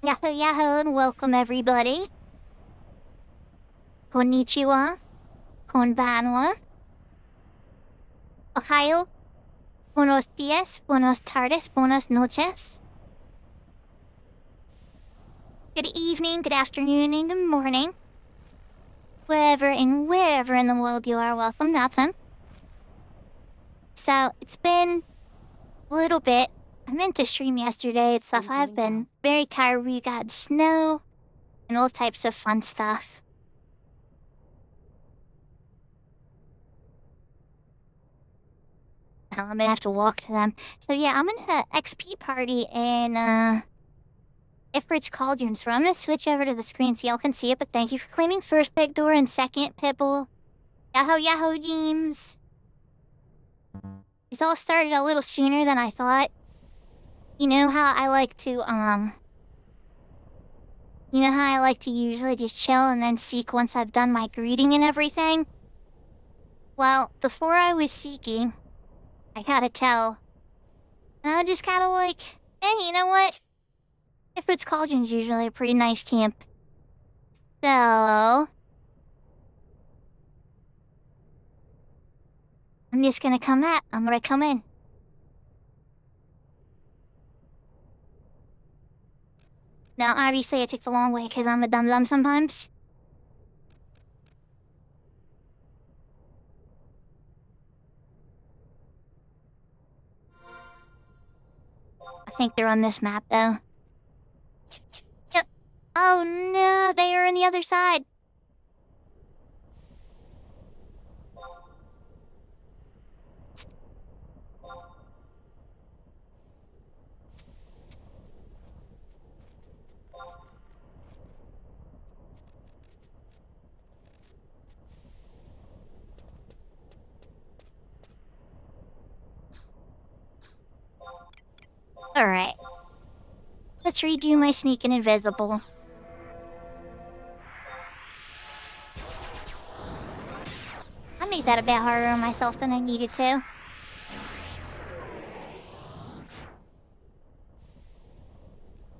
Yahoo Yahoo and welcome everybody. Konnichiwa. Konbanwa. Ohayo. Buenos dias. Buenos tardes. Buenas noches. Good evening, good afternoon, and good morning. Wherever in the world you are, welcome, Nathan. So, it's been a little bit. I meant to stream yesterday and stuff. I've been very tired. We got snow and all types of fun stuff. I'm gonna have to walk to them. So yeah, I'm gonna XP party in Ifrit's Cauldron. So I'm gonna switch over to the screen so y'all can see it. But thank you for claiming first Big Door and second Pibble. Yahoo Yahoo James. These all started a little sooner than I thought. You know how I like to usually just chill and then seek once I've done my greeting and everything? Well, before I was seeking, I gotta tell. And I just gotta like, hey, you know what? Ifrit's Cauldron's usually a pretty nice camp. So I'm just gonna come in. Now, obviously, I take the long way because I'm a dum-dum sometimes. I think they're on this map, though. Yep. Oh, no, they are on the other side. Alright. Let's redo my sneaking invisible. I made that a bit harder on myself than I needed to.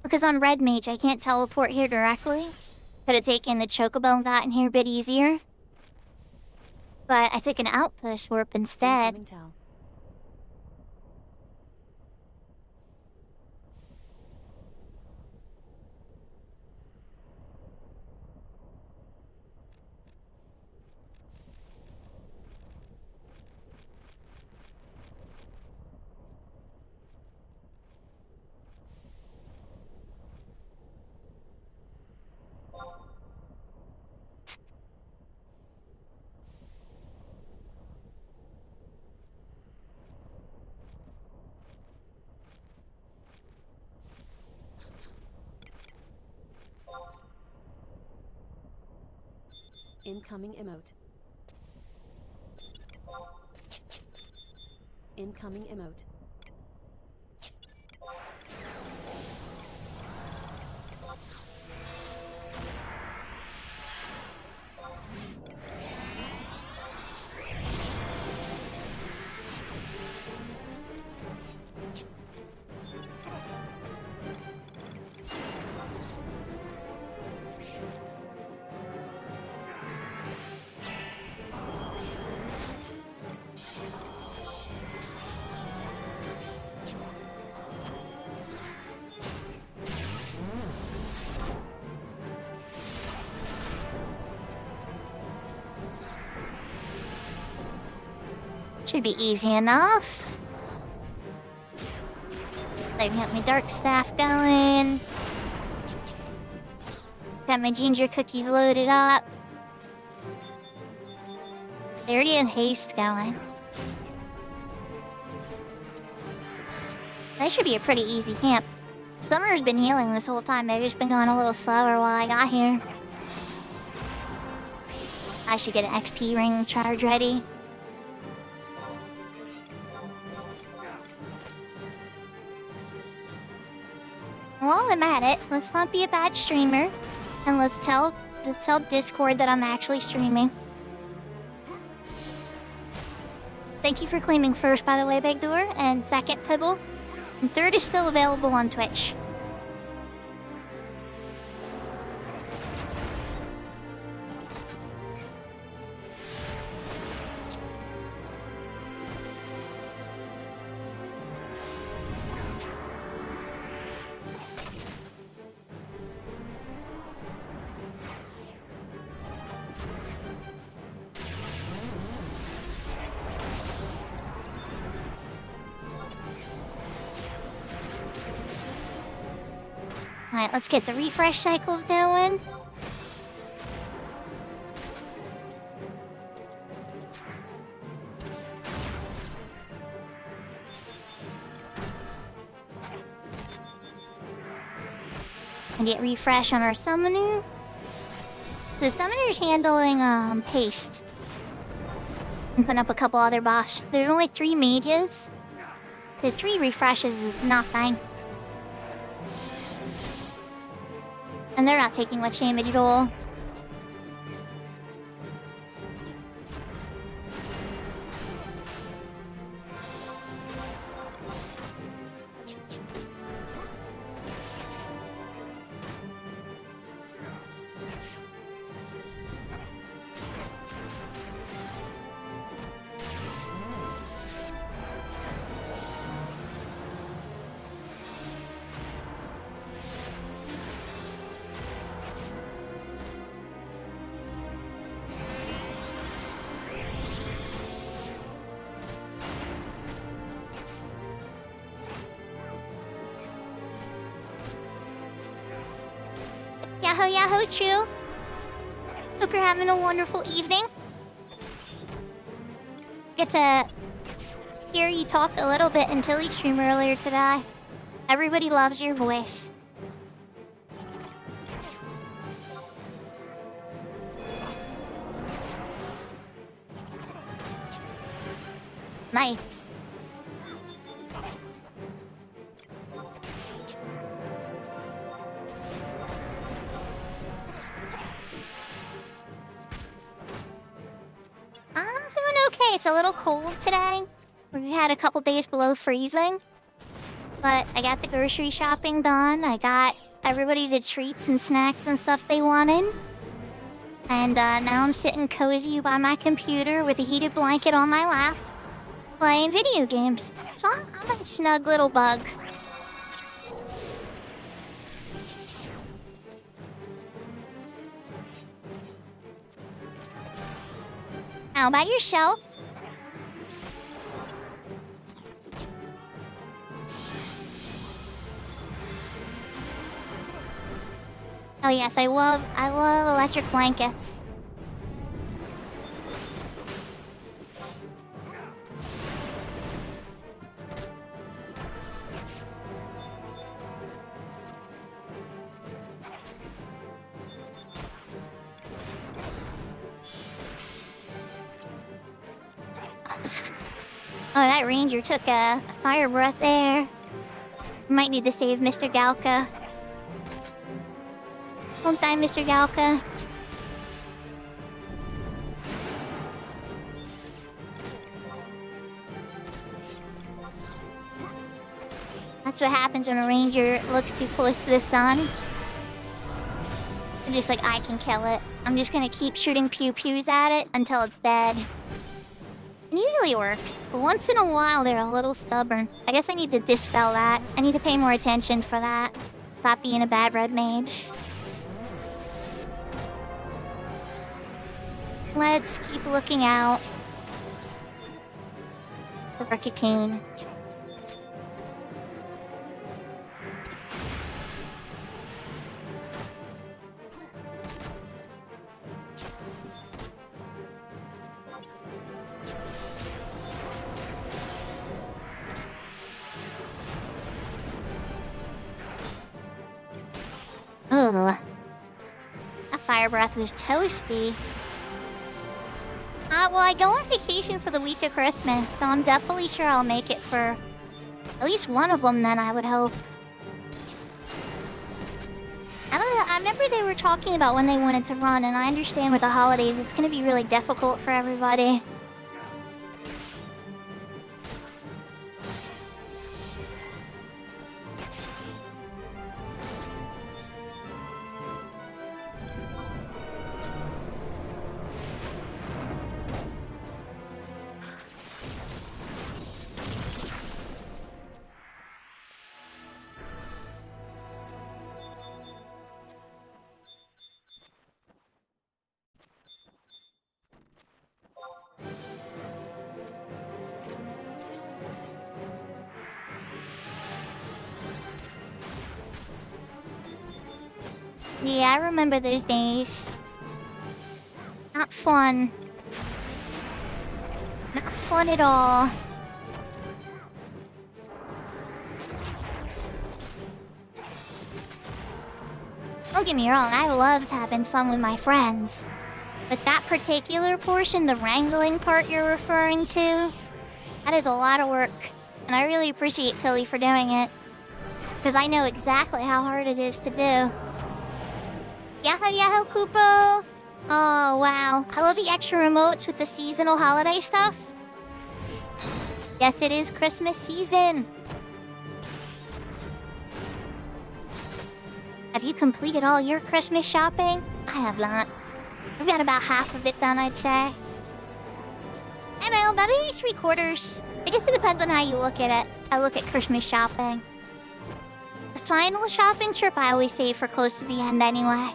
Because on Red Mage, I can't teleport here directly. Could have taken the Chocobo and gotten here a bit easier. But I took an Outpost Warp instead. Incoming emote. Incoming emote. Should be easy enough. Let me get my dark staff going. Got my ginger cookies loaded up. They already had haste going. That should be a pretty easy camp. Summer's been healing this whole time. They've just been going a little slower while I got here. I should get an XP ring charge ready. While I'm at it, let's not be a bad streamer, and let's tell Discord that I'm actually streaming. Thank you for claiming first, by the way, Big Door, and second, Pibble. And third is still available on Twitch. Alright, let's get the refresh cycles going. And get refresh on our summoner. So summoner's handling paste. And putting up a couple other boss. There's only 3 mages. The 3 refreshes is nothing. And they're not taking much damage at all. Yahoo, yahoo, Chew. Hope you're having a wonderful evening. Get to hear you talk a little bit in Tilly's stream earlier today. Everybody loves your voice. Nice. I'm doing okay. It's a little cold today. We had a couple days below freezing. But I got the grocery shopping done. I got everybody's treats and snacks and stuff they wanted. And now I'm sitting cozy by my computer with a heated blanket on my lap, playing video games. So I'm a snug little bug. How about yourself? Oh yes, I love electric blankets. Oh, that ranger took a fire breath there. Might need to save Mr. Galka. Don't die, Mr. Galka. That's what happens when a ranger looks too close to the sun. I'm just like, I can kill it. I'm just gonna keep shooting pew-pews at it until it's dead. It usually works, but once in a while they're a little stubborn. I guess I need to dispel that. I need to pay more attention for that. Stop being a bad red mage. Let's keep looking out for a cocoon. Ugh. That fire breath was toasty. Well, I go on vacation for the week of Christmas, so I'm definitely sure I'll make it for at least one of them then, I would hope. I don't know, I remember they were talking about when they wanted to run, and I understand with the holidays it's gonna be really difficult for everybody. Yeah, I remember those days. Not fun. Not fun at all. Don't get me wrong, I loved having fun with my friends. But that particular portion, the wrangling part you're referring to, that is a lot of work. And I really appreciate Tilly for doing it. Because I know exactly how hard it is to do. Yahoo yahoo Kupo! Oh wow, I love the extra remotes with the seasonal holiday stuff. Yes, it is Christmas season. Have you completed all your Christmas shopping? I have not. I've got about half of it done, I'd say. I don't know, about maybe 3/4. I guess it depends on how you look at it. I look at Christmas shopping. The final shopping trip I always save for close to the end anyway.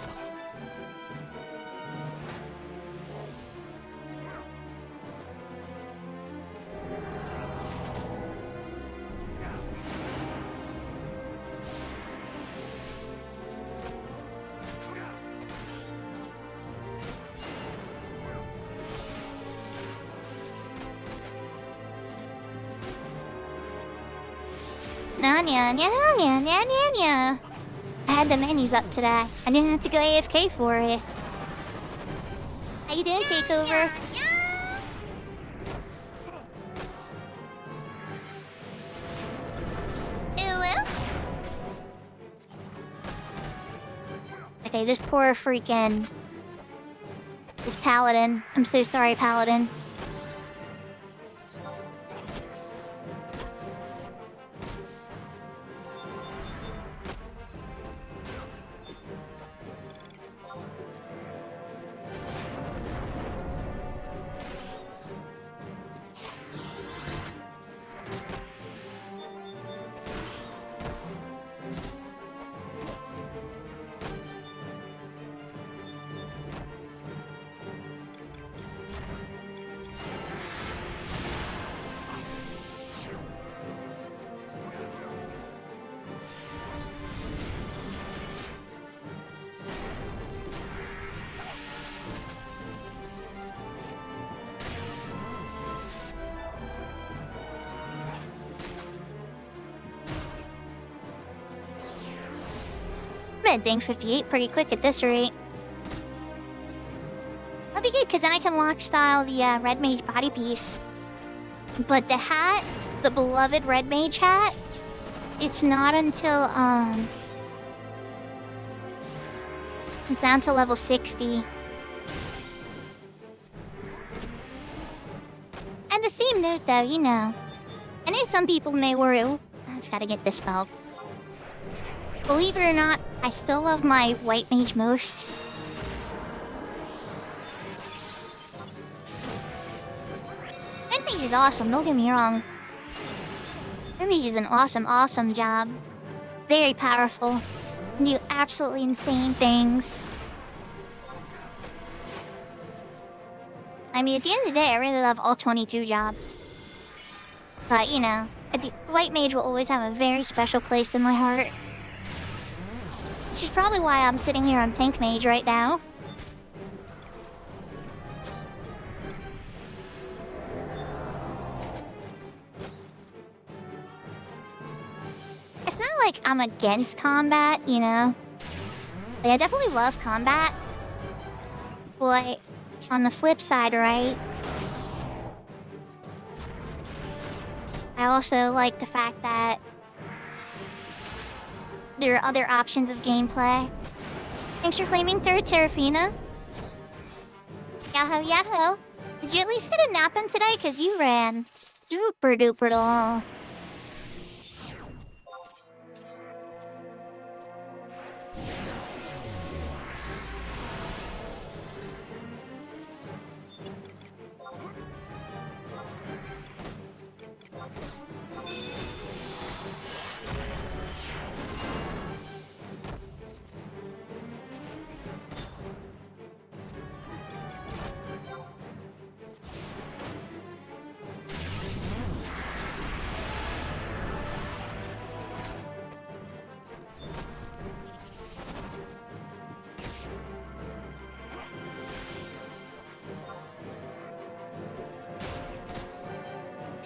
Nya. I had the menus up today. I didn't have to go AFK for it. How you doing, Takeover? Okay, this poor freaking... This Paladin. I'm so sorry, Paladin. I'm gonna ding 58 pretty quick at this rate. That'll be good, because then I can lock style the Red Mage body piece. But the hat, the beloved Red Mage hat, it's not until, it's down to level 60. And the same note though, you know. I know some people may worry, oh, I just gotta get dispelled. Believe it or not, I still love my White Mage most. Red Mage is awesome, don't get me wrong. Red Mage is an awesome job. Very powerful. Can do absolutely insane things. I mean, at the end of the day, I really love all 22 jobs. But, you know, the White Mage will always have a very special place in my heart. Which is probably why I'm sitting here on Pink Mage right now. It's not like I'm against combat, you know? Like, I definitely love combat. But on the flip side, right? I also like the fact that there are other options of gameplay. Thanks for claiming third, Serafina. Yahoo. Did you at least get a nap in today? Because you ran super duper long.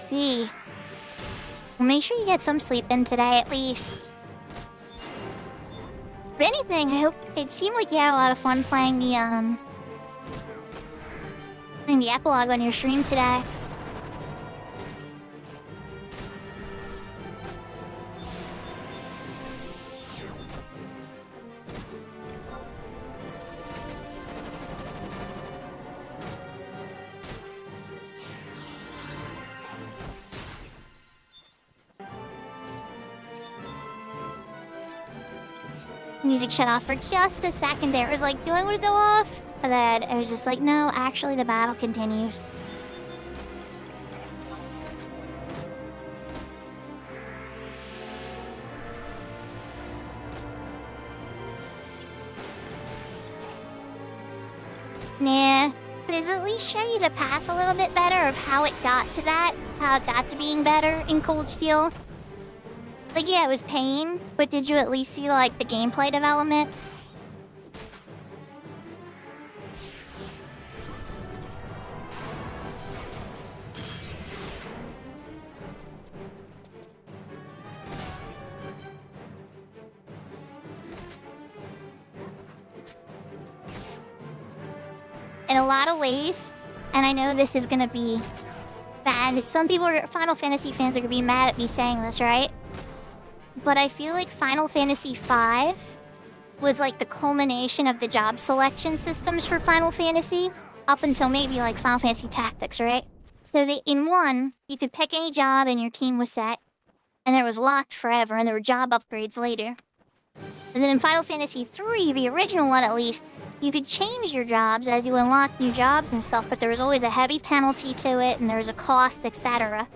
see. Well, make sure you get some sleep in today at least. If anything, I hope it seemed like you had a lot of fun playing the epilogue on your stream today. Music shut off for just a second there. It was like, do I want to go off? And then it was just like, no, actually the battle continues. Nah, but does it at least show you the path a little bit better of how it got to that? How it got to being better in Cold Steel? Like, yeah, it was pain, but did you at least see, like, the gameplay development? In a lot of ways, and I know this is gonna be bad, some people, Final Fantasy fans are gonna be mad at me saying this, right? But I feel like Final Fantasy V was like the culmination of the job selection systems for Final Fantasy, up until maybe like Final Fantasy Tactics, right? So in 1, you could pick any job and your team was set, and there was locked forever, and there were job upgrades later. And then in Final Fantasy 3, the original one at least, you could change your jobs as you unlock new jobs and stuff, but there was always a heavy penalty to it, and there was a cost, etc.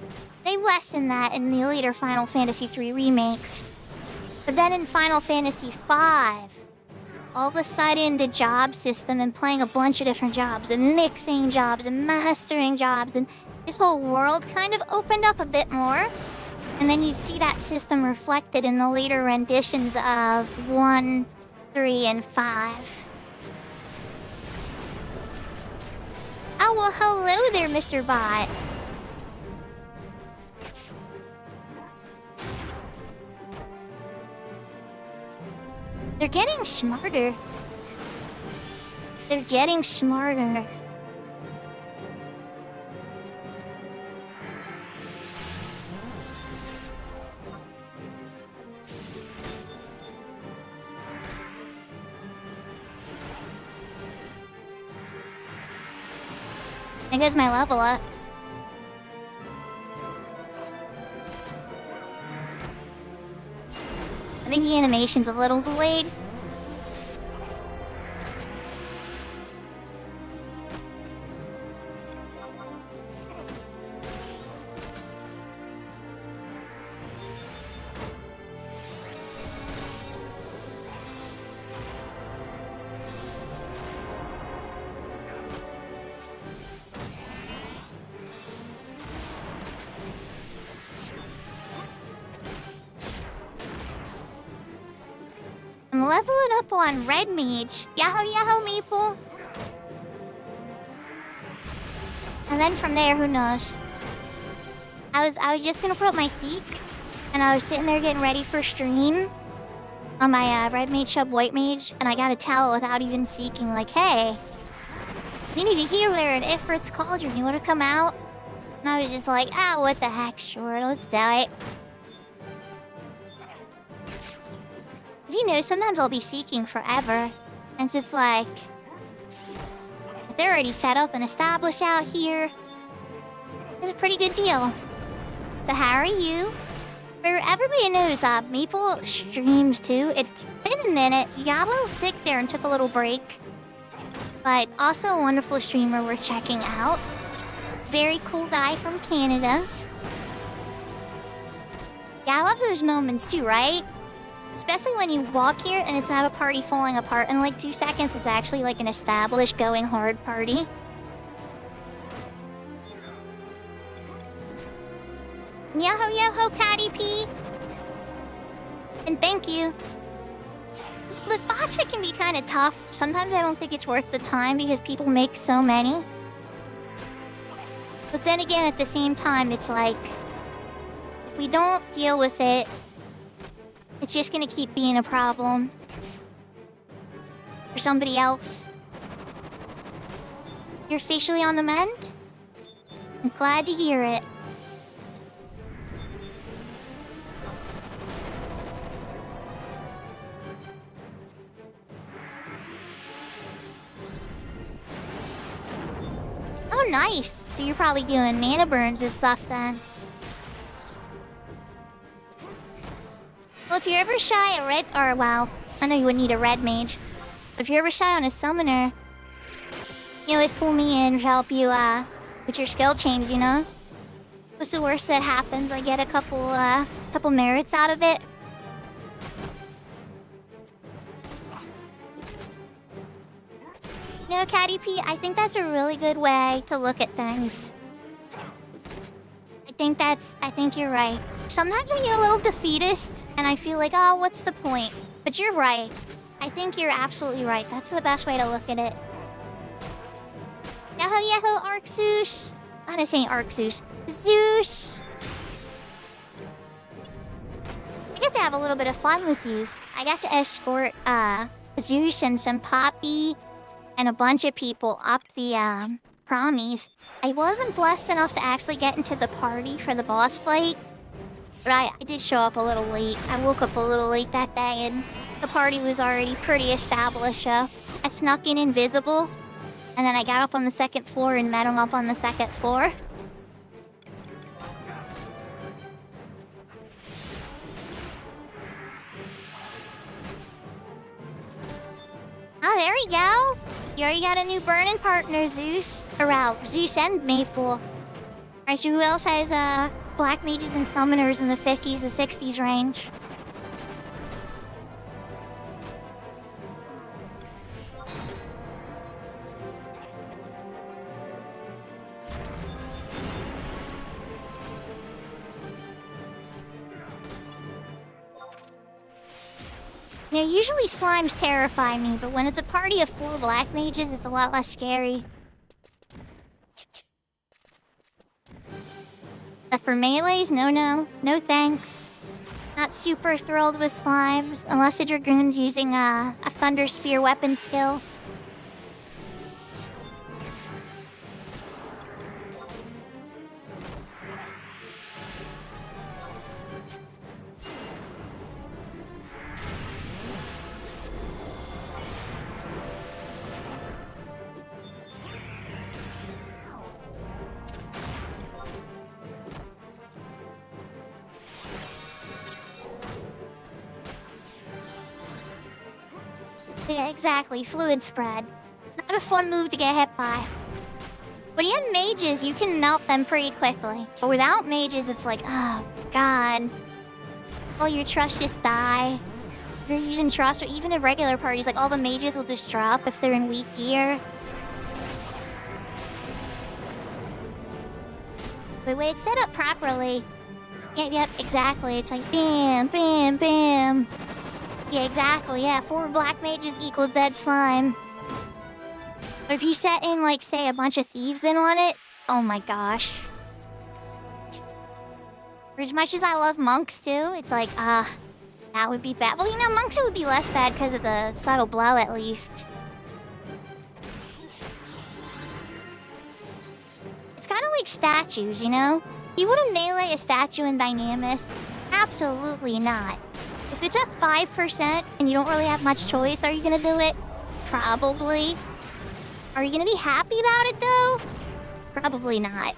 They lessened that in the later Final Fantasy 3 remakes. But then in Final Fantasy V, all of a sudden the job system and playing a bunch of different jobs and mixing jobs and mastering jobs and this whole world kind of opened up a bit more. And then you see that system reflected in the later renditions of 1, 3, and 5. Oh, well, hello there, Mr. Bot. They're getting smarter. They're getting smarter. There goes my level up. I think the animation's a little delayed. I'm leveling up on Red Mage. Yahoo, yahoo, Maple. And then from there, who knows? I was just gonna put up my Seek, and I was sitting there getting ready for stream on my Red Mage sub White Mage, and I got a tell without even seeking, like, hey, we need a healer in Ifrit's Cauldron. You wanna come out? And I was just like, ah, what the heck, sure, let's do it. You know, sometimes I'll be seeking forever. And it's just like, if they're already set up and established out here, it's a pretty good deal. So how are you? For everybody knows, Maple streams too. It's been a minute. You got a little sick there and took a little break. But also a wonderful streamer we're checking out. Very cool guy from Canada. Yeah, I love those moments too, right? Especially when you walk here and it's not a party falling apart in like 2 seconds. It's actually like an established going hard party. Yoho yoho, Catty P. And thank you. Look, Botcha can be kind of tough. Sometimes I don't think it's worth the time because people make so many. But then again, at the same time, it's like, if we don't deal with it, it's just gonna keep being a problem for somebody else. You're officially on the mend? I'm glad to hear it. Oh, nice. So you're probably doing mana burns and stuff then. Well, if you're ever shy at red, or wow, I know you would need a red mage. But if you're ever shy on a summoner, you always pull me in to help you with your skill chains, you know? What's the worst that happens? I get a couple merits out of it. You know, Catty P, I think that's a really good way to look at things. I think you're right. Sometimes I get a little defeatist, and I feel like, oh, what's the point? But you're right. I think you're absolutely right. That's the best way to look at it. Yahoo, yahoo, Arxus. I'm not saying Arxus. Zeus. I get to have a little bit of fun with Zeus. I got to escort Zeus and some Poppy and a bunch of people up the promies. I wasn't blessed enough to actually get into the party for the boss fight, but I did show up a little late. I woke up a little late that day, and the party was already pretty established. I snuck in invisible, and then I got up on the second floor and met him up on the second floor. Oh, there we go. You already got a new burning partner, Zeus. Or Zeus and Maple. Alright, so who else has black mages and summoners in the 50s to 60s range? Yeah, usually slimes terrify me, but when it's a party of 4 black mages, it's a lot less scary. But for melees, no thanks. Not super thrilled with slimes, unless a dragoon's using a thunder spear weapon skill. Yeah, exactly. Fluid spread. Not a fun move to get hit by. When you have mages, you can melt them pretty quickly. But without mages, it's like, oh, God. All your trust just die. If you're using trust, or even in regular parties, like all the mages will just drop if they're in weak gear. But when it's set up properly, yep, exactly. It's like bam, bam, bam. Yeah, exactly, yeah. 4 black mages equals dead slime. But if you set in, like, say, a bunch of thieves in on it, oh my gosh. For as much as I love monks, too, it's like, that would be bad. Well, you know, monks it would be less bad because of the subtle blow, at least. It's kind of like statues, you know? You wouldn't melee a statue in Dynamis. Absolutely not. If it's at 5% and you don't really have much choice, are you gonna do it? Probably. Are you gonna be happy about it, though? Probably not.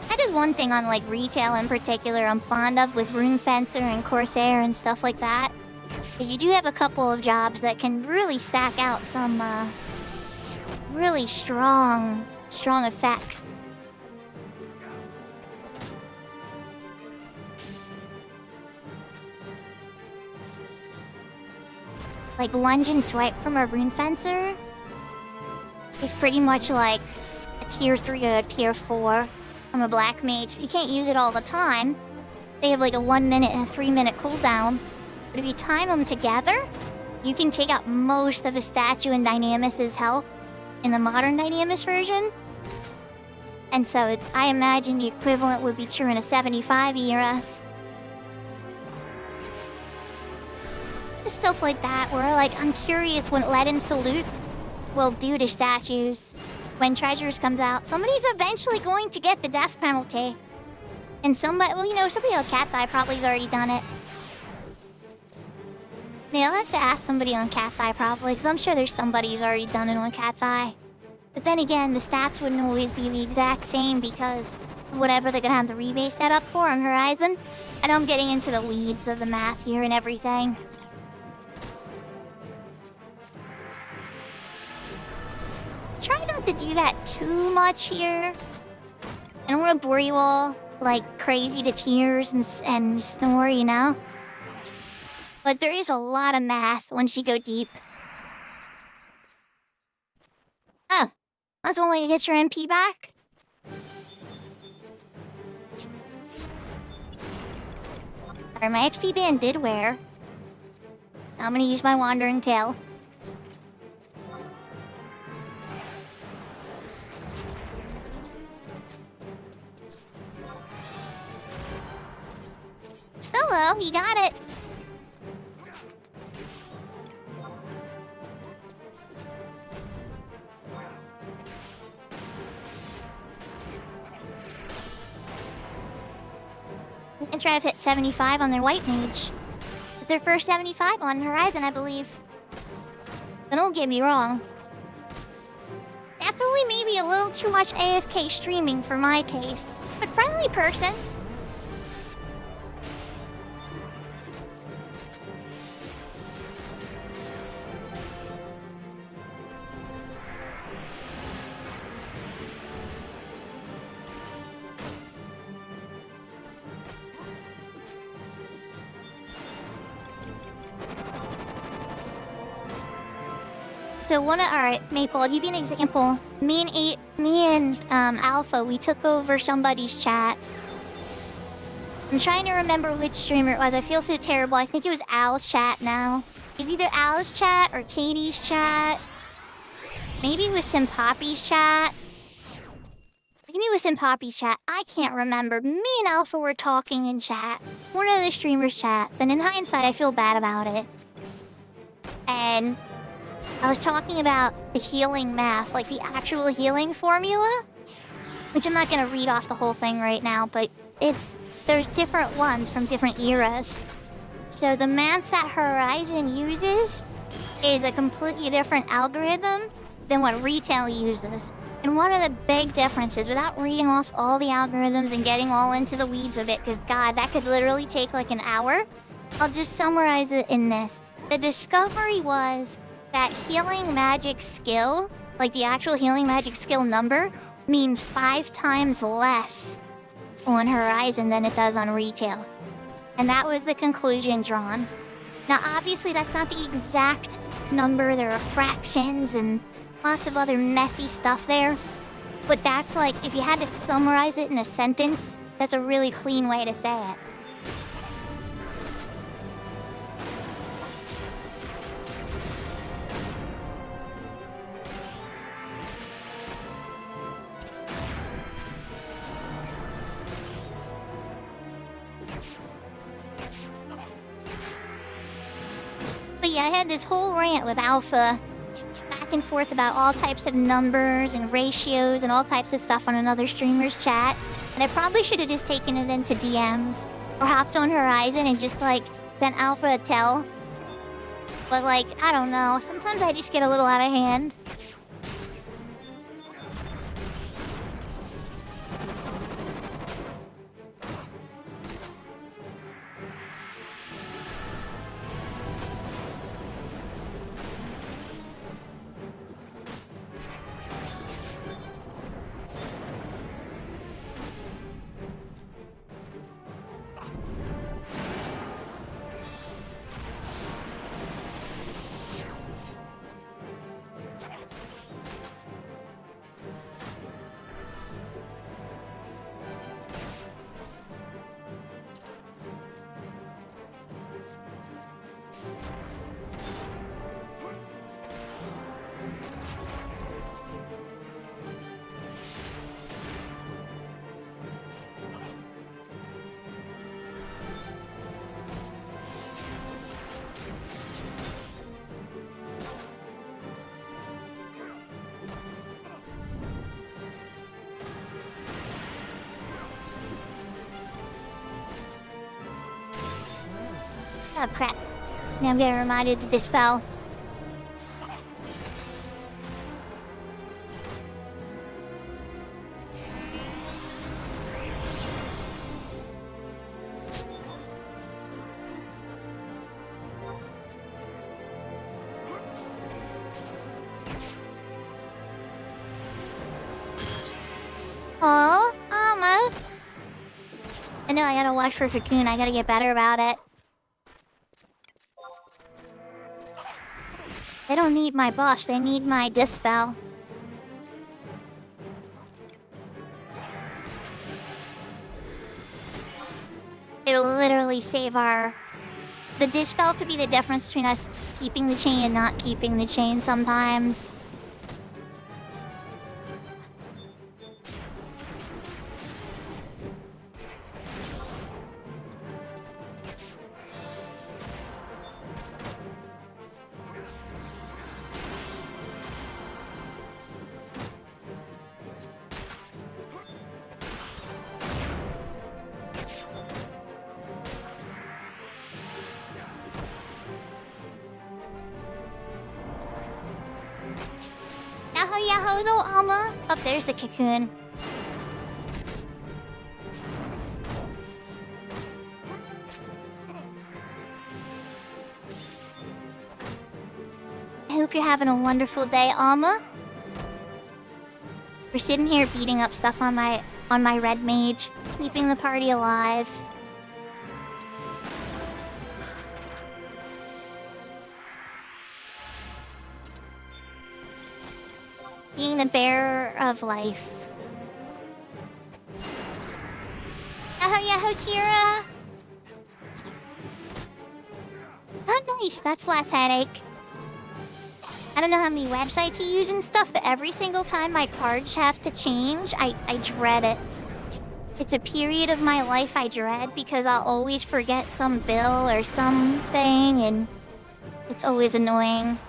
That is one thing on, like, retail in particular I'm fond of with Rune Fencer and Corsair and stuff like that. Is you do have a couple of jobs that can really sack out some, really strong effects. Like lunge and swipe from a Rune Fencer. is pretty much like a tier 3 or a tier 4 from a black mage. You can't use it all the time. They have like a 1 minute and a 3 minute cooldown. But if you time them together, you can take out most of a statue in Dynamis' health in the modern Dynamis version. And so it's, I imagine the equivalent would be true in a 75 era. Stuff like that, where like I'm curious what Let and Salute will do to statues when Treasures comes out. Somebody's eventually going to get the death penalty. And somebody, well, you know, somebody on Cat's Eye probably has already done it. Yeah, I'll have to ask somebody on Cat's Eye probably, because I'm sure there's somebody who's already done it on Cat's Eye. But then again, the stats wouldn't always be the exact same because of whatever they're gonna have the rebase set up for on Horizon. I know I'm getting into the weeds of the math here and everything. Try not to do that too much here. I don't want to bore you all like crazy to tears and snore, you know? But there is a lot of math once you go deep. Oh, that's one way to get your MP back? Alright, my XP band did wear. Now I'm gonna use my Wandering Tail. Hello, you got it. And try to hit 75 on their white mage. It's their first 75 on Horizon, I believe. But don't get me wrong. Definitely maybe a little too much AFK streaming for my taste. But friendly person. So alright, Maple, I'll give you an example. Me and Alpha, we took over somebody's chat. I'm trying to remember which streamer it was. I feel so terrible. I think it was Al's chat now. It's either Al's chat or Katie's chat. Maybe it was Simpoppy's chat. Maybe it was Simpoppy's chat. I can't remember. Me and Alpha were talking in chat. One of the streamers' chats. And in hindsight, I feel bad about it. And I was talking about the healing math, like the actual healing formula, which I'm not going to read off the whole thing right now, but there's different ones from different eras. So the math that Horizon uses is a completely different algorithm than what retail uses. And one of the big differences, without reading off all the algorithms and getting all into the weeds of it, because God, that could literally take like an hour, I'll just summarize it in this. The discovery was that healing magic skill, like the actual healing magic skill number, means 5 times less on Horizon than it does on retail. And that was the conclusion drawn. Now obviously that's not the exact number, there are fractions and lots of other messy stuff there. But that's like, if you had to summarize it in a sentence, that's a really clean way to say it. But yeah, I had this whole rant with Alpha, back and forth about all types of numbers and ratios and all types of stuff on another streamer's chat. And I probably should have just taken it into DMs or hopped on Horizon and just like sent Alpha a tell. But like, I don't know, sometimes I just get a little out of hand. Oh crap. Now I'm getting reminded to dispel. Oh, Alma. I know I gotta watch for Cocoon. I gotta get better about it. They don't need my boss, they need my dispel. It'll literally save our... The dispel could be the difference between us keeping the chain and not keeping the chain sometimes. Yahoo yahoo though, Alma. Oh, there's the cocoon. I hope you're having a wonderful day, Alma. We're sitting here beating up stuff on my red mage, keeping the party alive. Being the bearer of life. Yahoo yahoo, Tira! Oh, nice. That's less headache. I don't know how many websites you use and stuff, but every single time my cards have to change, I dread it. It's a period of my life I dread because I'll always forget some bill or something, and it's always annoying.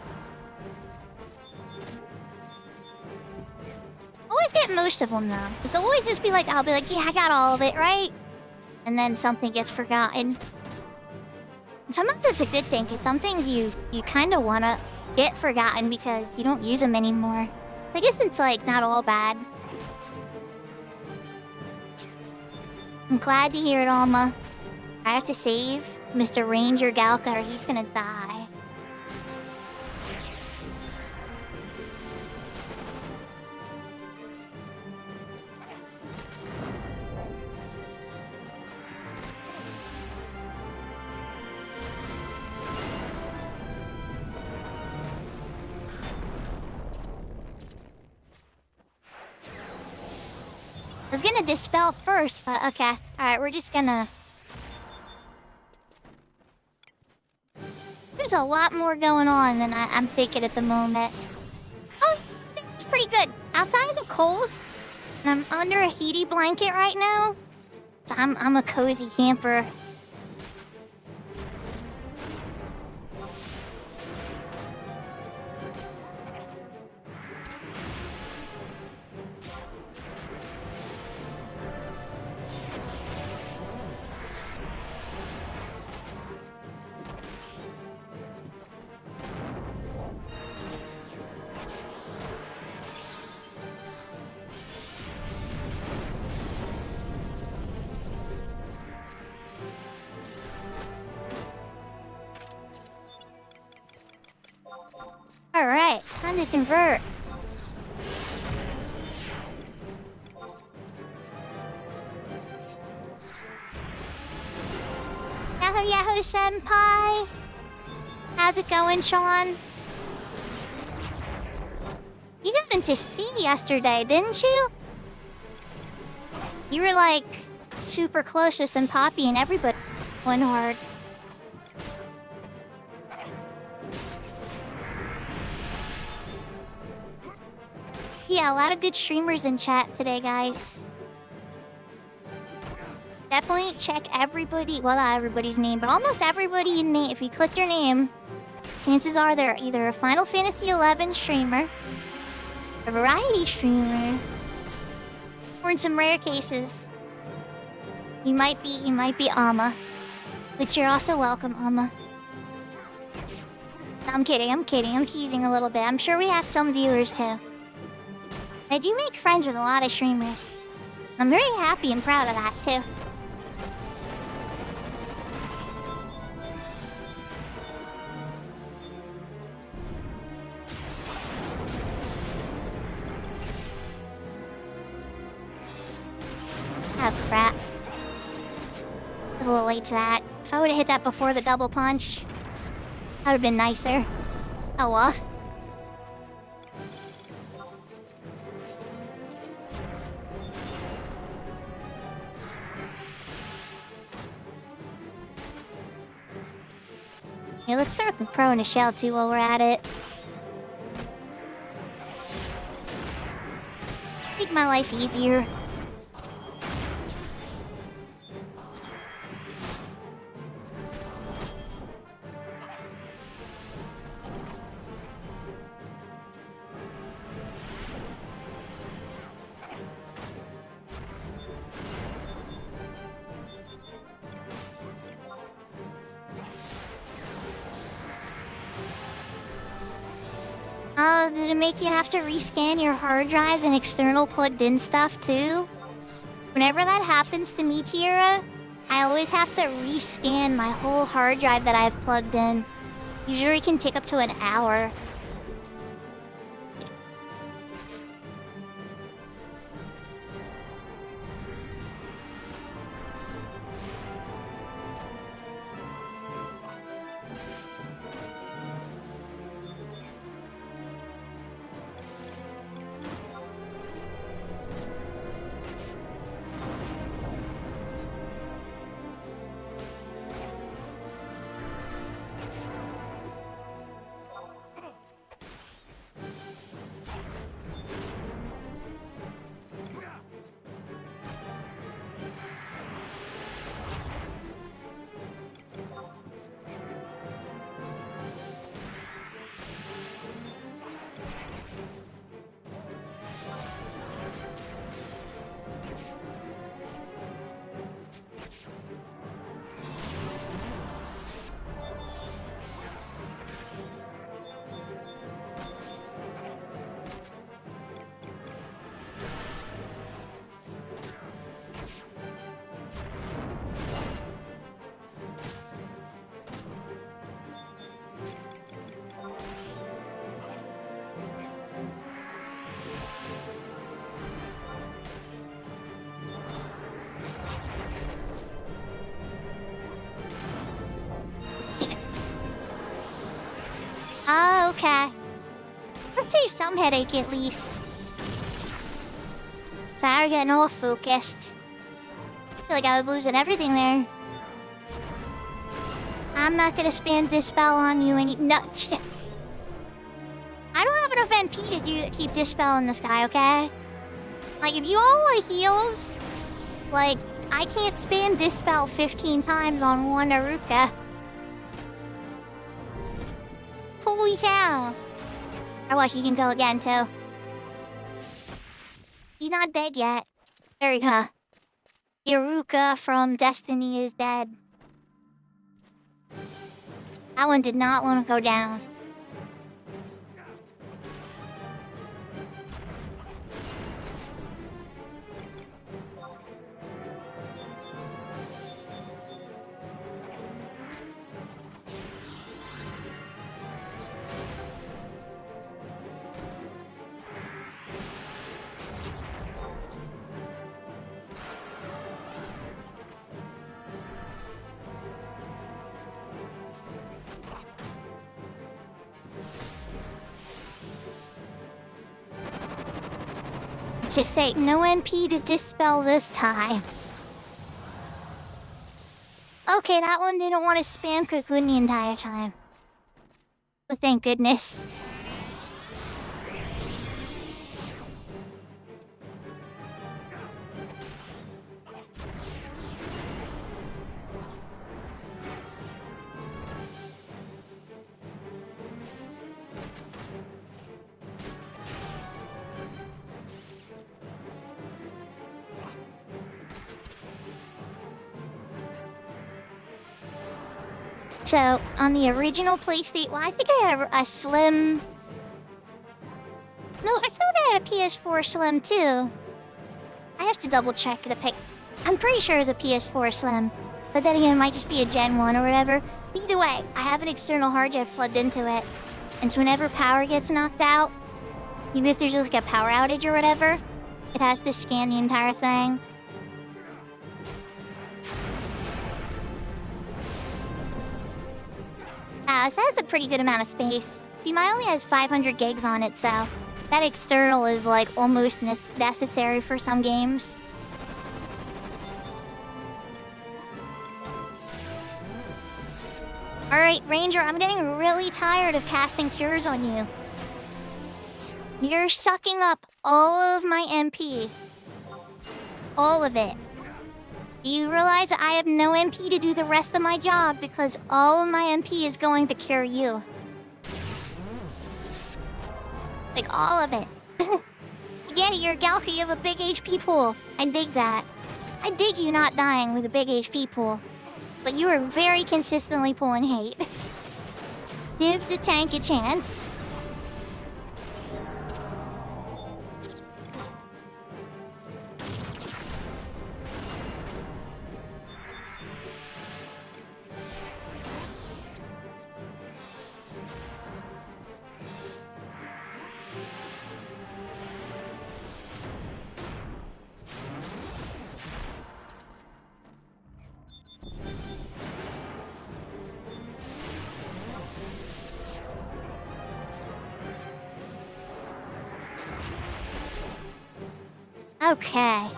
Always get most of them though. It's always just I'll be like, yeah, I got all of it, right? And then something gets forgotten. Sometimes that's a good thing, because some things you kind of want to get forgotten because you don't use them anymore. So I guess it's not all bad. I'm glad to hear it, Alma. I have to save Mr. Ranger Galka or he's gonna die. I was gonna dispel first, but okay. Alright, we're just gonna... There's a lot more going on than I'm thinking at the moment. Oh, it's pretty good. Outside of the cold, and I'm under a heaty blanket right now. So I'm a cozy camper. Alright, time to convert. Yahoo yahoo, senpai! How's it going, Sean? You got into sea yesterday, didn't you? You were super close to some Poppy and everybody went hard. Yeah, a lot of good streamers in chat today, guys. Definitely check everybody, well, not everybody's name, but almost everybody in name. If you click their name, chances are they're either a Final Fantasy XI streamer, a variety streamer, or in some rare cases, you might be Amma. Which you're also welcome, Amma. I'm kidding, I'm teasing a little bit. I'm sure we have some viewers too. I do make friends with a lot of streamers. I'm very happy and proud of that too. Oh crap. I was a little late to that. If I would've hit that before the double punch, that would've been nicer. Oh well. Yeah, let's start with Pro and a Shell too while we're at it. Make my life easier. Did it make you have to rescan your hard drives and external plugged-in stuff too? Whenever that happens to me, Tierra, I always have to rescan my whole hard drive that I've plugged in. Usually it can take up to an hour. Oh, okay. Let's save some headache at least. Sorry, getting all focused. I feel like I was losing everything there. I'm not gonna spam Dispel on you any— no, shit. I don't have enough NP to keep Dispel in this guy, okay? Like, if you all want heals, like, I can't spam Dispel 15 times on one Aruka. Holy cow. Oh, well, he can go again, too. He's not dead yet. There we go. Iruka from Destiny is dead. That one did not want to go down. Just say no NP to Dispel this time. Okay, that one didn't want to spam Cocoon the entire time. But thank goodness. So, on the original PlayStation, well, I think I have a Slim. No, I thought I had a PS4 Slim too. I have to double check the pic. I'm pretty sure it's a PS4 Slim. But then again, it might just be a Gen 1 or whatever. Either way, I have an external hard drive plugged into it. And so whenever power gets knocked out, even if there's just like a power outage or whatever, it has to scan the entire thing. So it has a pretty good amount of space. See, mine only has 500 gigs on it, so that external is like almost necessary for some games. Alright, Ranger, I'm getting really tired of casting cures on you. You're sucking up all of my MP. All of it. Do you realize I have no MP to do the rest of my job because all of my MP is going to cure you? Like, all of it. I get it, you're a Galka, you have a big HP pool. I dig that. I dig you not dying with a big HP pool. But you are very consistently pulling hate. Give the tank a chance. Okay.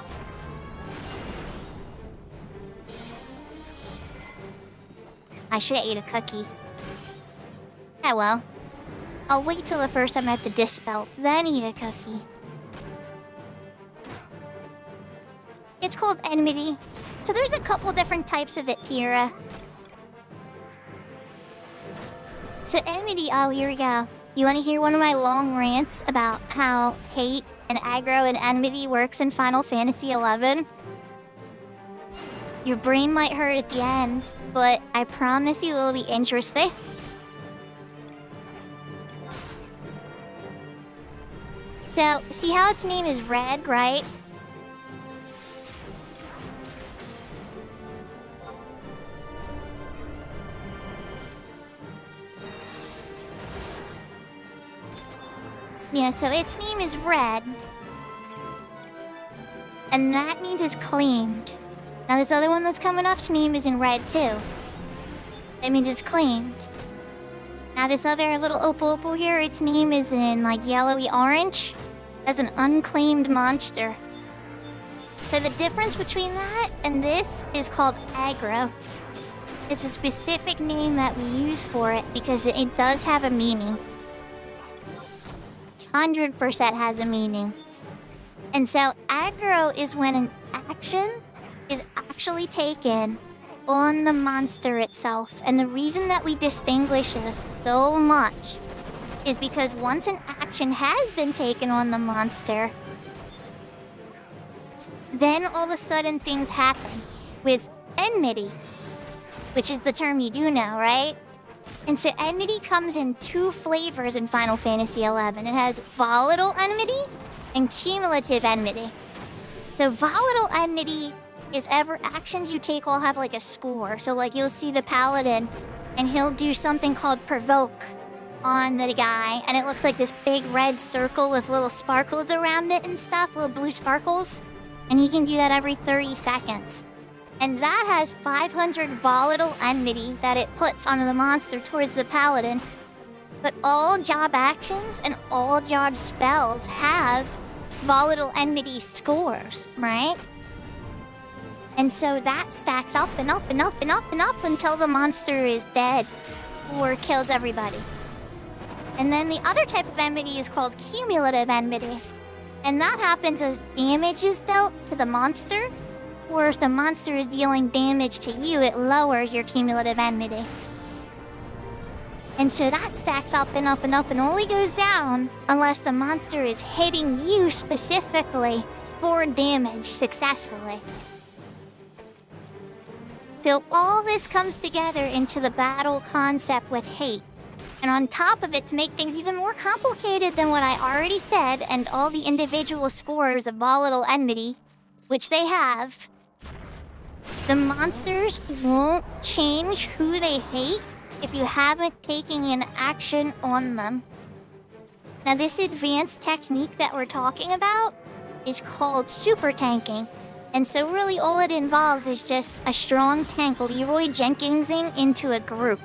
I should have ate a cookie. Ah well. I'll wait till the first time I have to dispel, then eat a cookie. It's called enmity. So there's a couple different types of it, Tira. So enmity, oh here we go. You wanna hear one of my long rants about how hate and aggro and enmity works in Final Fantasy XI? Your brain might hurt at the end, but I promise you it will be interesting. So, see how its name is Red, right? Yeah, so its name is Red. And that means it's claimed. Now this other one that's coming up's name is in red too. That means it's claimed. Now this other little opal here, its name is in like yellowy orange. As an unclaimed monster. So the difference between that and this is called aggro. It's a specific name that we use for it because it does have a meaning. 100% has a meaning. And so aggro is when an action is actually taken on the monster itself. And the reason that we distinguish this so much is because once an action has been taken on the monster, then all of a sudden things happen with enmity, which is the term you do know, right? And so enmity comes in two flavors in Final Fantasy XI. It has volatile enmity and cumulative enmity. So volatile enmity is ever actions you take all have like a score. So like you'll see the paladin and he'll do something called provoke on the guy. And it looks like this big red circle with little sparkles around it and stuff, little blue sparkles. And he can do that every 30 seconds. And that has 500 volatile enmity that it puts onto the monster towards the paladin. But all job actions and all job spells have volatile enmity scores, right? And so that stacks up and up and up and up and up until the monster is dead or kills everybody. And then the other type of enmity is called cumulative enmity. And that happens as damage is dealt to the monster, or if the monster is dealing damage to you, it lowers your cumulative enmity. And so that stacks up and up and up and only goes down unless the monster is hitting you specifically for damage successfully. So all this comes together into the battle concept with hate. And on top of it, to make things even more complicated than what I already said, and all the individual scores of volatile enmity, which they have, the monsters won't change who they hate if you haven't taken an action on them. Now, this advanced technique that we're talking about is called super tanking. And so really all it involves is just a strong tank Leroy Jenkinsing into a group.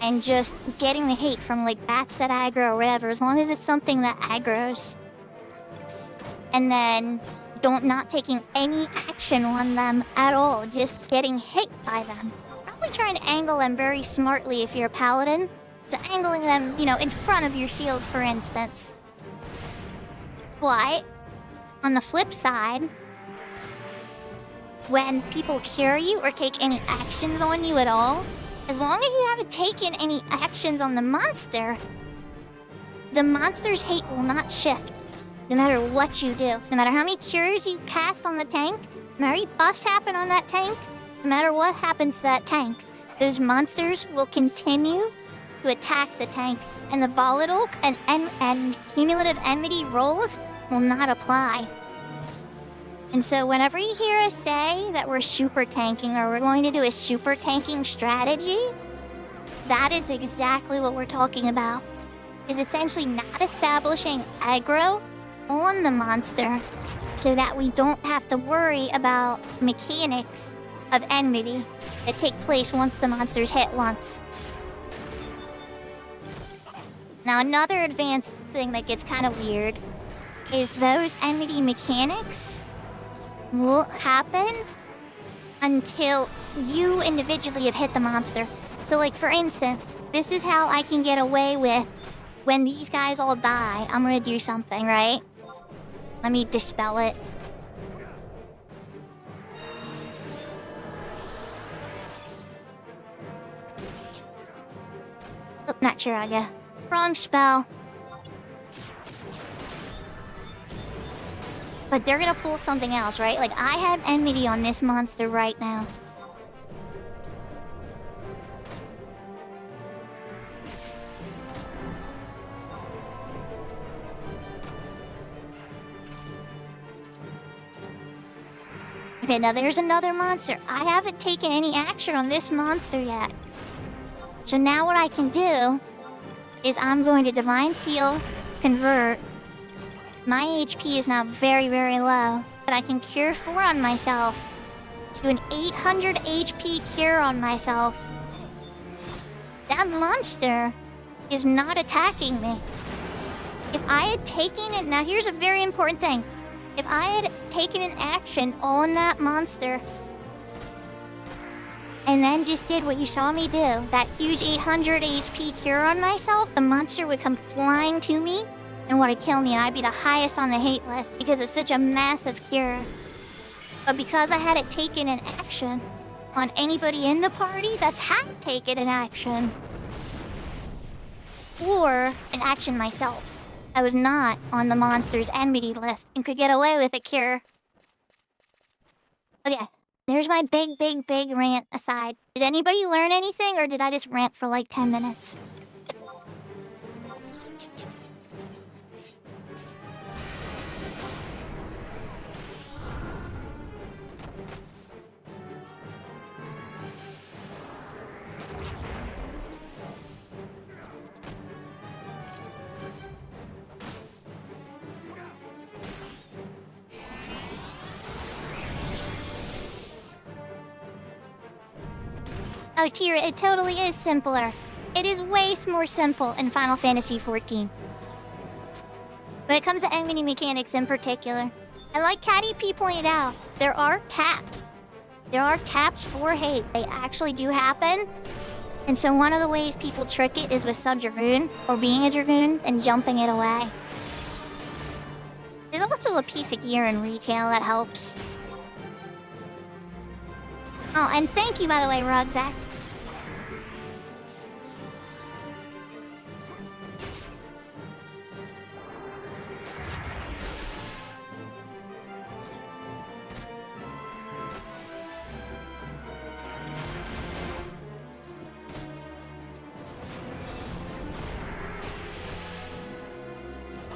And just getting the hate from like bats that aggro or whatever, as long as it's something that aggros. And then not taking any action on them at all, just getting hit by them. Probably trying to angle them very smartly if you're a paladin. So angling them, in front of your shield, for instance. But on the flip side, when people cure you or take any actions on you at all, as long as you haven't taken any actions on the monster's hate will not shift, no matter what you do. No matter how many cures you cast on the tank, no matter how many buffs happen on that tank, no matter what happens to that tank, those monsters will continue to attack the tank, and the volatile and cumulative enmity rolls will not apply. And so whenever you hear us say that we're super tanking or we're going to do a super tanking strategy, that is exactly what we're talking about. Is essentially not establishing aggro on the monster so that we don't have to worry about mechanics of enmity that take place once the monster's hit once. Now, another advanced thing that gets kind of weird is those enmity mechanics won't happen until you individually have hit the monster. So, like, for instance, this is how I can get away with when these guys all die. I'm gonna do something, right? Let me dispel it. Oh, not sure, I guess. Wrong spell. But they're gonna pull something else, right? Like, I have enmity on this monster right now. Okay, now there's another monster. I haven't taken any action on this monster yet. So now what I can do is I'm going to Divine Seal, convert. My HP is now very, very low, but I can cure 4 on myself. Do an 800 HP cure on myself. That monster is not attacking me. If I had taken it... Now here's a very important thing. If I had taken an action on that monster and then just did what you saw me do, that huge 800 HP cure on myself, the monster would come flying to me and want to kill me, and I'd be the highest on the hate list because of such a massive cure. But because I hadn't taken an action on anybody in the party that's had taken an action, or an action myself, I was not on the monster's enmity list and could get away with a cure. Okay, there's my big rant aside. Did anybody learn anything, or did I just rant for like 10 minutes? Oh, Tira, it totally is simpler. It is way more simple in Final Fantasy XIV. When it comes to enmity mechanics in particular, and like Catty P pointed out, there are taps. There are taps for hate. They actually do happen. And so one of the ways people trick it is with Sub-Dragoon, or being a Dragoon, and jumping it away. There's also a piece of gear in retail that helps. Oh, and thank you, by the way, Rugzax.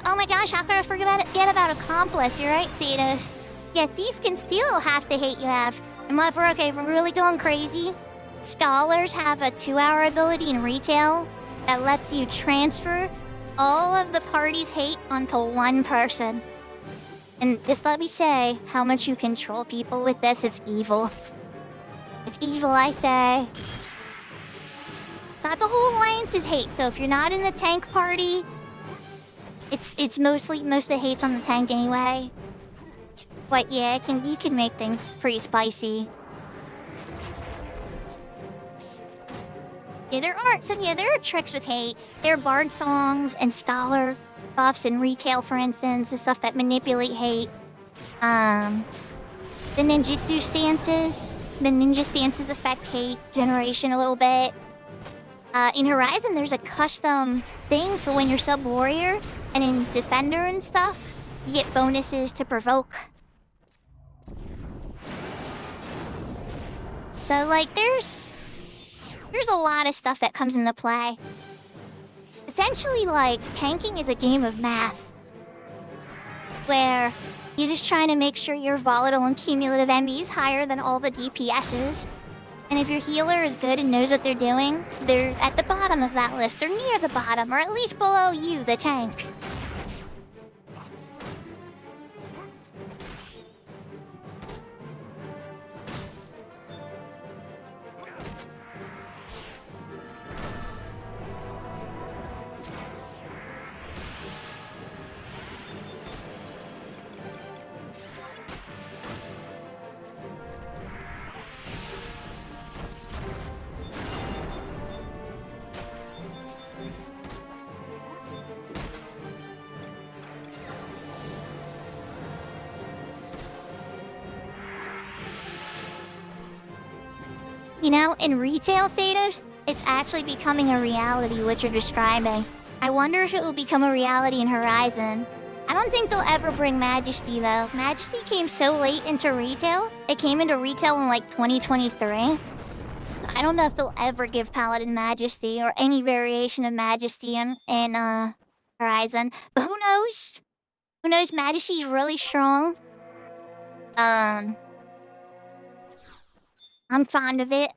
Oh my gosh, how could I forget about accomplice? You're right, Thetos. Yeah, thief can steal half the hate you have. And if we're really going crazy, scholars have a 2-hour ability in retail that lets you transfer all of the party's hate onto one person. And just let me say how much you control people with this. It's evil. It's evil, I say. It's not the whole alliance's hate, so if you're not in the tank party, it's most of the hate's on the tank anyway. But yeah, you can make things pretty spicy. Yeah, there are tricks with hate. There are bard songs and scholar buffs in retail, for instance, the stuff that manipulate hate. The ninjutsu stances. The ninja stances affect hate generation a little bit. In Horizon, there's a custom thing for when you're sub-warrior, and in Defender and stuff, you get bonuses to provoke. So, like, there's a lot of stuff that comes into play. Essentially, like, tanking is a game of math, where you're just trying to make sure your volatile and cumulative MB is higher than all the DPSs. And if your healer is good and knows what they're doing, they're at the bottom of that list, or near the bottom, or at least below you, the tank. You know, in retail, Thetos, it's actually becoming a reality, what you're describing. I wonder if it will become a reality in Horizon. I don't think they'll ever bring Majesty, though. Majesty came so late into retail. It came into retail in, like, 2023. So I don't know if they'll ever give Paladin Majesty, or any variation of Majesty in Horizon. But who knows? Who knows? Majesty's really strong. I'm fond of it.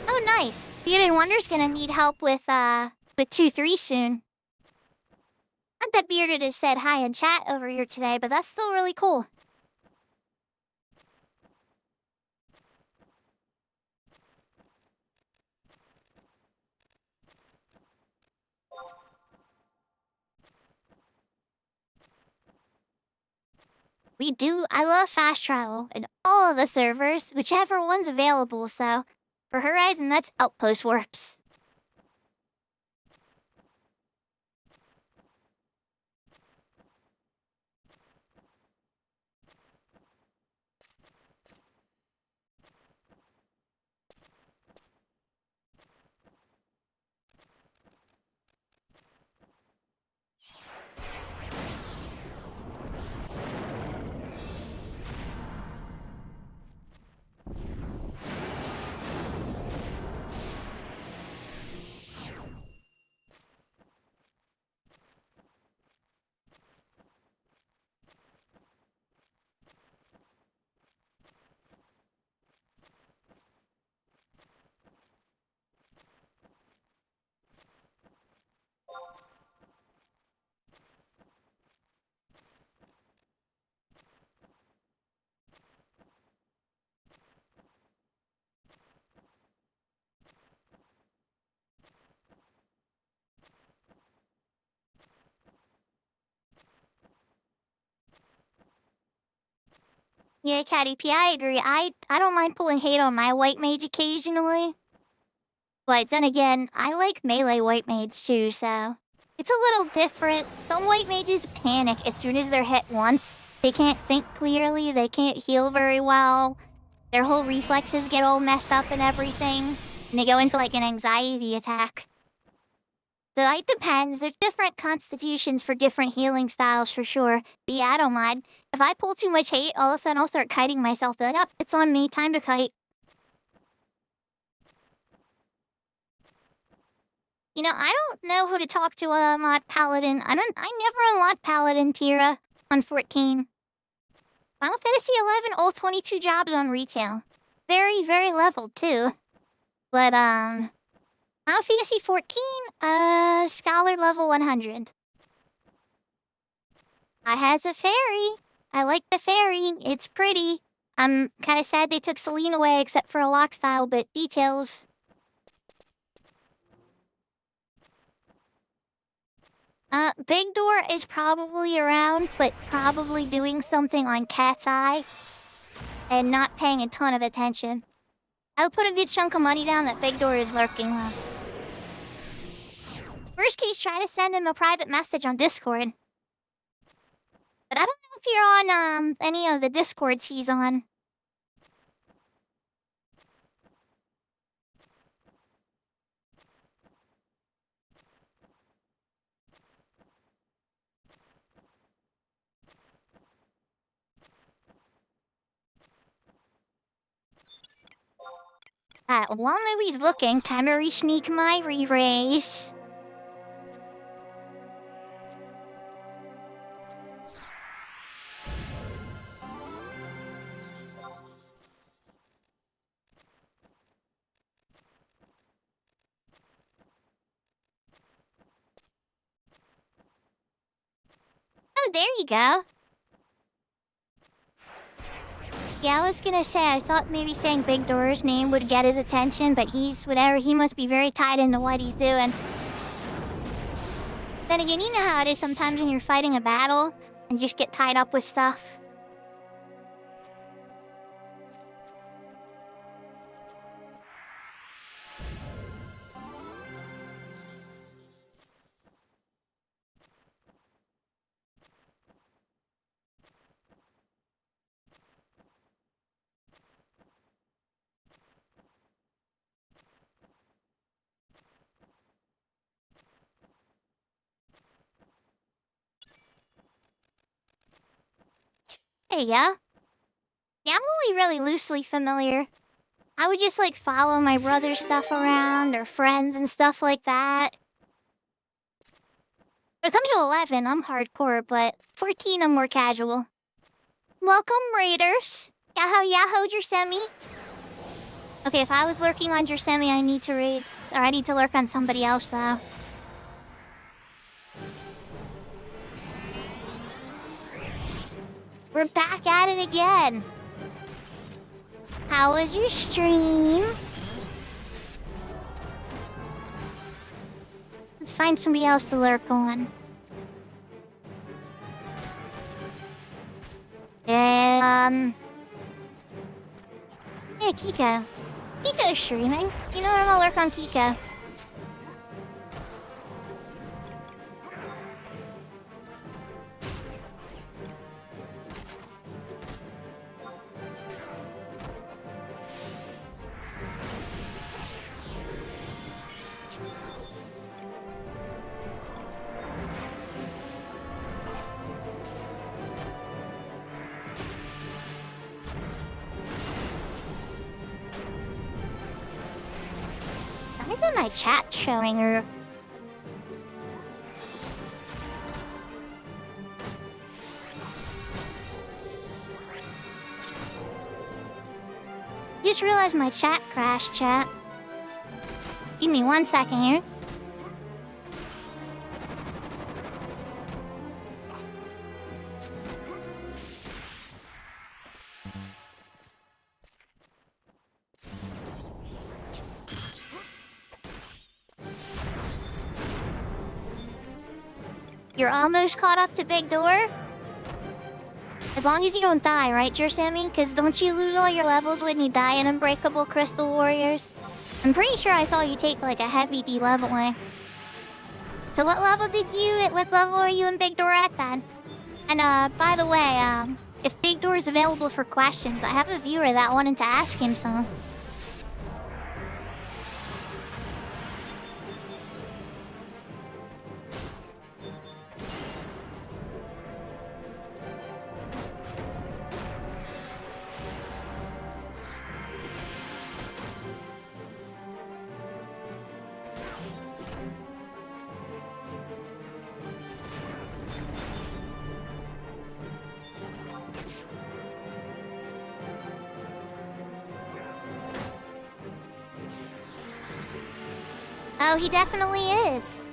Oh, nice. Bearded Wonder's gonna need help with 2-3 soon. Not that Bearded has said hi in chat over here today, but that's still really cool. I love fast travel in all of the servers, whichever one's available, so for Horizon, that's Outpost Warps. Yeah, Catty P, I agree. I don't mind pulling hate on my white mage occasionally. But then again, I like melee white mages too, so it's a little different. Some white mages panic as soon as they're hit once. They can't think clearly, they can't heal very well. Their whole reflexes get all messed up and everything. And they go into like an anxiety attack. So it depends. There's different constitutions for different healing styles for sure. But yeah, I don't mind. If I pull too much hate, all of a sudden I'll start kiting myself. Be like, oh, it's on me. Time to kite. You know, I don't know who to talk to unlock Paladin. I never unlocked Paladin Tira on 14. Final Fantasy 11, all 22 jobs on retail. Very, very leveled too. But Final Fantasy 14, Scholar level 100. I has a fairy. I like the fairy. It's pretty. I'm kind of sad they took Celine away except for a lock style, but details. Big Door is probably around, but probably doing something on Cat's Eye and not paying a ton of attention. I would put a good chunk of money down that Big Door is lurking though. Worst case, try to send him a private message on Discord. But I don't know if you're on any of the Discords he's on. While nobody's looking, time to re-sneak my re-raise. Oh, there you go. Yeah, I was gonna say, I thought maybe saying Big Door's name would get his attention, but he's whatever, he must be very tied into what he's doing. Then again, you know how it is sometimes when you're fighting a battle and just get tied up with stuff. Hey, yeah. Yeah, I'm only really loosely familiar. I would just, like, follow my brother's stuff around, or friends and stuff like that. When it comes to 11, I'm hardcore, but 14, I'm more casual. Welcome, raiders. Yahoo, Jersemi. Okay, if I was lurking on Jersemi, I need to raid, or I need to lurk on somebody else, though. We're back at it again. How was your stream? Let's find somebody else to lurk on. And, yeah, Kiko. Kiko's streaming. You know what, I'm gonna lurk on Kiko. Why isn't my chat showing her? Just realized my chat crashed, chat. Give me 1 second here. You're almost caught up to Big Door? As long as you don't die, right, Jersemi? Because don't you lose all your levels when you die in Unbreakable Crystal Warriors? I'm pretty sure I saw you take like a heavy de-leveling. So what level are you in Big Door at then? And by the way, if Big Door is available for questions, I have a viewer that wanted to ask him some. Oh, he definitely is.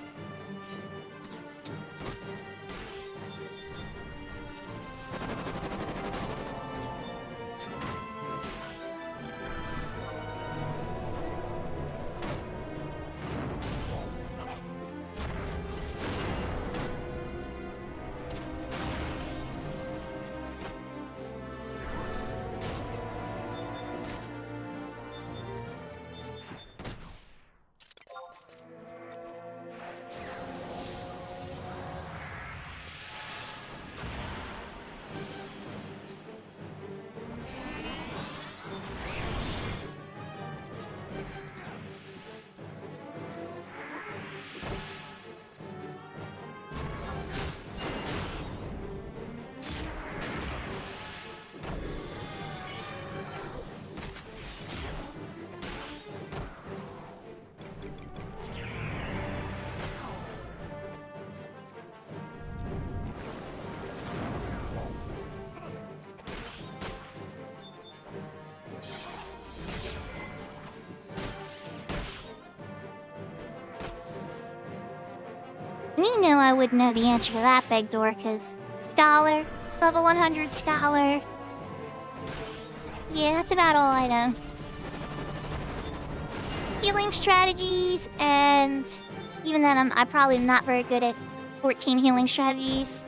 You knew I would know the answer to that, Big Door, cause Scholar, level 100 Scholar. Yeah, that's about all I know. Healing strategies, and even then I'm probably not very good at 14 healing strategies.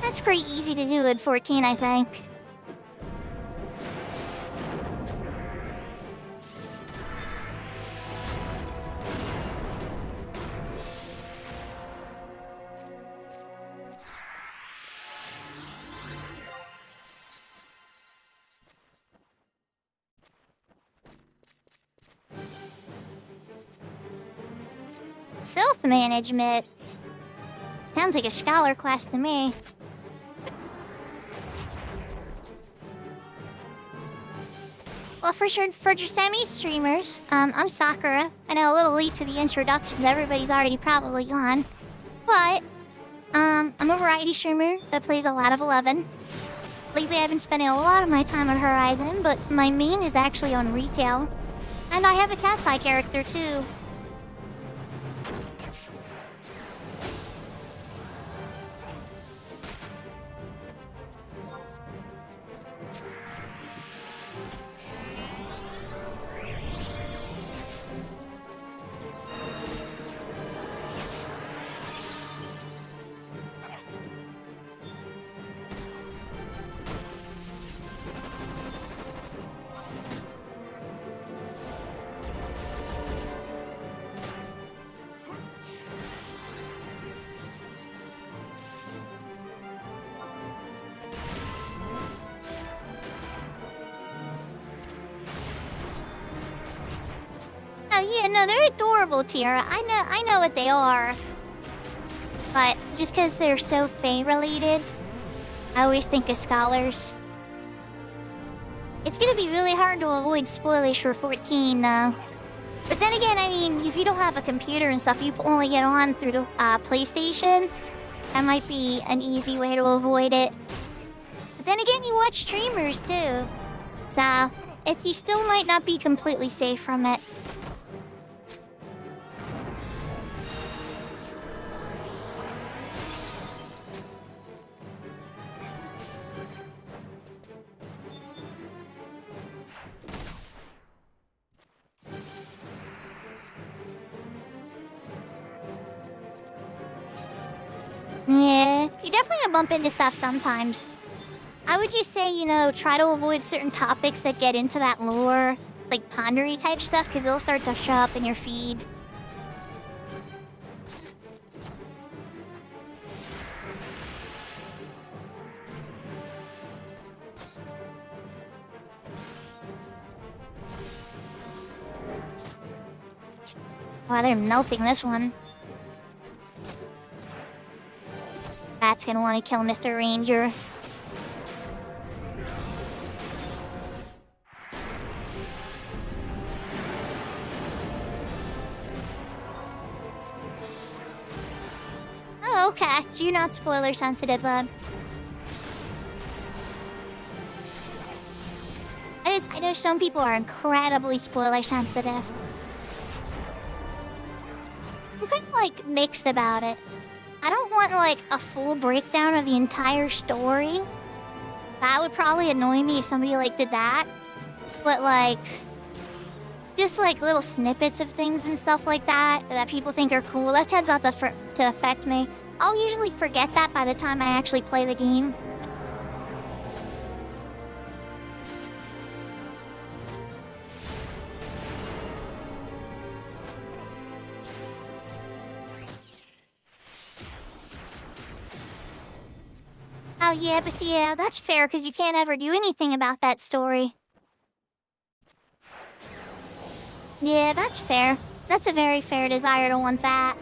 That's pretty easy to do at 14, I think. Self-management. Sounds like a scholar quest to me. Well, for semi streamers, I'm Sakura. I know a little late to the introduction, everybody's already probably gone. But, I'm a variety streamer that plays a lot of 11. Lately I've been spending a lot of my time on Horizon, but my main is actually on retail. And I have a cat's eye character too. No, they're adorable, Tiara. I know what they are. But just because they're so Fae related, I always think of scholars. It's gonna be really hard to avoid spoilers for 14, though. But then again, I mean, if you don't have a computer and stuff, you only get on through the PlayStation. That might be an easy way to avoid it. But then again, you watch streamers too. So, you still might not be completely safe from it. Yeah, you definitely gonna bump into stuff sometimes. I would just say, try to avoid certain topics that get into that lore, like pondery type stuff, because it'll start to show up in your feed. Wow, they're melting this one. Bat's gonna want to kill Mr. Ranger. Oh, okay. So you're not spoiler sensitive, bud. I know some people are incredibly spoiler sensitive. I'm kind of mixed about it. I don't want a full breakdown of the entire story. That would probably annoy me if somebody did that. But just little snippets of things and stuff like that people think are cool, that tends not to affect me. I'll usually forget that by the time I actually play the game. Oh yeah, but see, yeah, that's fair because you can't ever do anything about that story. Yeah, that's fair. That's a very fair desire to want that.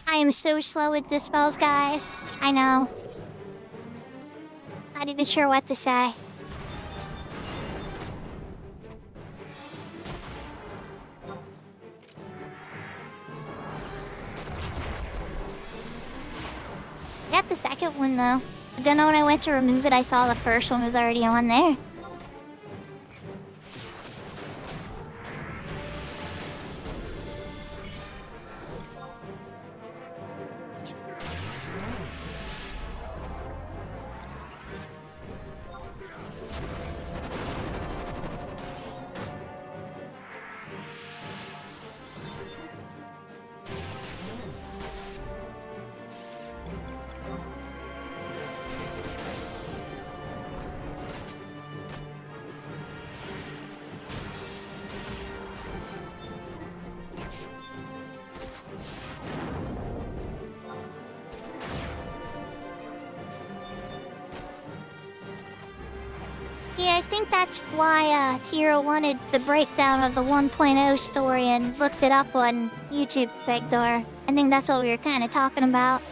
I am so slow with the spells, guys. I know. Not even sure what to say. I got the second one, though. But then when I went to remove it, I saw the first one was already on there. Yeah, I think that's why Tira wanted the breakdown of the 1.0 story and looked it up on YouTube, Victor. I think that's what we were kind of talking about.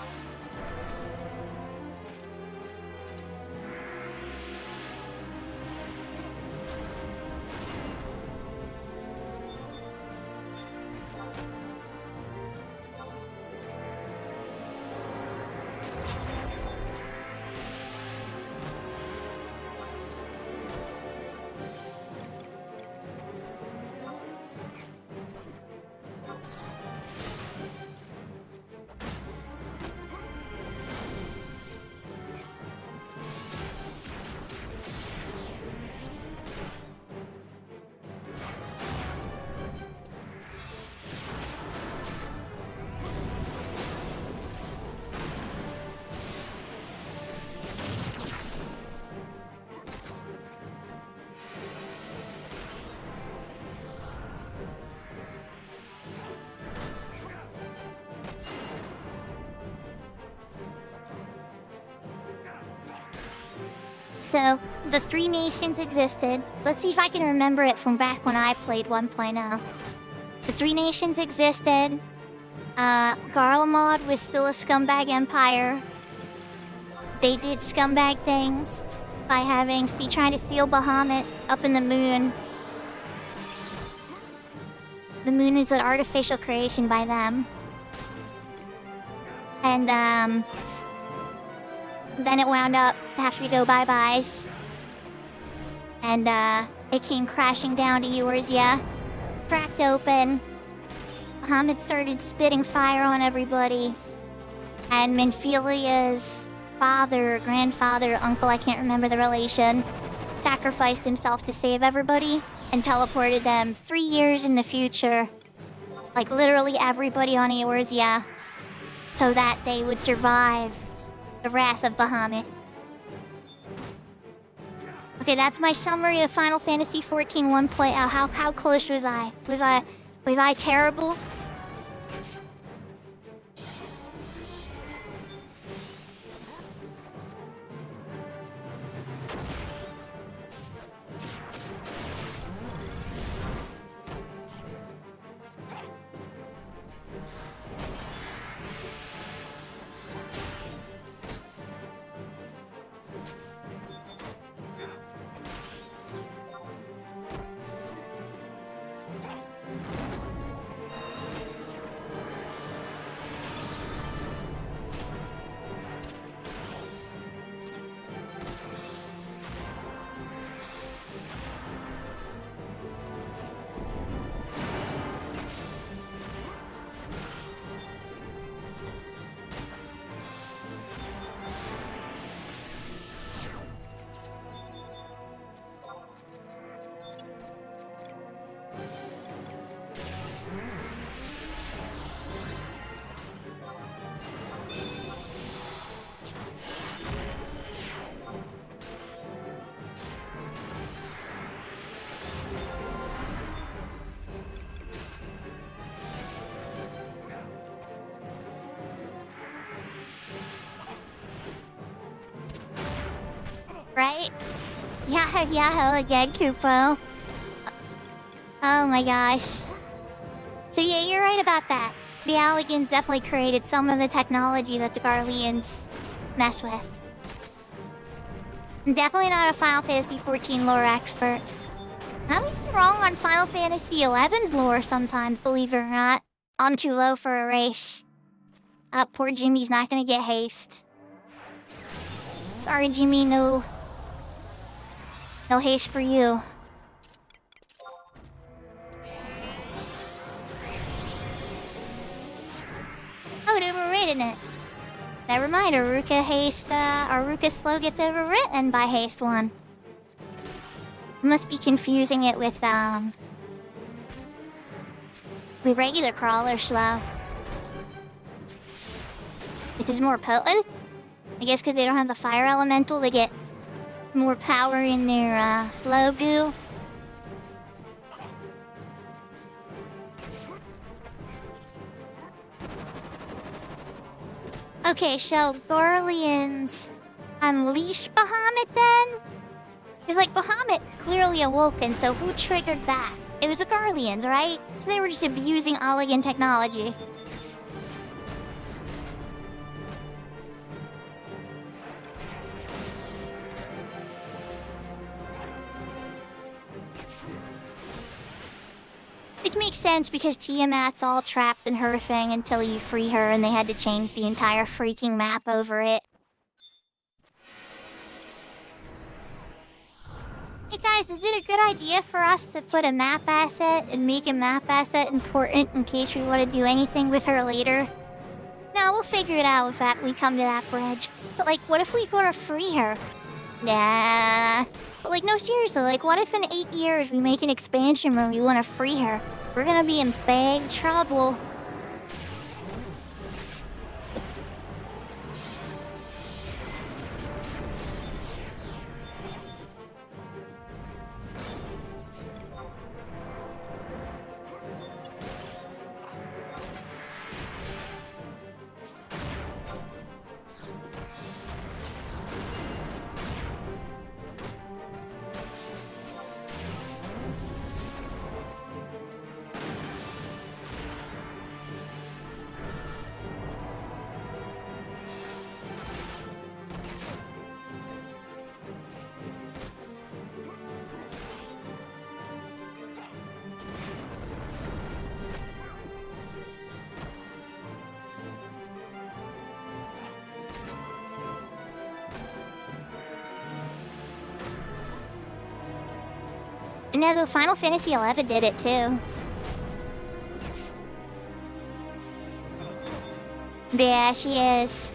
so the three nations existed. Let's see if I can remember it from back when I played 1.0. The three nations existed. Garlemald was still a scumbag empire. They did scumbag things by trying to seal Bahamut up in the moon. The moon is an artificial creation by them. And, then it wound up having to go bye-byes. And, it came crashing down to Eorzea. Cracked open. Bahamut started spitting fire on everybody. And Minfilia's father, grandfather, uncle, I can't remember the relation, sacrificed himself to save everybody and teleported them 3 years in the future. Like literally everybody on Eorzea. So that they would survive the wrath of Bahamut. Okay, that's my summary of Final Fantasy XIV 1.0. How close was I? Was I terrible? Right? Yeah, again, Kupo. Oh my gosh. So yeah, you're right about that. The Alligans definitely created some of the technology that the Garleans mess with. I'm definitely not a Final Fantasy XIV lore expert. I'm even wrong on Final Fantasy XI's lore sometimes, believe it or not. I'm too low for a race. Poor Jimmy's not gonna get haste. Sorry, Jimmy, no haste for you. Oh, it overrated it. Never mind, Aruka slow gets overwritten by haste 1. Must be confusing it with regular crawler slow. Which is more potent? I guess because they don't have the fire elemental, they get more power in their slow goo. Okay, so Garleans unleash Bahamut then? Because like Bahamut clearly awoken, so who triggered that? It was the Garleans, right? So they were just abusing Alligan technology. It makes sense because Tiamat's all trapped in her thing until you free her and they had to change the entire freaking map over it. Hey guys, is it a good idea for us to put a map asset and make a map asset important in case we want to do anything with her later? No, we'll figure it out if we come to that bridge. But like, what if we go to free her? Nah. But like, no, seriously, like what if in 8 years we make an expansion where we want to free her? We're gonna be in big trouble. And yeah, the Final Fantasy XI did it too. Yeah, she is.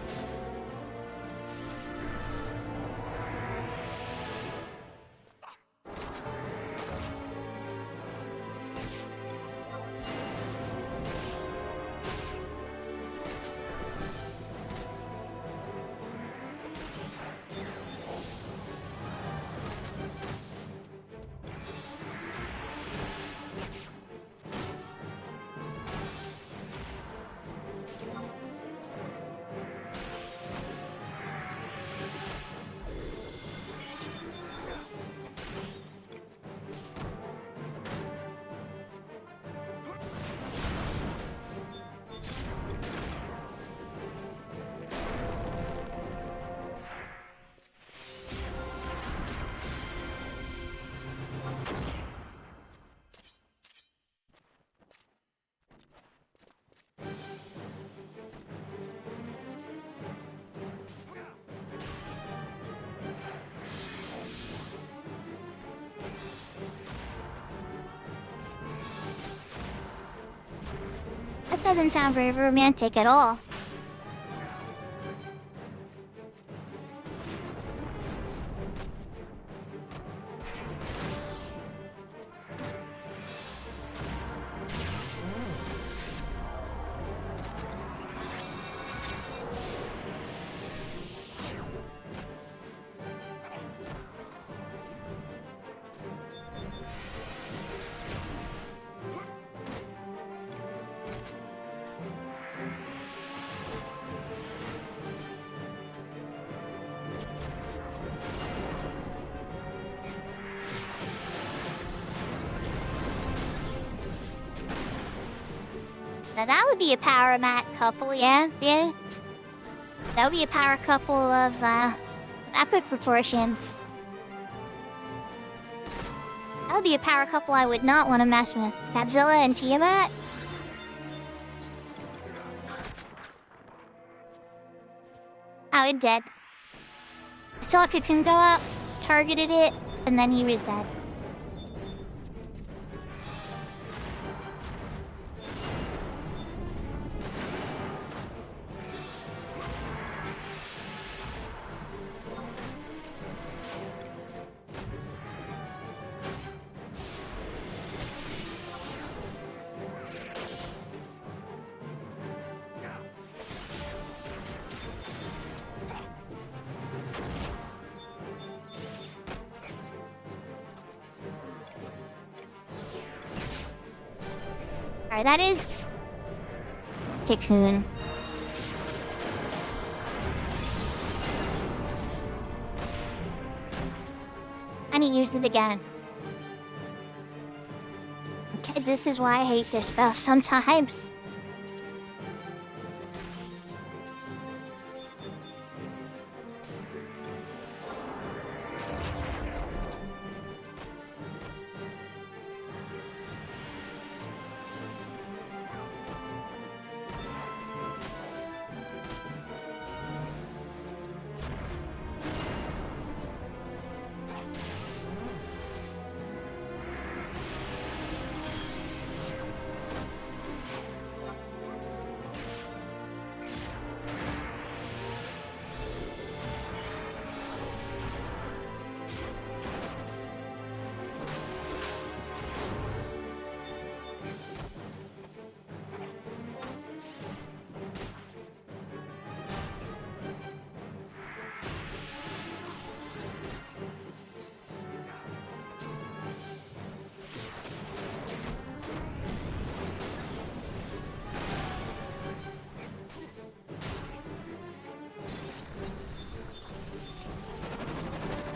That doesn't sound very romantic at all. Now that would be a power mat couple, yeah. That would be a power couple of epic proportions. That would be a power couple I would not want to mess with. Godzilla and Tiamat? Oh, it dead. I saw a cocoon go up, targeted it, and then he was dead. Alright, that is Cocoon. And he used it again. Okay, this is why I hate this spell sometimes.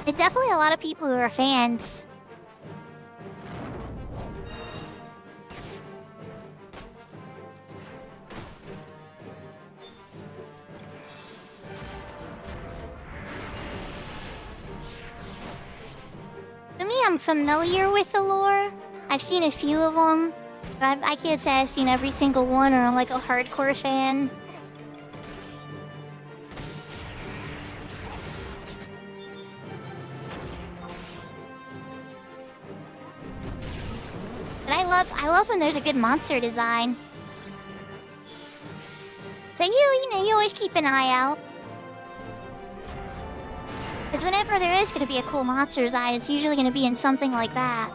There's definitely a lot of people who are fans. To me, I'm familiar with the lore. I've seen a few of them, but I can't say I've seen every single one or I'm like a hardcore fan. But I love when there's a good monster design. So you know, you always keep an eye out. Because whenever there is going to be a cool monster design, it's usually going to be in something like that.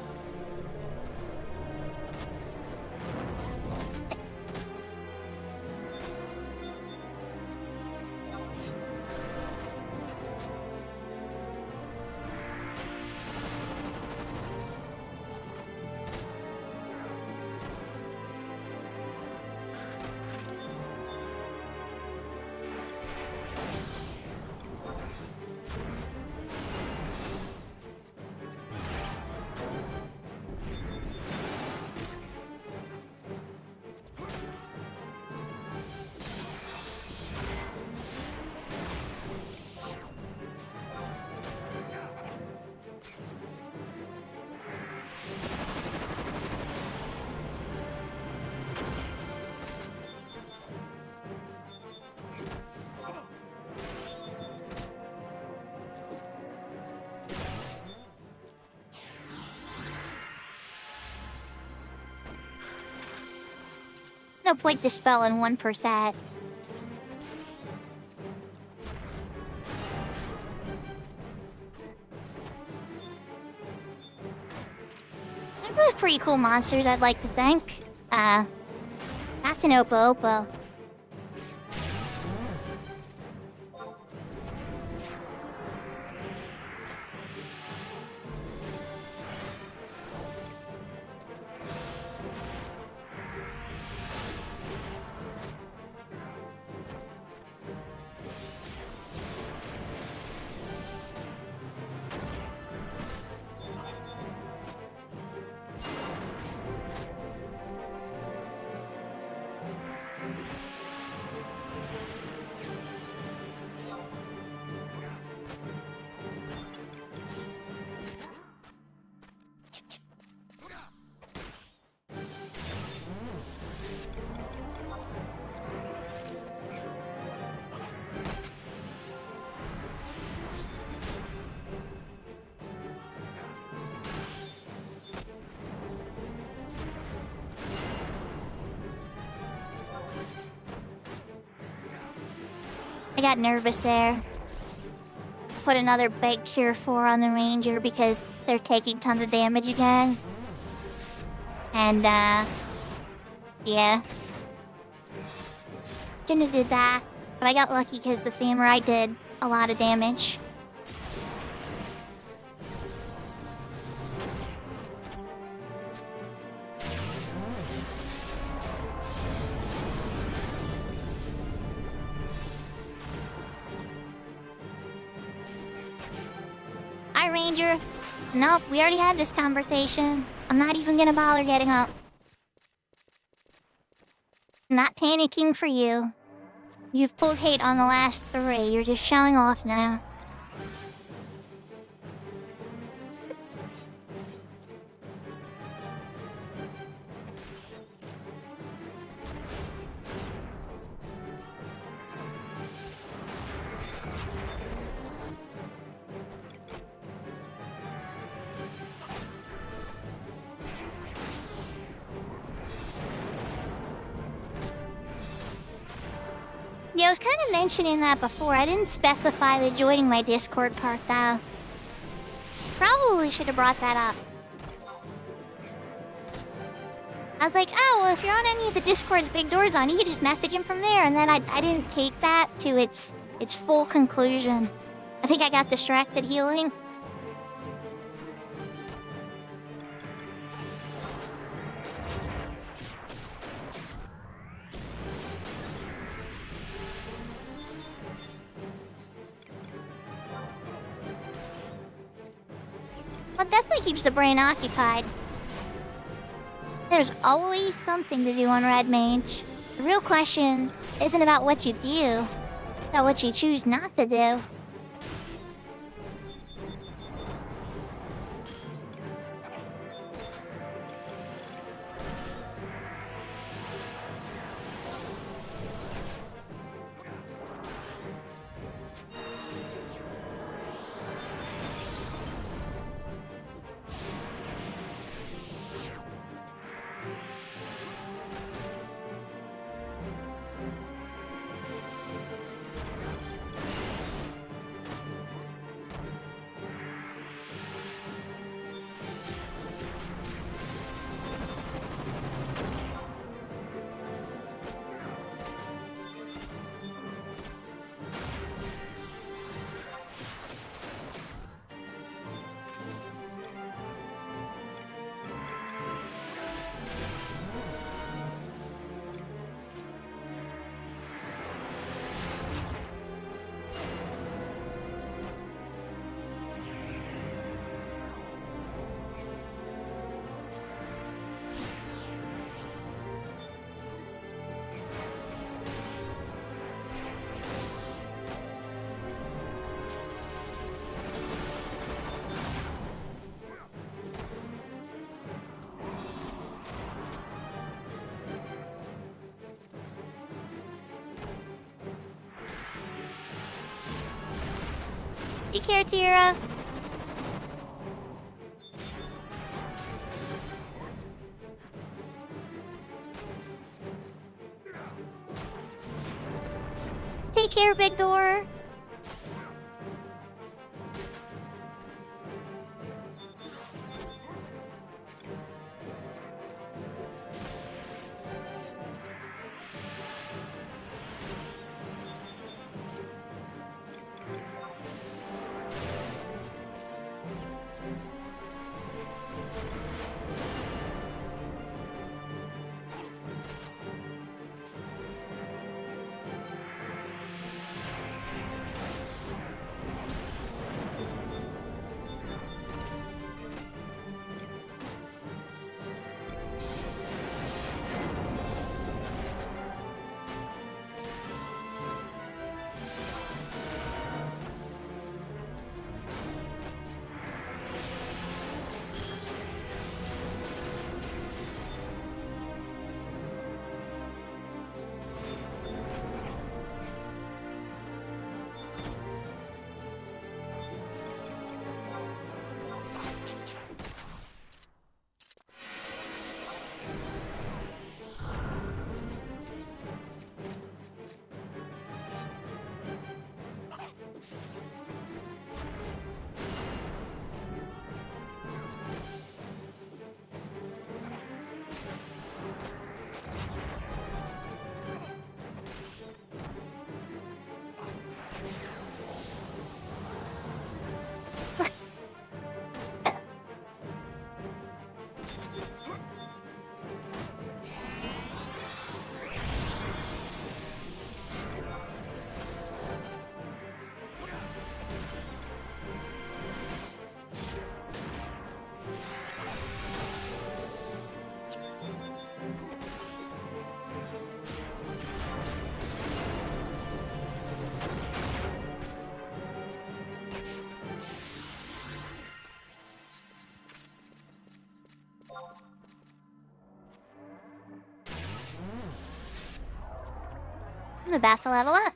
No point to spell in 1%. They're both pretty cool monsters, I'd like to think. That's an Oppo Oppo. I got nervous there. Put another big Cure 4 on the Ranger because they're taking tons of damage again. And, yeah. Shouldn't have did that, but I got lucky because the Samurai did a lot of damage. Hi, Ranger. Nope, we already had this conversation. I'm not even gonna bother getting up. Not panicking for you. You've pulled hate on the last 3. You're just showing off now. Yeah, I was kind of mentioning that before. I didn't specify the joining my Discord part, though. Probably should have brought that up. I was like, oh, well, if you're on any of the Discord's big doors on, you can just message him from there. And then I didn't take that to its full conclusion. I think I got distracted healing. Well, it definitely keeps the brain occupied. There's always something to do on Red Mage. The real question isn't about what you do, it's about what you choose not to do. Take care, Tira. Take care, Big Door. I'm about to level up.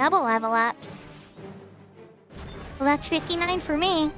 Double level ups. Well, that's 59 for me.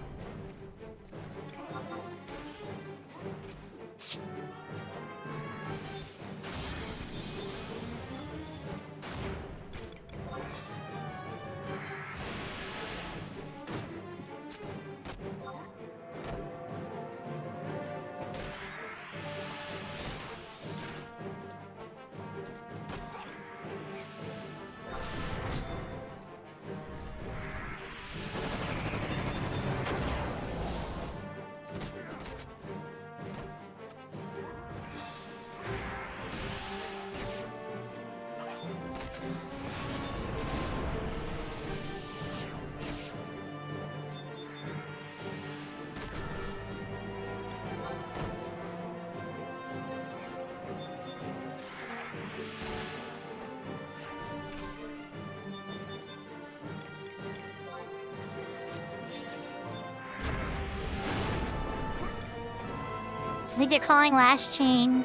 I think they're calling last chain.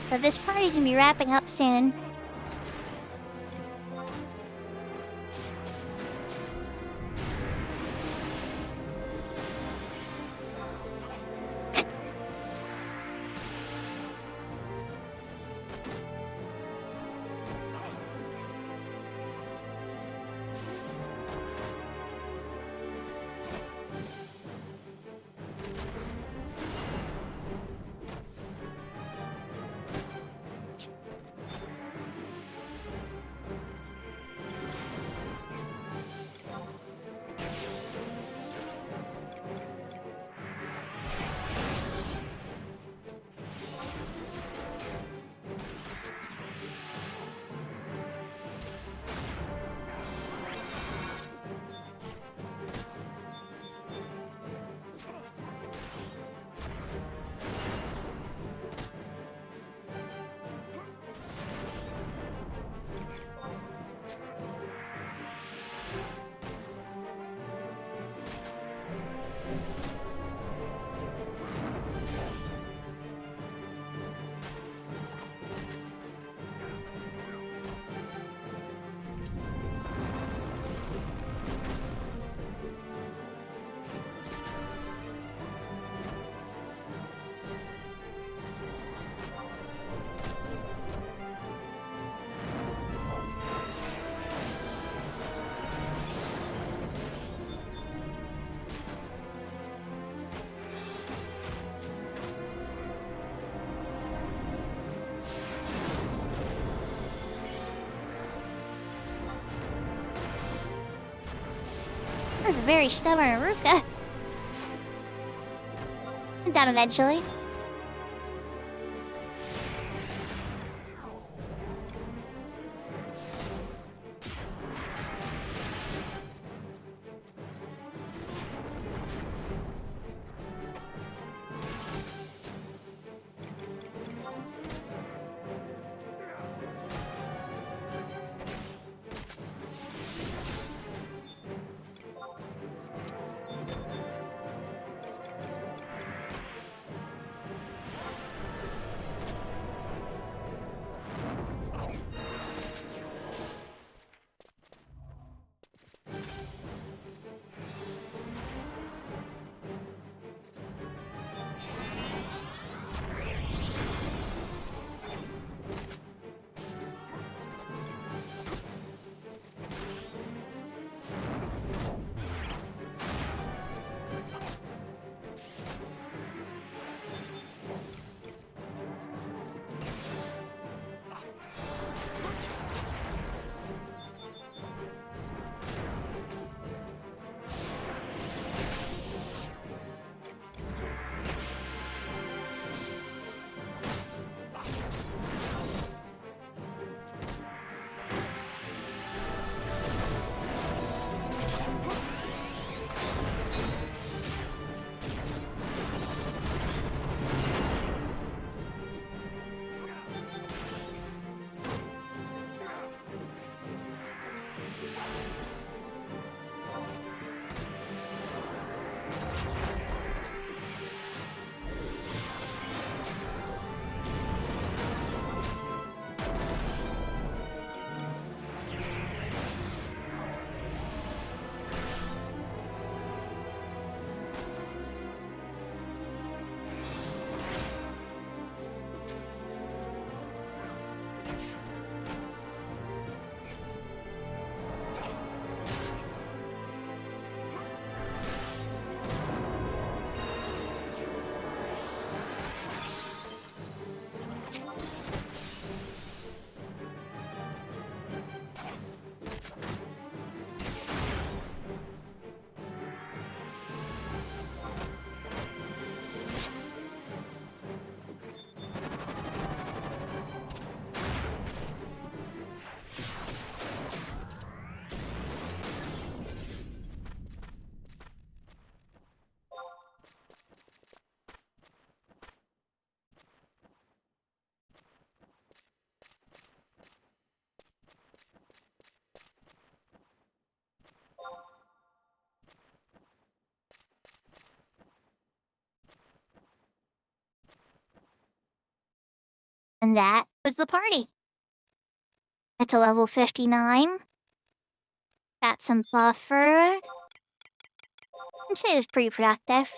But this party's gonna be wrapping up soon. That's a very stubborn Aruka. Down eventually. And that was the party. Got to level 59. Got some buffer. I'd say it was pretty productive.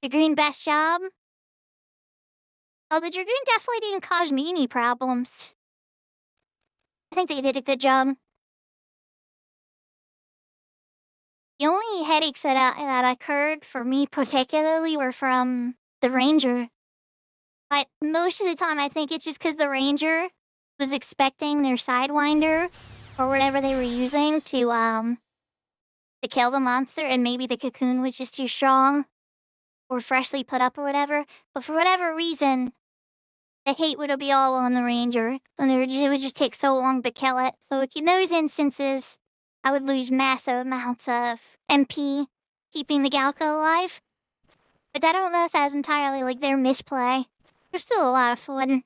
Dragoon, best job. Oh, the Dragoon definitely didn't cause me any problems. I think they did a good job. The only headaches that occurred for me particularly were from the Ranger. But most of the time I think it's just because the Ranger was expecting their Sidewinder or whatever they were using to kill the monster, and maybe the cocoon was just too strong or freshly put up or whatever. But for whatever reason, the hate would be all on the Ranger, and it would just take so long to kill it. So in those instances, I would lose massive amounts of MP keeping the Galco alive. But I don't know if that was entirely like their misplay. It was still a lot of fun.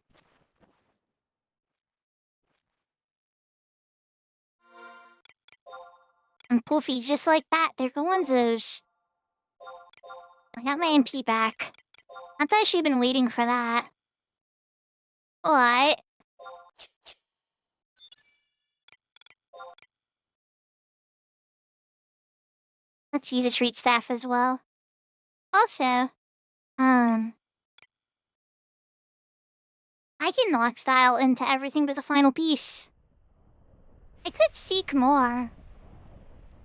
And poofies just like that, they're Gonzos. I got my MP back. I thought she'd been waiting for that. What? Let's use a treat staff as well. Also, I can lock style into everything but the final piece. I could seek more.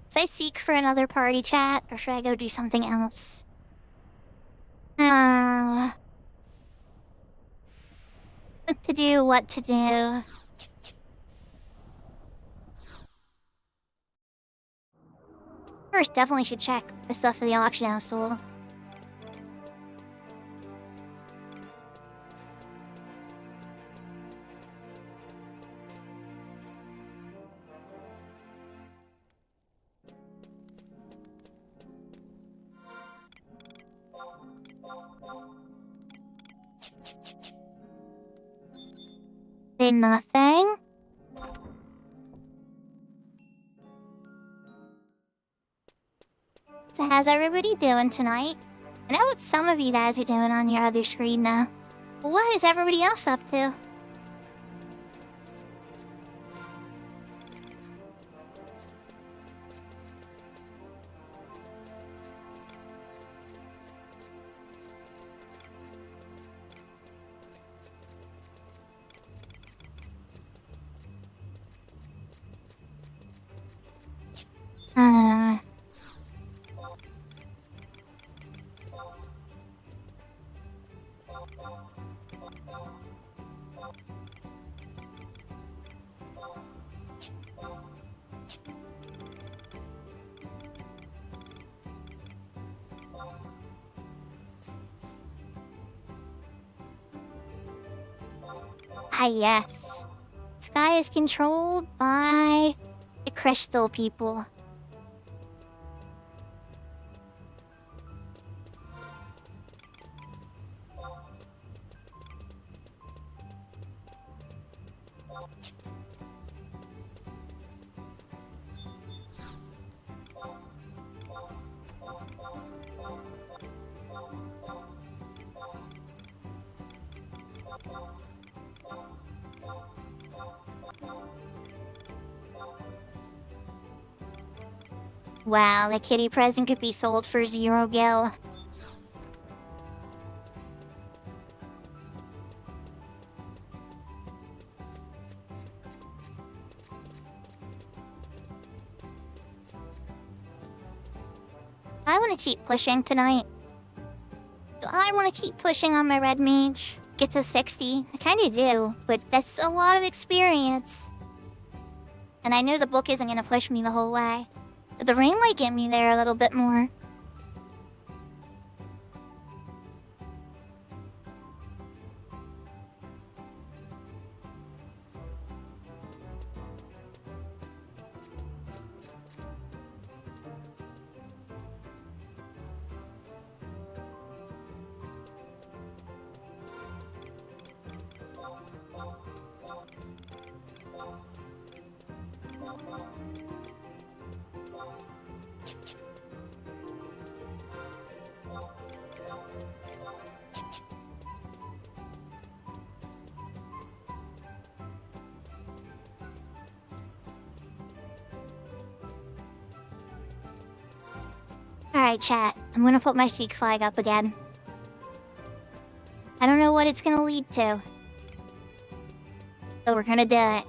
If I seek for another party chat, or should I go do something else? What to do. First, definitely should check the stuff for the auction house sold. Did nothing. So how's everybody doing tonight? I know what some of you guys are doing on your other screen now. But what is everybody else up to? Ah, yes. Sky is controlled by the crystal people. Wow, the kitty present could be sold for 0 gil. I want to keep pushing tonight. I want to keep pushing on my red mage. Get to 60. I kind of do, but that's a lot of experience. And I know the book isn't going to push me the whole way. But the rain might get me there a little bit more. Alright, chat. I'm gonna put my Seek flag up again. I don't know what it's gonna lead to. So we're gonna do it.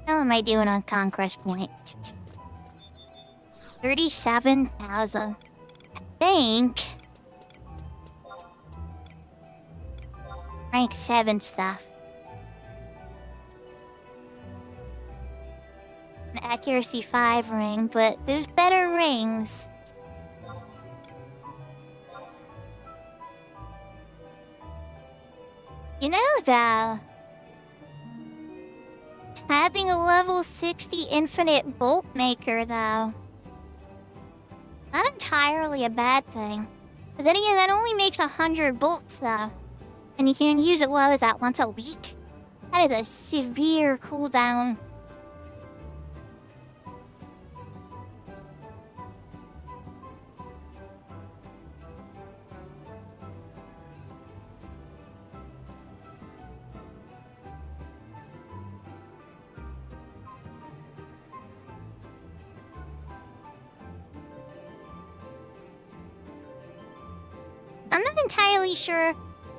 How am I doing on conquest points? 37,000. I think. Rank 7 stuff. An accuracy 5 ring, but there's better rings. You know, though, having a level 60 infinite bolt maker, though, not entirely a bad thing. But then again, that only makes 100 bolts, though. And you can use it, what was that, once a week? That is a severe cooldown. I'm not entirely sure.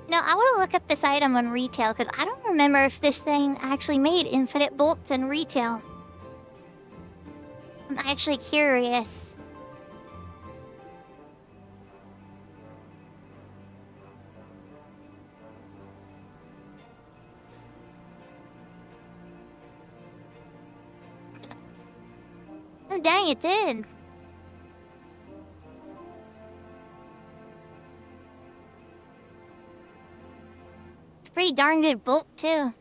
No, I want to look up this item on retail because I don't remember if this thing actually made infinite bolts in retail. I'm actually curious. Oh, dang, it did. Pretty darn good bolt, too.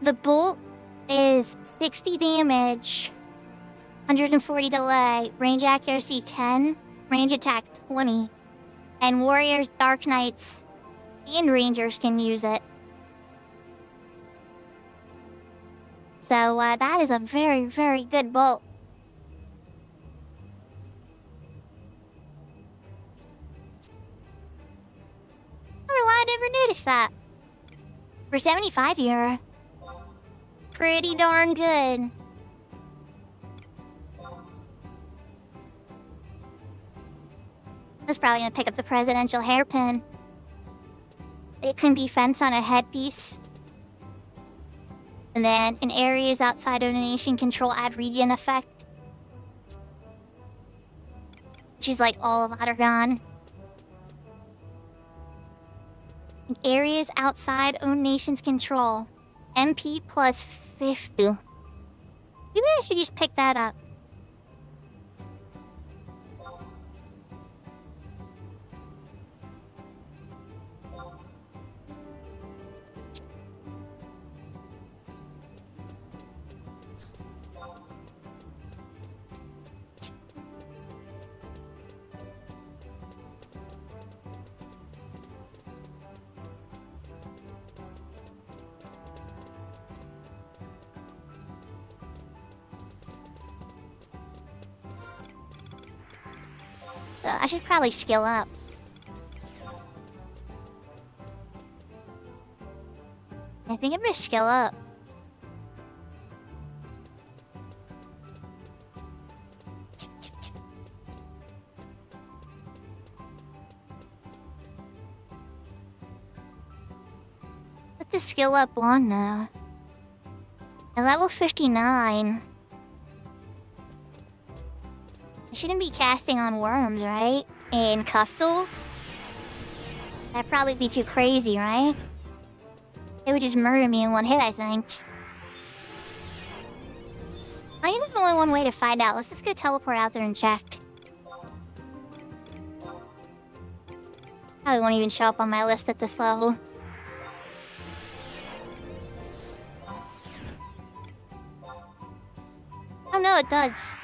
The bolt is 60 damage, 140 delay, range accuracy 10, range attack 20, and warriors, dark knights, and rangers can use it. So that is a very, very good bolt. I never noticed that. For 75 euro. Pretty darn good. I was probably gonna pick up the presidential hairpin. It can be fence on a headpiece. And then in areas outside of the nation, control add region effect. She's like all of Ottergon. Areas outside own nation's control. MP plus 50. Maybe I should just pick that up. I should probably skill up. I think I'm gonna skill up. Put the skill up on now. At level 59. I shouldn't be casting on worms, right? And Cuftle? That'd probably be too crazy, right? It would just murder me in one hit, I think. only one way to find out. Let's just go teleport out there and check. Probably won't even show up on my list at this level. Oh no, it does.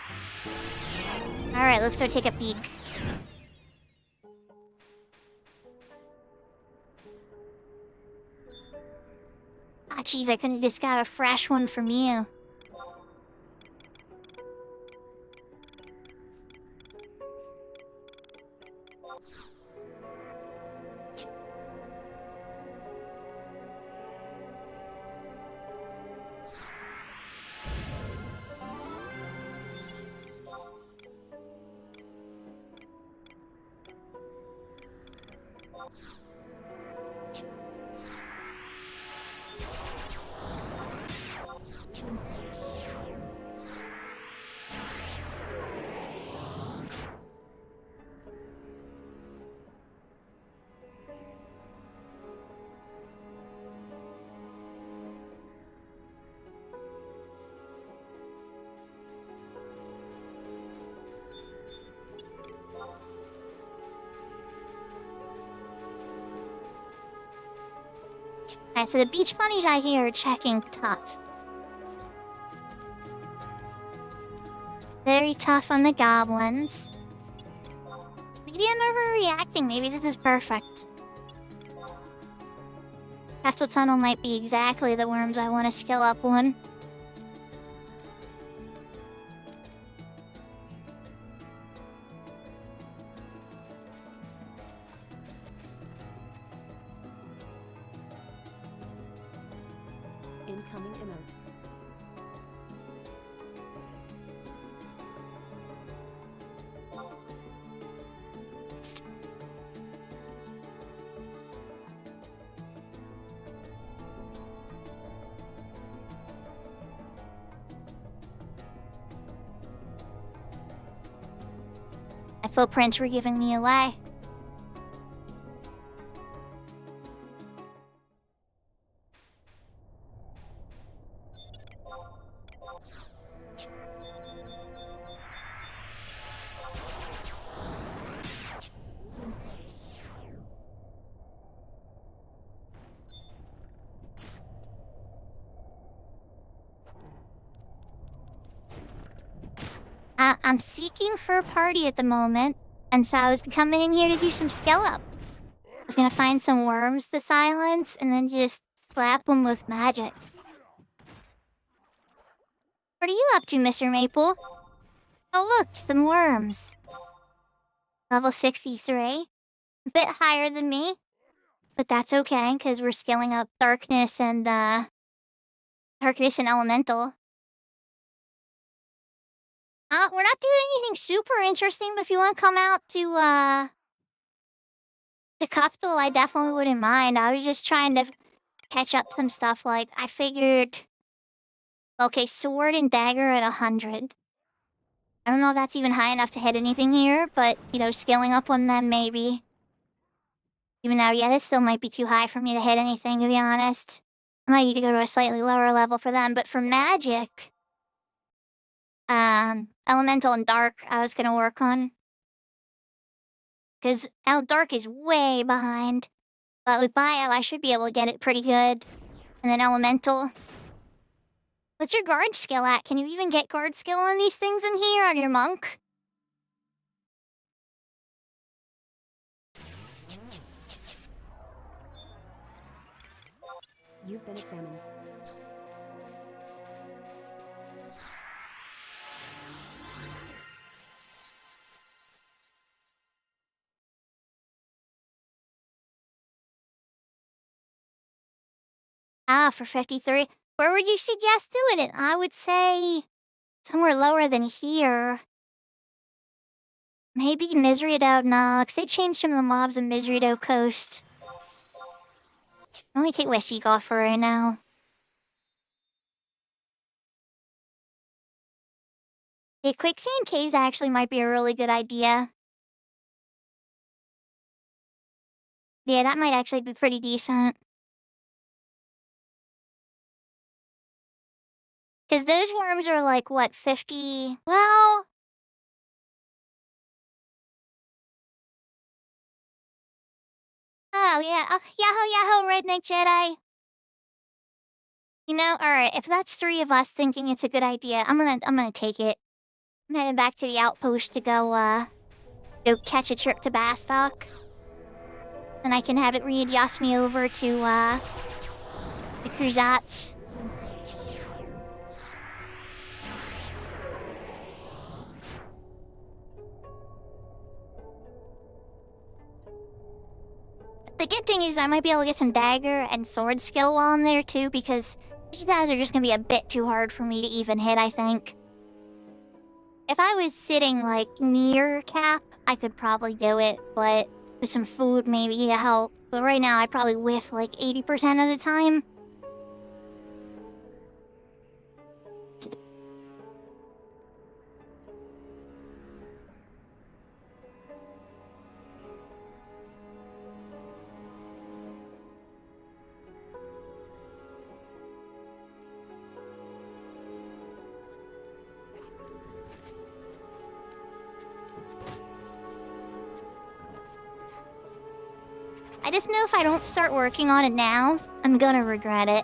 Alright, let's go take a peek. Ah, jeez, I could've just got a fresh one from you. Alright, so the beach bunnies I hear are checking tough. Very tough on the goblins. Maybe I'm overreacting. Maybe this is perfect. Castle Tunnel might be exactly the worms I want to skill up on. Incoming emote. My footprints were giving me away. I'm seeking for a party at the moment, and so I was coming in here to do some skill ups. I was gonna find some worms to silence, and then just slap them with magic. What are you up to, Mr. Maple? Oh look, some worms. Level 63. A bit higher than me. But that's okay, because we're skilling up darkness and elemental. We're not doing anything super interesting, but if you want to come out to Capital, I definitely wouldn't mind. I was just trying to catch up some stuff. Like, I figured, okay, sword and dagger at 100. I don't know if that's even high enough to hit anything here, but, you know, scaling up on them maybe. Even though, yeah, this still might be too high for me to hit anything, to be honest. I might need to go to a slightly lower level for them, but for magic, elemental and dark, I was gonna work on. Because dark is way behind. But with bio, I should be able to get it pretty good. And then elemental. What's your guard skill at? Can you even get guard skill on these things in here on your monk? You've been examined. For 53. Where would you suggest doing it? I would say somewhere lower than here. Maybe Misriado. No, because they changed some of the mobs in Misriado Coast. Let me take Westique off for right now. Yeah, Quicksand Caves actually might be a really good idea. Yeah, that might actually be pretty decent. Because those worms are like, what, 50? Well... Oh, yeah. Yahoo, redneck Jedi. You know, alright, if that's 3 of us thinking it's a good idea, I'm gonna take it. I'm heading back to the outpost to go catch a trip to Bastock. Then I can have it readjust me over to, the Cruzats. The good thing is I might be able to get some dagger and sword skill while I'm there too, because these guys are just gonna be a bit too hard for me to even hit, I think. If I was sitting, like, near Cap, I could probably do it, but with some food maybe to help. But right now I'd probably whiff like 80% of the time. I just know if I don't start working on it now, I'm gonna regret it.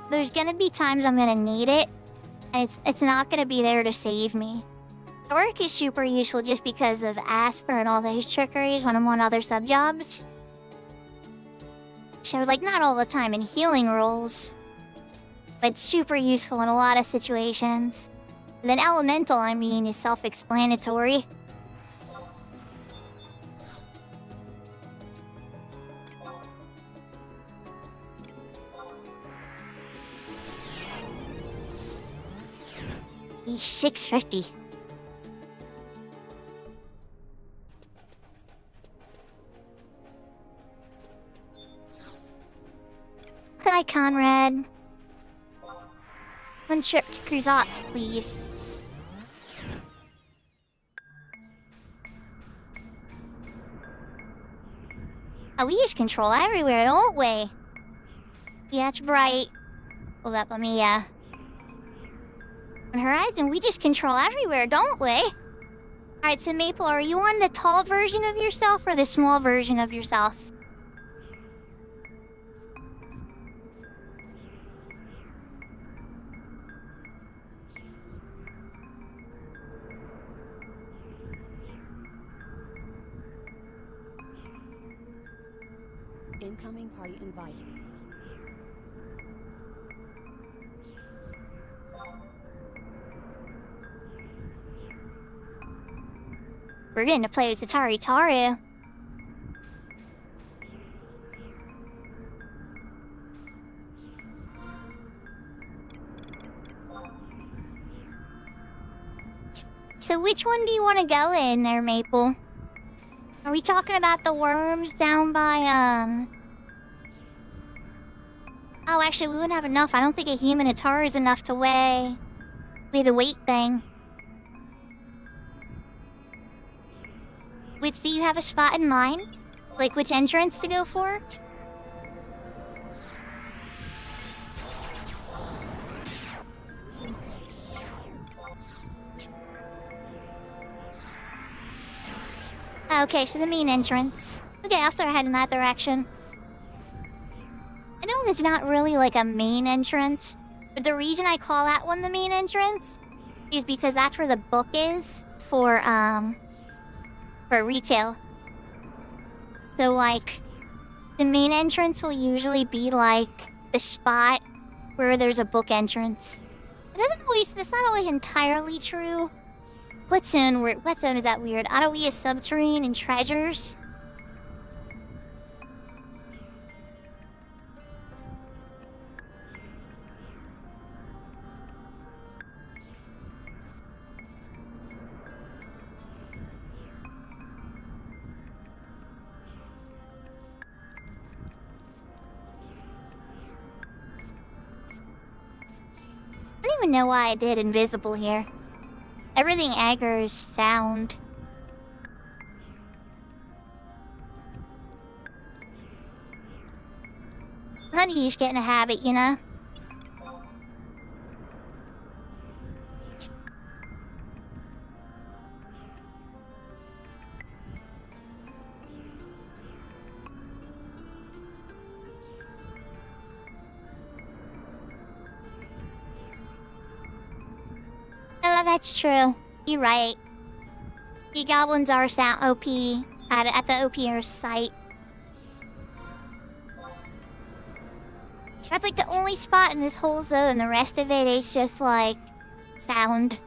There's gonna be times I'm gonna need it, and it's not gonna be there to save me. The work is super useful just because of Asper and all those trickeries when I'm on other sub-jobs. So, like, not all the time in healing roles, but super useful in a lot of situations. And then Elemental, I mean, is self-explanatory. He's 650. Hi, Conrad. One trip to Cruzats, please. Oh, we use control everywhere, don't we? Yeah, it's bright. Hold up, let me, On Horizon, we just control everywhere, don't we? Alright, so Maple, are you on the tall version of yourself or the small version of yourself? Incoming party invite. We're getting to play with Tatari Taru. So which one do you want to go in there, Maple? Are we talking about the worms down by, Oh, actually, we wouldn't have enough. I don't think a human Atari is enough to weigh the weight thing. Which, do you have a spot in mind? Like, which entrance to go for? Okay, so the main entrance. Okay, I'll start heading that direction. I know it's not really like a main entrance, but the reason I call that one the main entrance is because that's where the book is for retail. So, like, the main entrance will usually be, like, the spot where there's a book entrance. That's not always entirely true. What zone is that weird? Autoe is subterranean and treasures? I don't even know why I did invisible here. Everything aggers sound. Honey's getting a habit, you know? Yeah, that's true. You're right. The goblins are OP at the OPR site. That's like the only spot in this whole zone. The rest of it is just like sound.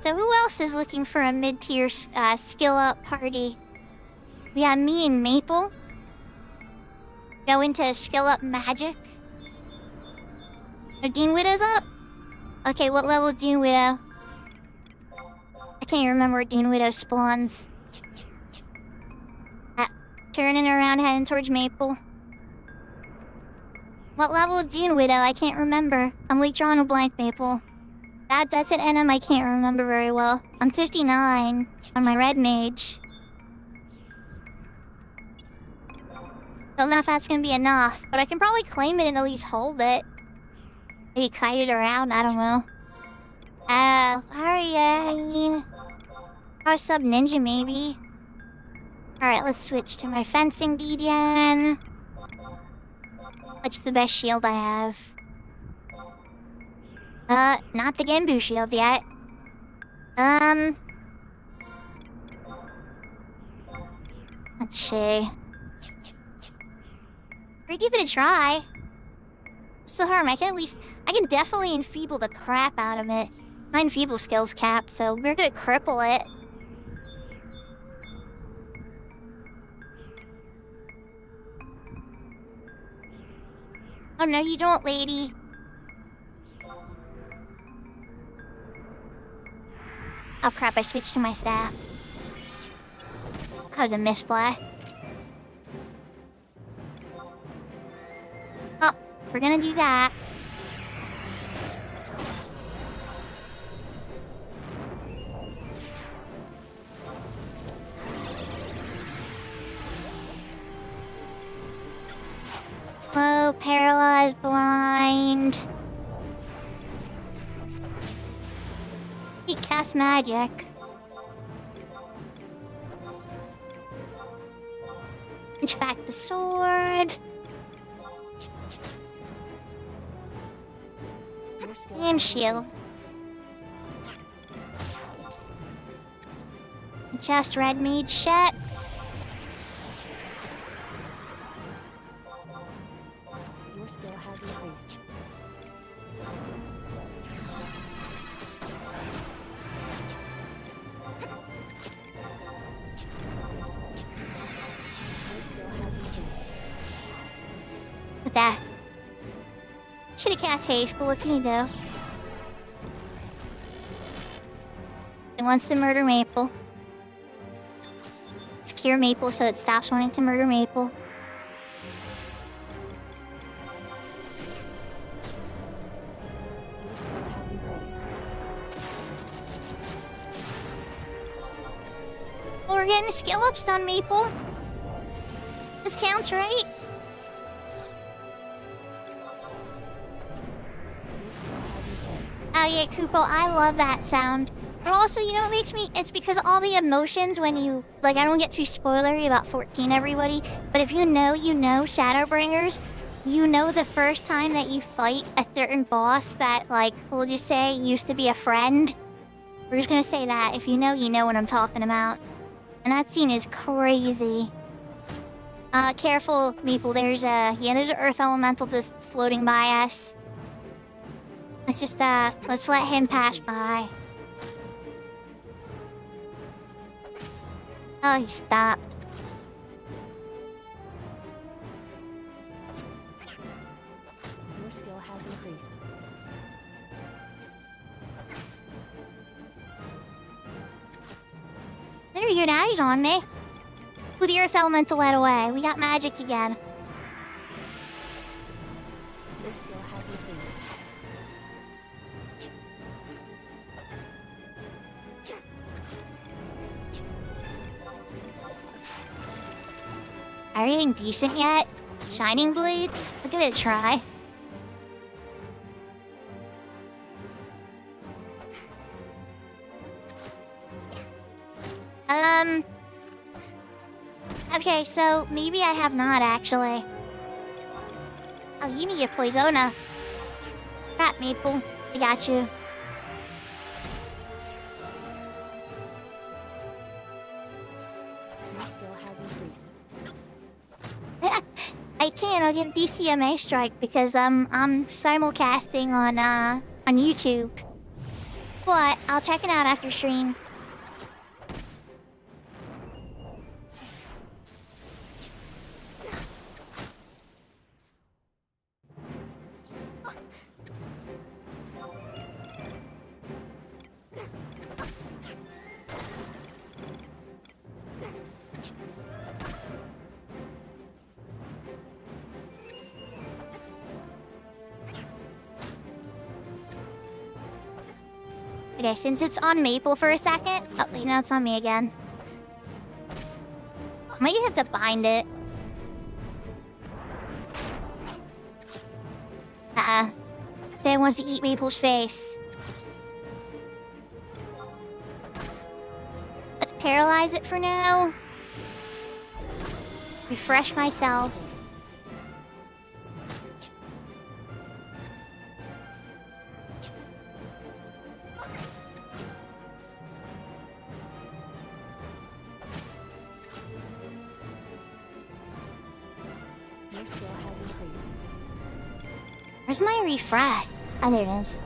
So who else is looking for a mid-tier skill up party? We got me and Maple. Go into skill up magic. Are Dean Widow's up? Okay, what level is Dean Widow? I can't even remember where Dean Widow spawns. Turning around, heading towards Maple. What level is Dean Widow? I can't remember. I'm like drawing a blank, Maple. That's an NM I can't remember very well. I'm 59 on my red mage. Don't know if that's gonna be enough, but I can probably claim it and at least hold it. Maybe kite it around, I don't know. Alright. Or sub ninja maybe. Alright, let's switch to my fencing DDN. What's the best shield I have? Not the Genbu shield yet. Let's see. We're give it a try. What's the harm? I can definitely enfeeble the crap out of it. My enfeeble skill's capped, so we're gonna cripple it. Oh no, you don't, lady. Oh crap, I switched to my staff. That was a misplay. Oh, if we're gonna do that. Oh, paralyzed, blind. He casts magic. Pinch back the sword. And shield. Just red mage shit. Your skill has increased. Your skill has increased. With that. Should've cast haste, but what can you do? It wants to murder Maple. Let's cure Maple so it stops wanting to murder Maple. Your skill has increased. Oh, we're getting skill ups on Maple. This counts, right? Your skill has increased. Oh yeah, Kupo, I love that sound. But also, you know what makes me... It's because all the emotions when you... Like, I don't get too spoilery about 14, everybody. But if you know, Shadowbringers. You know the first time that you fight a certain boss that, like, we'll just say used to be a friend. We're just gonna say that. If you know what I'm talking about. And that scene is crazy. Careful, Maple. There's an Earth Elemental just floating by us. Let's let him pass by. Oh, he stopped. Your skill has increased. There you go, now he's on me. Who the Earth Elemental led away. We got magic again. Your skill has increased. Are you getting decent yet? Shining Blade? I'll give it a try. Okay, so maybe I have not actually. Oh, you need a Poisona. Crap, Maple. I got you. Your skill has increased. I can't. I'll get a DCMA strike because I'm simulcasting on YouTube. But I'll check it out after stream. Okay, since it's on Maple for a second... Oh, wait, now it's on me again. Might have to bind it. Stan wants to eat Maple's face. Let's paralyze it for now. Refresh myself. Your skill has increased. Where's my refresh? Oh, there it is.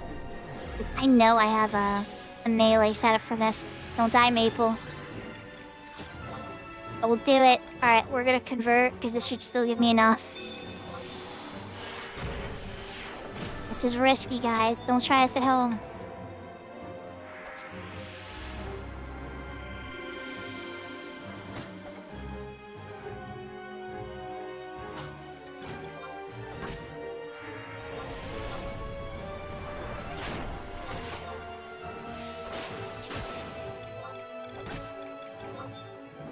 I know I have a melee setup for this. Don't die, Maple. I will do it. Alright, we're gonna convert, because this should still give me enough. This is risky, guys. Don't try this at home. Your skill has increased.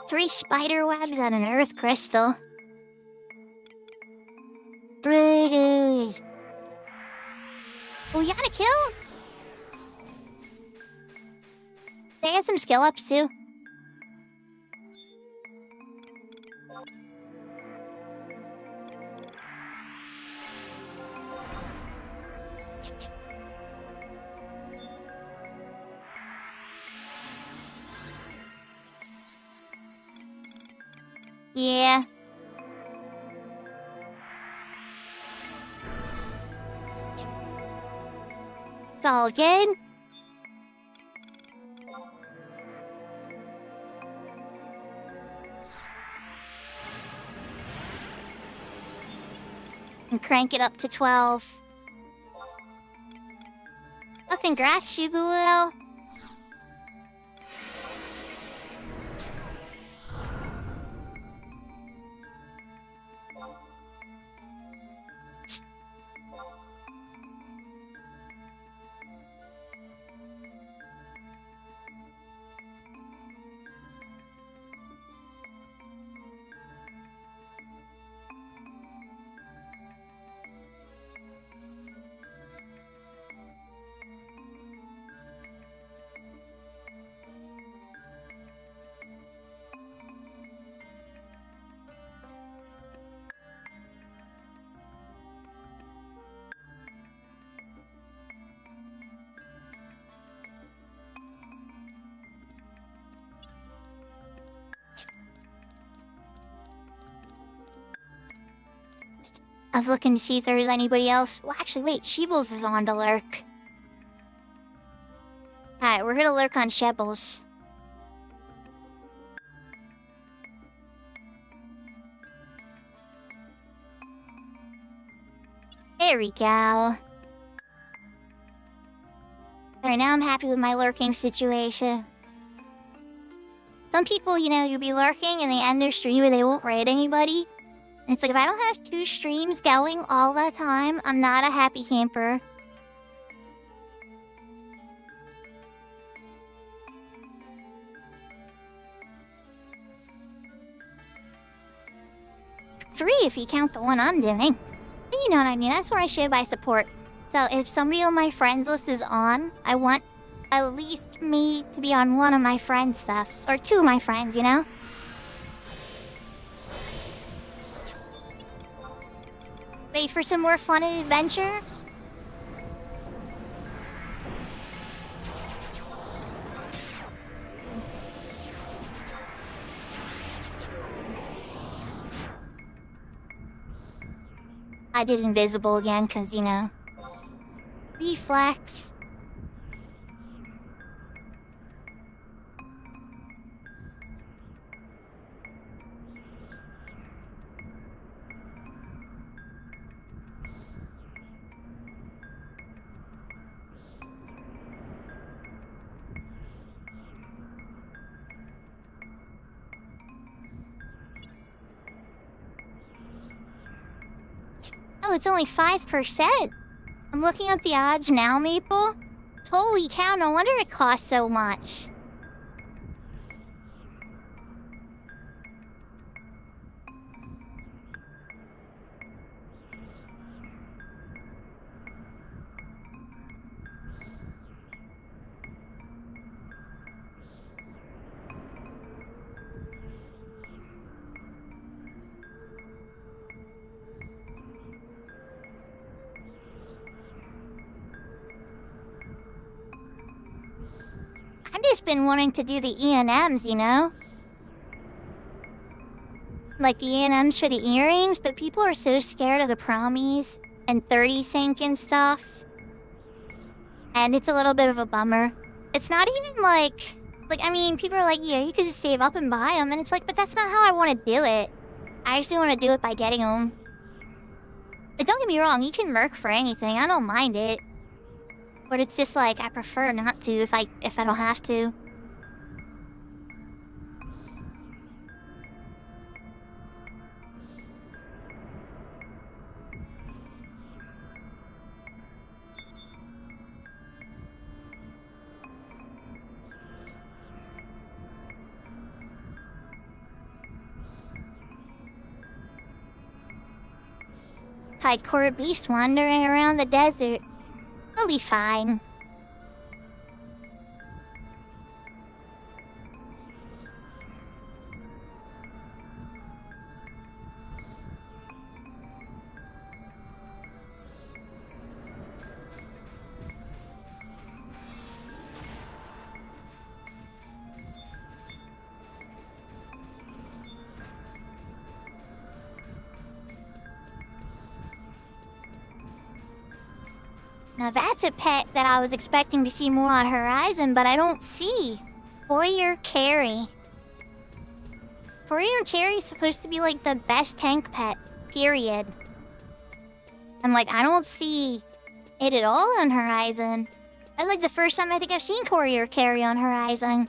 3 spider webs and an earth crystal. Pretty. Oh, you got a kill? They had some skill ups too. Yeah. It's all good. And crank it up to 12. Oh, congrats, Shiguo. I was looking to see if there was anybody else. Well, actually, wait, Sheebles is on to lurk. Alright, we're gonna lurk on Shebbles. There we go. Alright, now I'm happy with my lurking situation. Some people, you'll be lurking and they end their stream and they won't raid anybody. And it's like, if I don't have 2 streams going all the time, I'm not a happy camper. Three if you count the one I'm doing. But you know what I mean, that's where I should buy support. So if somebody on my friends list is on, I want at least me to be on one of my friends' stuffs. Or 2 of my friends, Wait for some more fun and adventure? I did invisible again, cause, reflex. Oh, it's only 5%. I'm looking up the odds now, Maple. Holy cow, no wonder it costs so much. I've just been wanting to do the E&Ms, Like the E&Ms for the earrings, but people are so scared of the promies and 30 sync and stuff. And it's a little bit of a bummer. It's not even like, people are like, yeah, you could just save up and buy them. And it's like, but that's not how I want to do it. I actually want to do it by getting them. Like, don't get me wrong, you can merc for anything. I don't mind it. But it's just like, I prefer not to if I don't have to. Hardcore beast wandering around the desert. We'll be fine. Now that's a pet that I was expecting to see more on Horizon, but I don't see. Warrior Carry. Warrior Carry is supposed to be like the best tank pet, period. And like, I don't see it at all on Horizon. That's like the first time I think I've seen Warrior Carry on Horizon.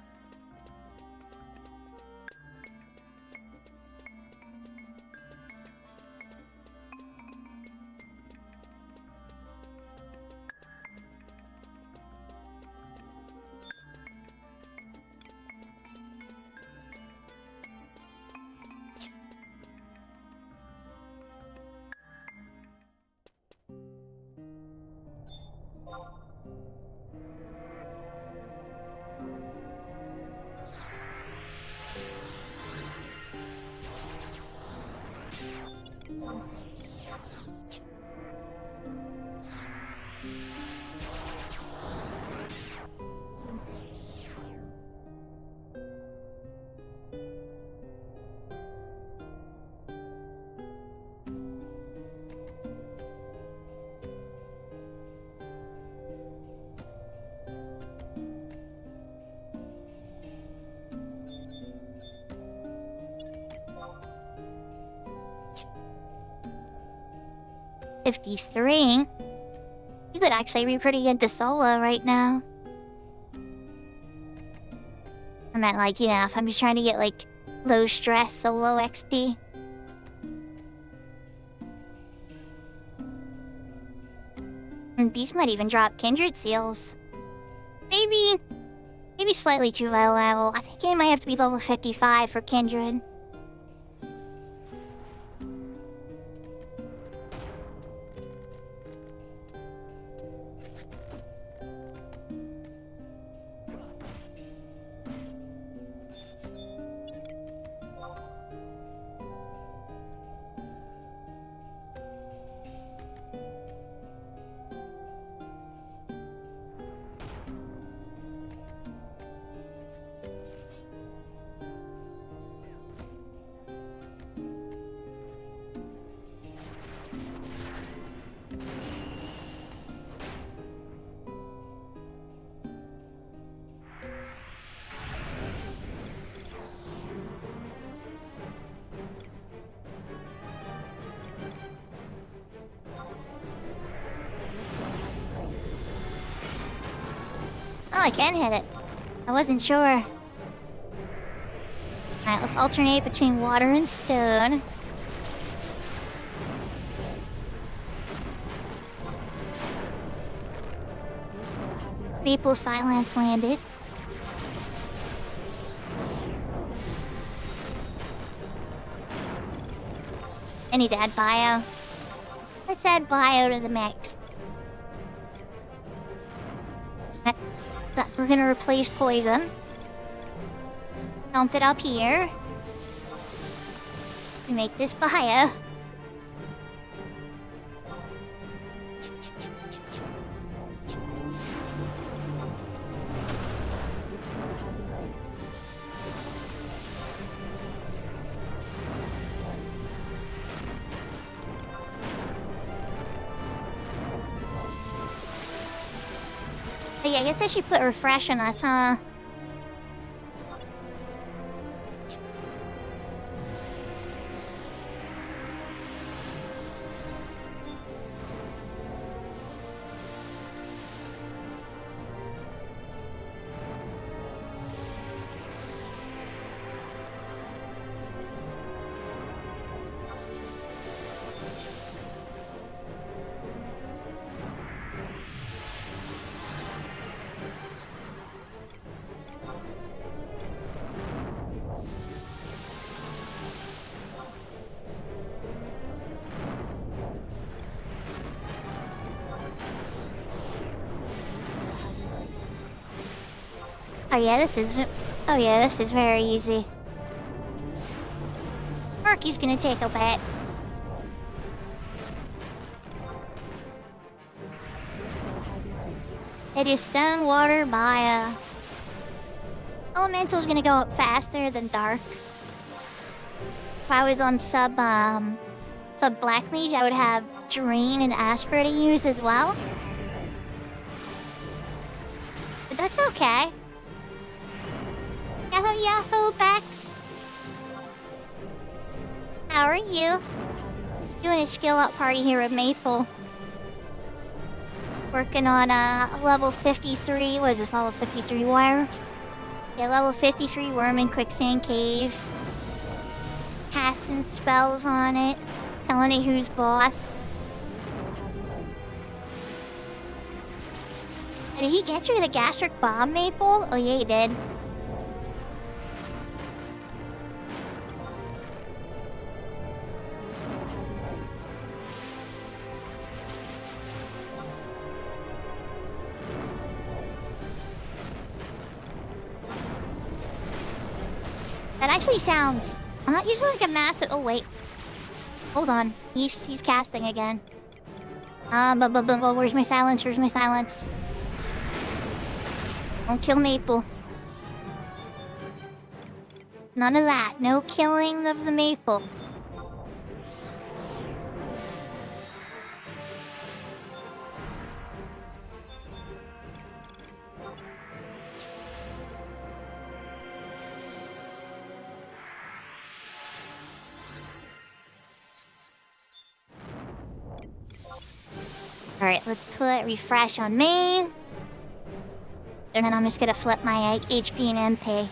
$53. You could actually be pretty good to solo right now. I'm meant like, you know, if I'm just trying to get like low stress solo XP. And these might even drop kindred seals. Maybe slightly too low level. I think it might have to be level 55 for kindred. Your skill has increased. Oh, I can hit it. I wasn't sure. Alright, let's alternate between water and stone. Your skill has increased. Maple silence landed. I need to add bio. Let's add bio to the mix. We're gonna replace poison. Dump it up here. And make this bio. Your skill has increased. But yeah, I guess I should put refresh on us, huh? Oh yeah, this is very easy. Marky's gonna take a bet. Your skill has increased. It is stone, water, bio. Elemental's gonna go up faster than dark. If I was on sub black mage, I would have drain and aspher to use as well. But that's okay. Yahoo yahoo, Bex. How are you? Your skill has increased. Doing a skill up party here at Maple. Working on level 53. What is this, level 53 wire? Yeah, level 53 worm in quicksand caves. Casting spells on it. Telling it who's boss. Your skill has increased. Did he get through the gastric bomb, Maple? Oh yeah, he did. Your skill has increased. That actually sounds... I'm not usually like a massive... Oh, wait. Hold on. He's casting again. Where's my silence? Where's my silence? Don't kill Maple. None of that. No killing of the Maple. Alright, let's put refresh on main. And then I'm just gonna flip my HP and MP.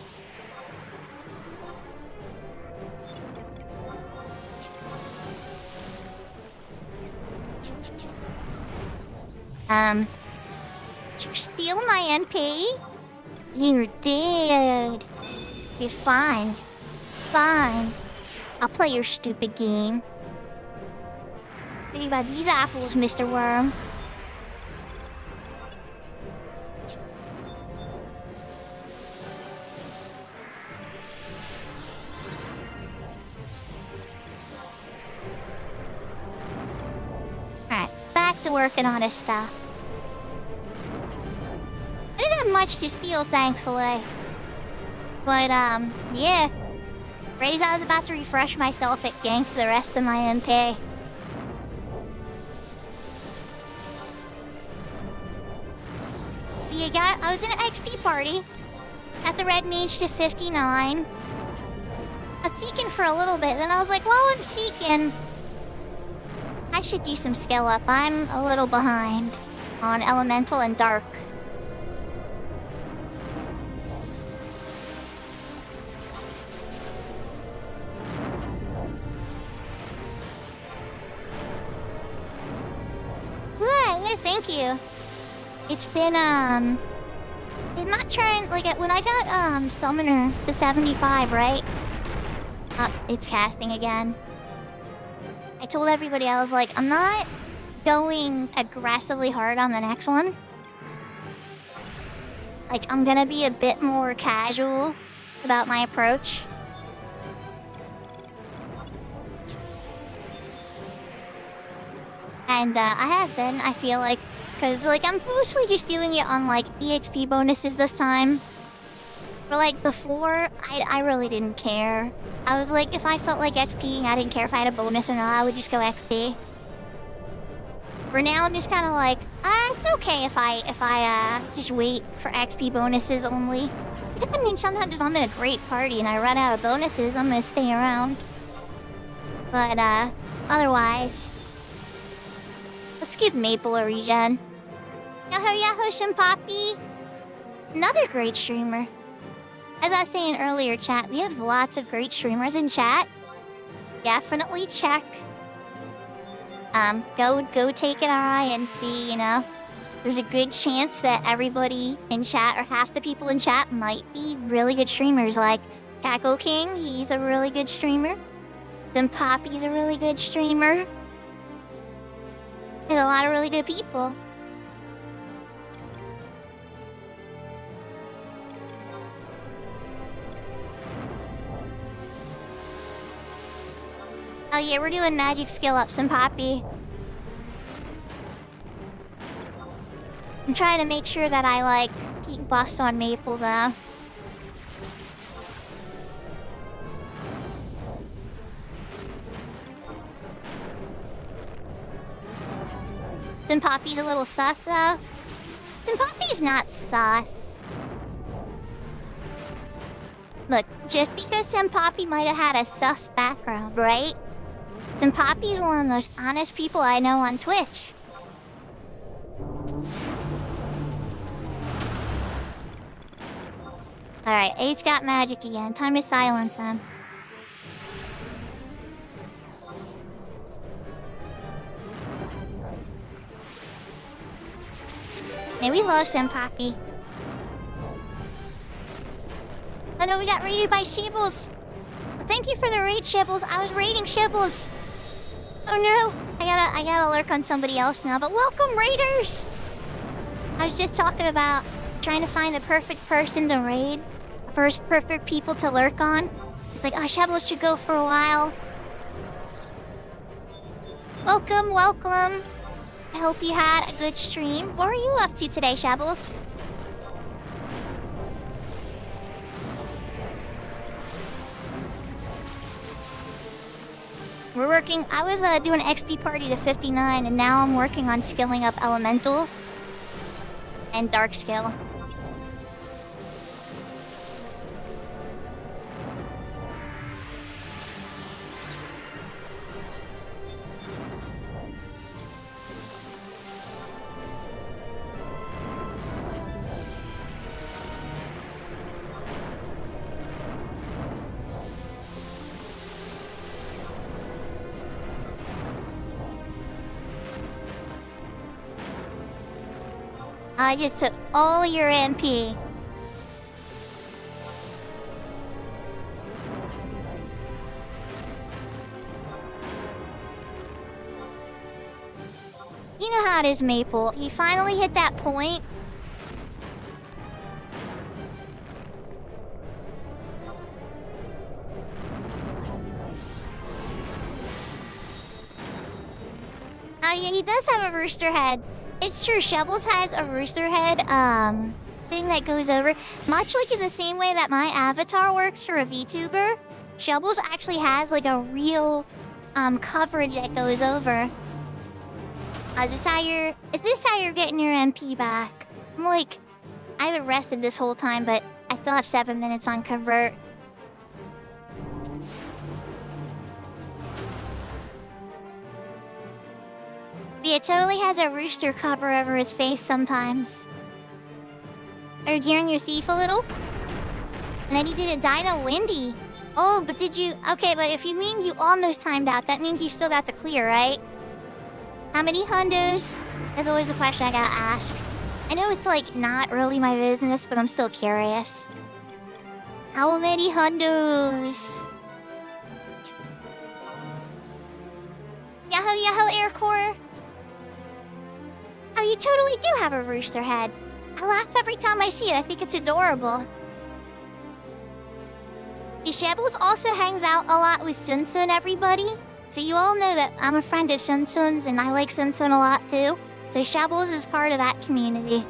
Did you steal my NP? You did. Okay, fine. Fine. I'll play your stupid game. What do you about these apples, Mr. Worm? Alright, back to working on his stuff. I didn't have much to steal, thankfully. But, yeah. Right as I was about to refresh myself, it ganked the rest of my MP. I was in an XP party at the Red Mage to 59. I was seeking for a little bit, then I was like, while I'm seeking, I should do some skill up. I'm a little behind on Elemental and Dark. Yeah, thank you. It's been, I'm not trying, like, when I got, Summoner to 75, right? It's casting again. I told everybody, I was like, I'm not going aggressively hard on the next one. Like, I'm gonna be a bit more casual about my approach. And, I have been, I feel like, because, like, I'm mostly just doing it on, like, EXP bonuses this time. But, like, before, I really didn't care. I was like, if I felt like XPing, I didn't care if I had a bonus or not, I would just go XP. For now, I'm just kind of like, it's okay if I just wait for XP bonuses only. I mean, sometimes if I'm in a great party and I run out of bonuses, I'm gonna stay around. But, otherwise, let's give Maple a regen. Yahoo Yahoo Shimpapi! Another great streamer. As I was saying earlier, chat, we have lots of great streamers in chat. Definitely check. Go take an eye and see, you know. There's a good chance that everybody in chat, or half the people in chat, might be really good streamers. Like, Cackle King, he's a really good streamer. Shimpapi's a really good streamer. There's a lot of really good people. Oh yeah, we're doing magic skill up, Shimpapi. I'm trying to make sure that I, like, keep buffs on Maple, though. Shimpapi's a little sus, though. Shimpapi's not sus. Look, just because Shimpapi might have had a sus background, right? Shimpapi's one of the most honest people I know on Twitch. Alright, H got magic again. Time to silence him. Hey, we love Shimpapi. Oh no, we got raided by Shibbles. Thank you for the raid, Shibbles. I was raiding Shibbles. Oh no, I gotta lurk on somebody else now. But welcome, raiders. I was just talking about trying to find the perfect person to raid, first perfect people to lurk on. It's like, oh, Shibbles should go for a while. Welcome, welcome. I hope you had a good stream. What are you up to today, Shibbles? We're working, I was doing an XP party to 59, and now I'm working on skilling up Elemental and Dark skill. I just took all your MP. Your soul has embraced. You know how it is, Maple. He finally hit that point. Your soul has embraced. Oh yeah, he does have a rooster head. It's true, Shovels has a rooster head, thing that goes over. Much like in the same way that my avatar works for a VTuber, Shovels actually has like a real, coverage that goes over. Is this how you're getting your MP back? I'm like, I haven't rested this whole time, but I still have 7 minutes on convert. Yeah, it totally has a rooster cover over his face sometimes. Are you gearing your thief a little? And then he did a Dino Windy. Oh, but did you... Okay, but if you mean you almost timed out, that means you still got the clear, right? How many hundos? That's always a question I gotta ask. I know it's like not really my business, but I'm still curious. How many hundos? Yahoo Yahoo Aircore! Oh, you totally do have a rooster head. I laugh every time I see it. I think it's adorable. Shabbles also hangs out a lot with Sunsun, everybody. So you all know that I'm a friend of Sunsun's and I like Sunsun a lot too. So Shabbles is part of that community.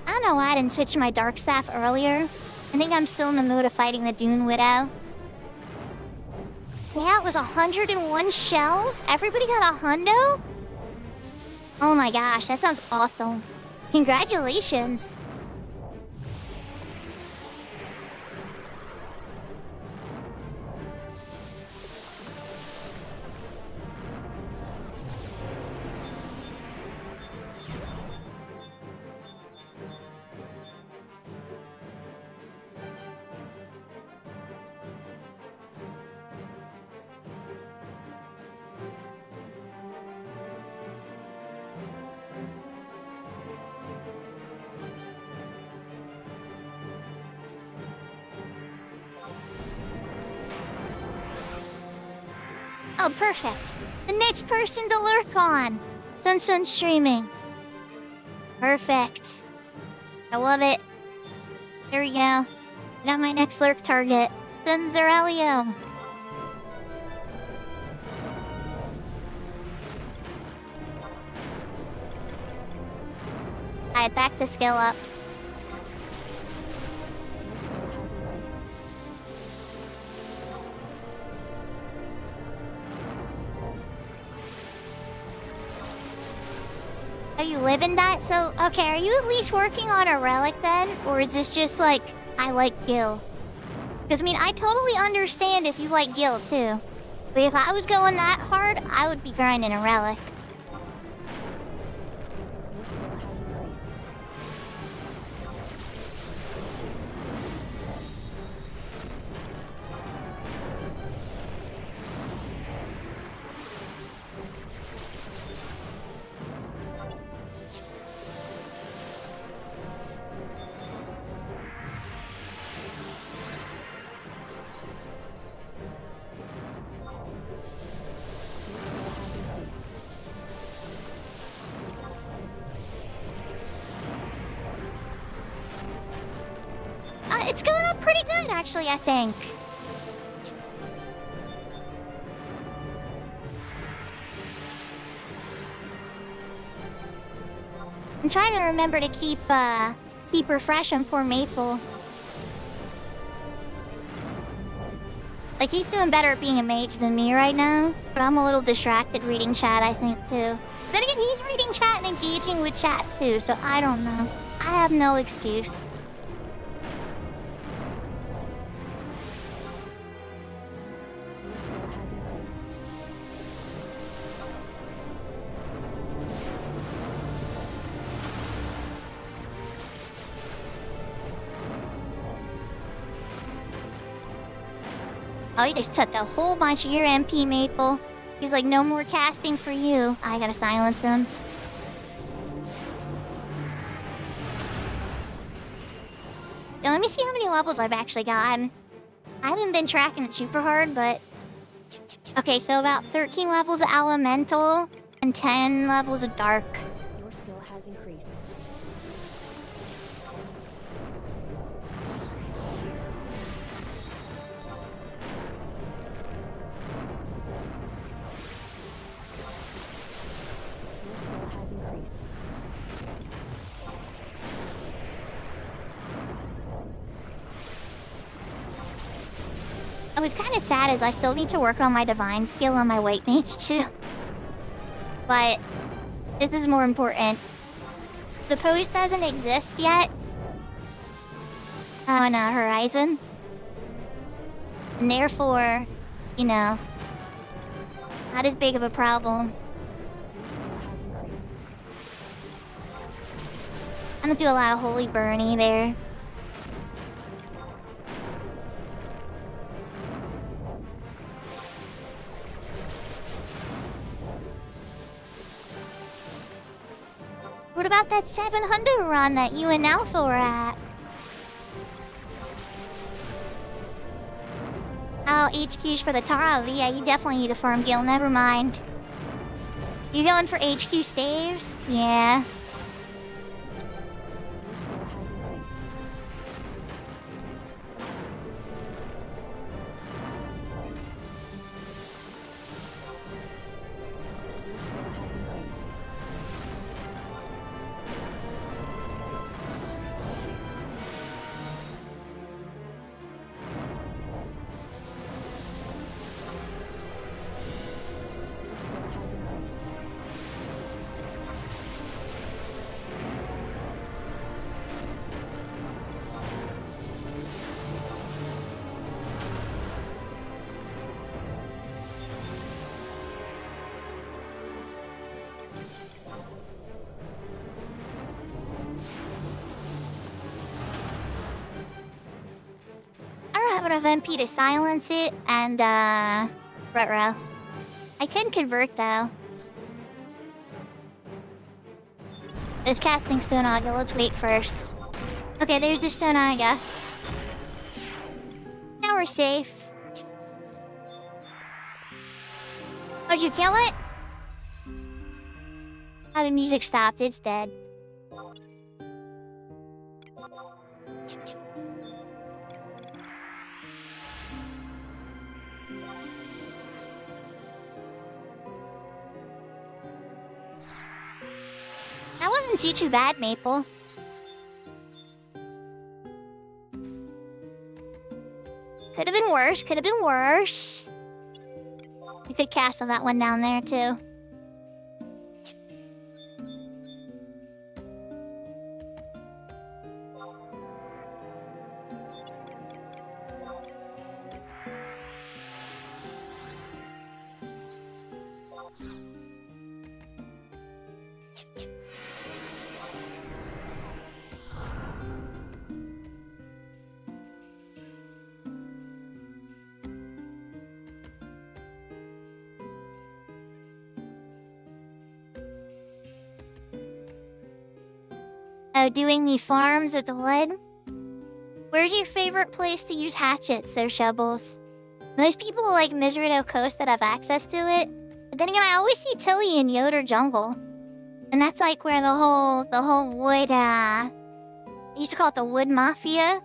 I don't know why I didn't switch my Dark Staff earlier. I think I'm still in the mood of fighting the Dune Widow. Yeah, it was 101 shells? Everybody got a hundo? Oh my gosh, that sounds awesome. Congratulations. Oh, perfect. The next person to lurk on. Sunsun streaming. Perfect. I love it. There we go. I got my next lurk target. Sunzerelio. Alright, back to skill ups. Your soul has embraced. Oh, you live in that? So, okay, are you at least working on a relic then? Or is this just like, I like Gil? Because, I mean, I totally understand if you like Gil too. But if I was going that hard, I would be grinding a relic. Your soul has embraced. Your soul has embraced. It's going up pretty good, actually, I think. I'm trying to remember to keep her fresh on poor Maple. Like, he's doing better at being a mage than me right now, but I'm a little distracted reading chat, I think, too. Then again, he's reading chat and engaging with chat, too, so I don't know. I have no excuse. Your skill has increased. Oh, he just took a whole bunch of your MP, Maple. He's like, no more casting for you. I gotta silence him. Now, let me see how many levels I've actually gotten. I haven't been tracking it super hard, but... Okay, so about 13 levels of Elemental and 10 levels of Dark. Your skill has increased. Your skill has increased. Oh, it's kind of sad as I still need to work on my Divine skill on my White Mage, too. But this is more important. The post doesn't exist yet on Horizon. And therefore, you know, not as big of a problem. Your skill has increased. I'm gonna do a lot of Holy Burning there. What about that 700 run that you and Alpha were at? Oh, HQ's for the Tara. Yeah, you definitely need a farm guild. Never mind. You going for HQ staves? Yeah. Your skill has increased. Your skill has increased. Your skill has increased. I don't have enough MP to silence it, and, Ruh-roh. I can convert, though. There's casting Stonaga. Let's wait first. Okay, there's the Stonaga. Now we're safe. Oh, did you kill it? Oh, the music stopped. It's dead. That wasn't too bad, Maple. Could have been worse, could have been worse. You could castle that one down there, too. Oh, doing the farms with the wood? Where's your favorite place to use hatchets or shovels? Most people like Miseredo Coast that have access to it. But then again, I always see Tilly in Yoder Jungle. And that's like where the whole wood, I used to call it the Wood Mafia.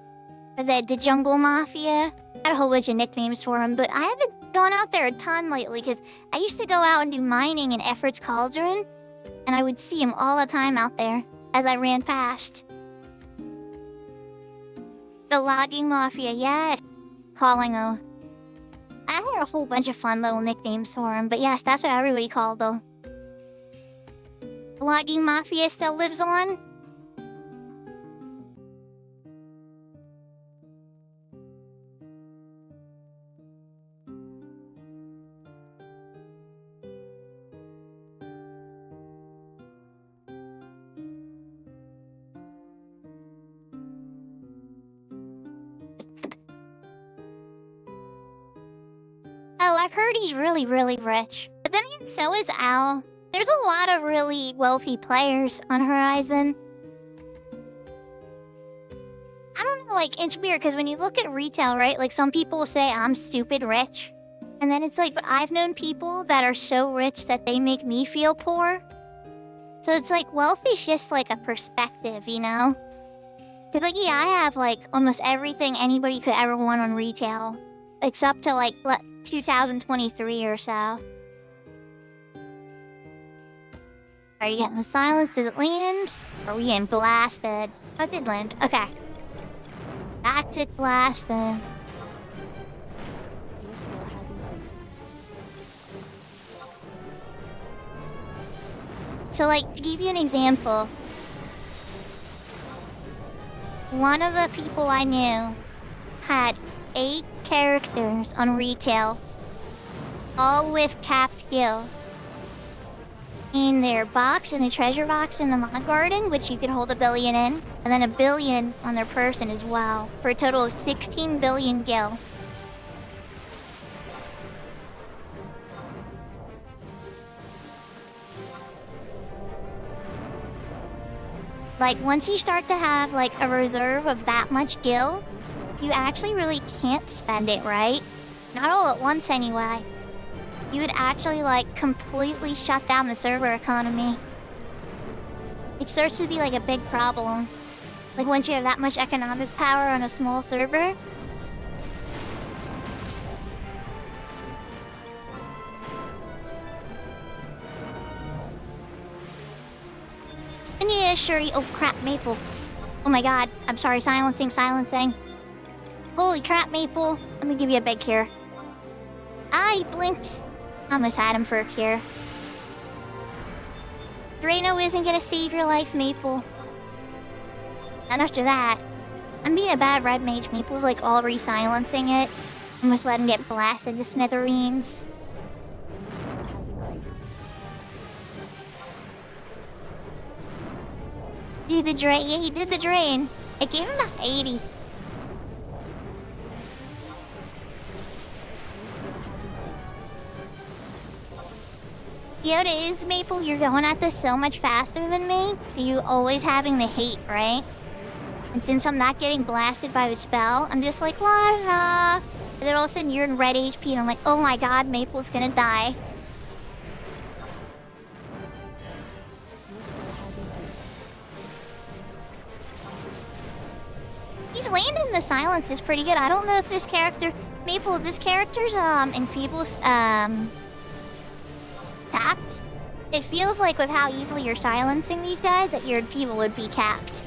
Or the Jungle Mafia. I had a whole bunch of nicknames for them, but I haven't gone out there a ton lately, because I used to go out and do mining in Effort's Cauldron. And I would see them all the time out there. as I ran past. The logging mafia, yes. Calling I had a whole bunch of fun little nicknames for him, but yes, that's what everybody called him. The logging mafia still lives on. Oh, I've heard he's really, really rich. But then again, so is Al. There's a lot of really wealthy players on Horizon. I don't know, like, it's weird, because when you look at retail, right, like, some people say I'm stupid rich. And then it's like, but I've known people that are so rich that they make me feel poor. So it's like, wealth is just, like, a perspective, you know? Because, like, yeah, I have, like, almost everything anybody could ever want on retail. Except to, like, 2023 or so. Are you getting the silence? Does it land? Or are we getting blasted? Oh, it did land. Okay. Back to blasted. Your skill has increased. So, like, to give you an example, one of the people I knew had 8 characters on retail, all with capped gil. In their box, in the treasure box in the mod garden, which you could hold 1 billion in, and then 1 billion on their person as well, for a total of 16 billion gil. Like, once you start to have, like, a reserve of that much gil, you actually really can't spend it, right? Not all at once, anyway. You would actually, like, completely shut down the server economy. It starts to be, like, a big problem. Like, once you have that much economic power on a small server. And yeah, sure, oh crap, Maple. Oh my god, I'm sorry, silencing. Holy crap, Maple. Let me give you a big cure. Ah, he blinked. I almost had him for a cure. Drano isn't gonna save your life, Maple. And after that, I'm being a bad red mage. Maple's like all re-silencing it. I'm just letting him get blasted to smithereens. Your skill has increased. Do the drain. Yeah, he did the drain. It gave him the 80. Your skill has increased. You know what it is, Maple? You're going at this so much faster than me, so you always having the hate, right? Your skill And since I'm not getting blasted by the spell, I'm just like, la la. And then all of a sudden you're in red HP, and I'm like, oh my god, Maple's gonna die. Your skill has increased. He's landing the silence is pretty good. I don't know if this character, Maple, this character's enfeeble, tapped. It feels like with how easily you're silencing these guys that your enfeeble would be capped.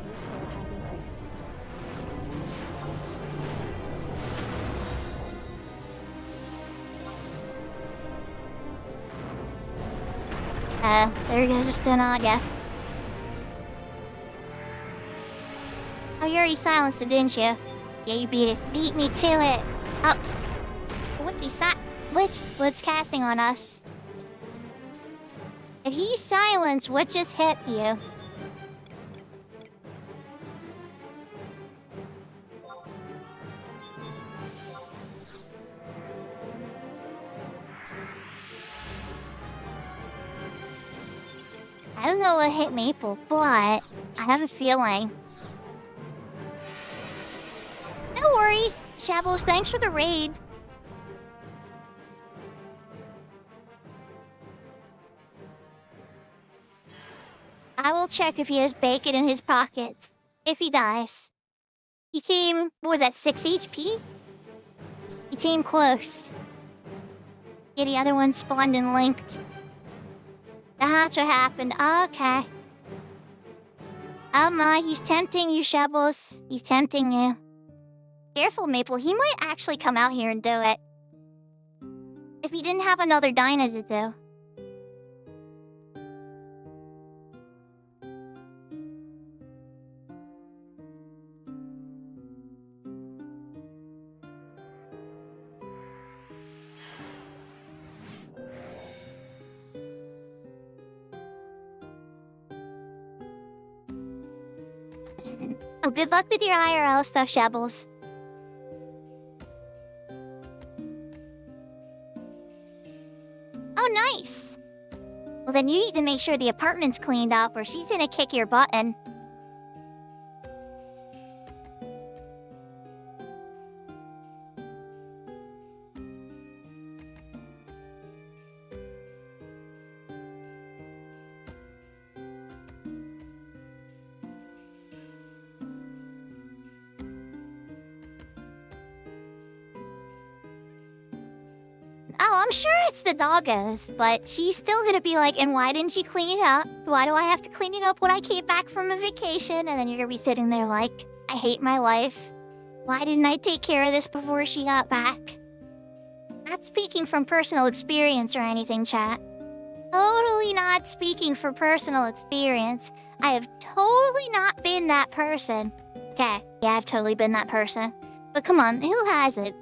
Your skill has increased. There goes just an Naga. Oh, you already silenced him, didn't you? Yeah, you beat it. Beat me to it. Oh. What is that? What's casting on us? If he's silenced, what just hit you? I don't know what hit Maple, but I have a feeling. No worries, Shabbles, thanks for the raid. I will check if he has bacon in his pockets. If he dies. He came, what was that, 6 HP? He came close. Yeah, the other one spawned and linked. That's what happened. Okay. Oh my, he's tempting you, Shebbles. He's tempting you. Careful, Maple. He might actually come out here and do it. If he didn't have another Dyna to do. Oh, good luck with your IRL stuff, Shebbles. Oh, nice. Well, then you need to make sure the apartment's cleaned up or she's gonna kick your button. Oh, I'm sure it's the doggos, but she's still gonna be like, and why didn't she clean it up? Why do I have to clean it up when I came back from a vacation? And then you're gonna be sitting there like, I hate my life. Why didn't I take care of this before she got back? Not speaking from personal experience or anything, chat. Totally not speaking from personal experience. I have totally not been that person. Okay, yeah, I've totally been that person. But come on, who hasn't?